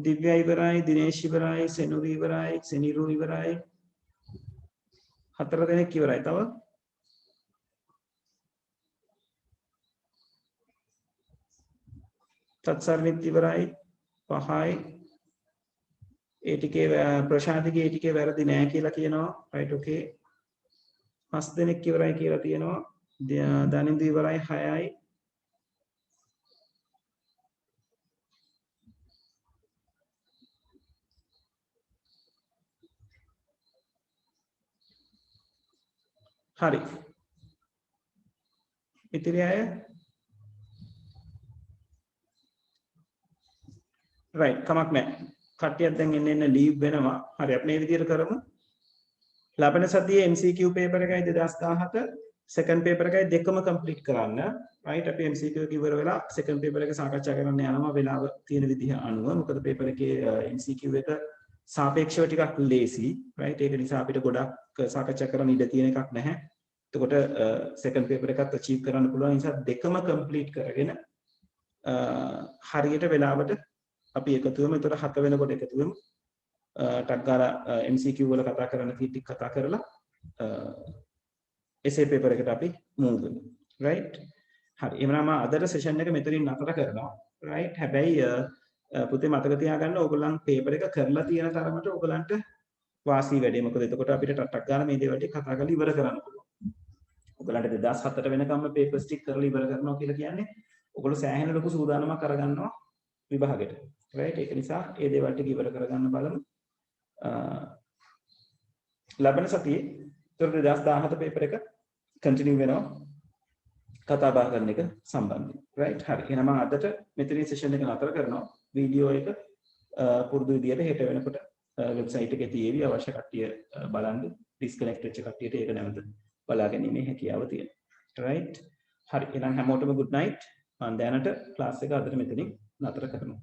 දිව්‍ය ඉවරයි, දිනේෂ් ඉවරයි, සෙනුරු ඉවරයි, සෙනිරු ඉවරයි. 4 දෙනෙක් ඉවරයි. තව තත්සර්විත් ඉවරයි 5යි. ඒ ටිකේ ප්‍රශාන්තිගේ ඒ ටිකේ වැරදි නෑ කියලා කියනවා. right okay. 5 දෙනෙක් ඉවරයි කියලා තියෙනවා. දනින්දු ඉවරයි 6යි. හරි. ඉතිරි අය right කමක් නැහැ. කට්ටියක් දැන් එන්න ලීව් වෙනවා. හරි අපි මේ විදිහට කරමු. ලබන සතියේ MCQ paper එකයි 2017 second paper එකයි දෙකම complete කරන්න. right අපි MCQ එක ඉවර වෙලා second paper එක සාකච්ඡා කරන්න යනවා වෙලාව තියෙන විදිහ අනුව. මොකද paper එකේ MCQ එක සාපේක්ෂව ටිකක් ලේසි. right ඒක නිසා අපිට ගොඩක් සාකච්ඡා කරන්න ඉඩ තියෙන එකක් නැහැ. එතකොට second paper එකත් achieve කරන්න පුළුවන් නිසා දෙකම complete කරගෙන හරියට වෙලාවට අපි එකතු වෙමු. ඒතර 7 වෙනකොට එකතු වෙමු. ටක් ගාලා MCQ වල කතා කරන්න ටික කතා කරලා essay paper එකට අපි move වෙමු. right? හරි. එහෙනම් මම අදට session එක මෙතනින් නතර කරනවා. right? හැබැයි පුතේ මතක තියාගන්න ඕගොල්ලන් paper එක කරලා තියෙන තරමට ඕගොල්ලන්ට වාසි වැඩි. මොකද එතකොට අපිට ටක් ගාලා මේ දේවල් ටික කතා කරලා ඉවර කරන්න පුළුවන්. ඔයගලන්ට 2007ට වෙනකම්ම papers ටික කරලා ඉවර කරනවා කියලා කියන්නේ ඔයගොල්ලෝ සෑහෙන ලොකු සූදානමක් අරගන්නවා විභාගෙට. right? ඒක නිසා මේ දේවල් ටික ඉවර කරගන්න බලමු. ලබන සතියේ 2017 paper එක continue වෙනවා කතා බහ කරන එක සම්බන්ධයෙන්. right? හරි. එහෙනම් මම අදට මෙතනින් session එක නතර කරනවා. වීඩියෝ එක පුරුදු විදියට හෙට වෙනකොට website එකේ තියෙවි අවශ්‍ය කට්ටිය බලන්න. disconnect වෙච්ච කට්ටියට ඒක නැවත බලා ගැනීමේ හැකියාව තියෙනවා. right හරි එහෙනම් හැමෝටම good night මම දැනට ක්ලාස් එක අදට මෙතනින් නතර කරනවා.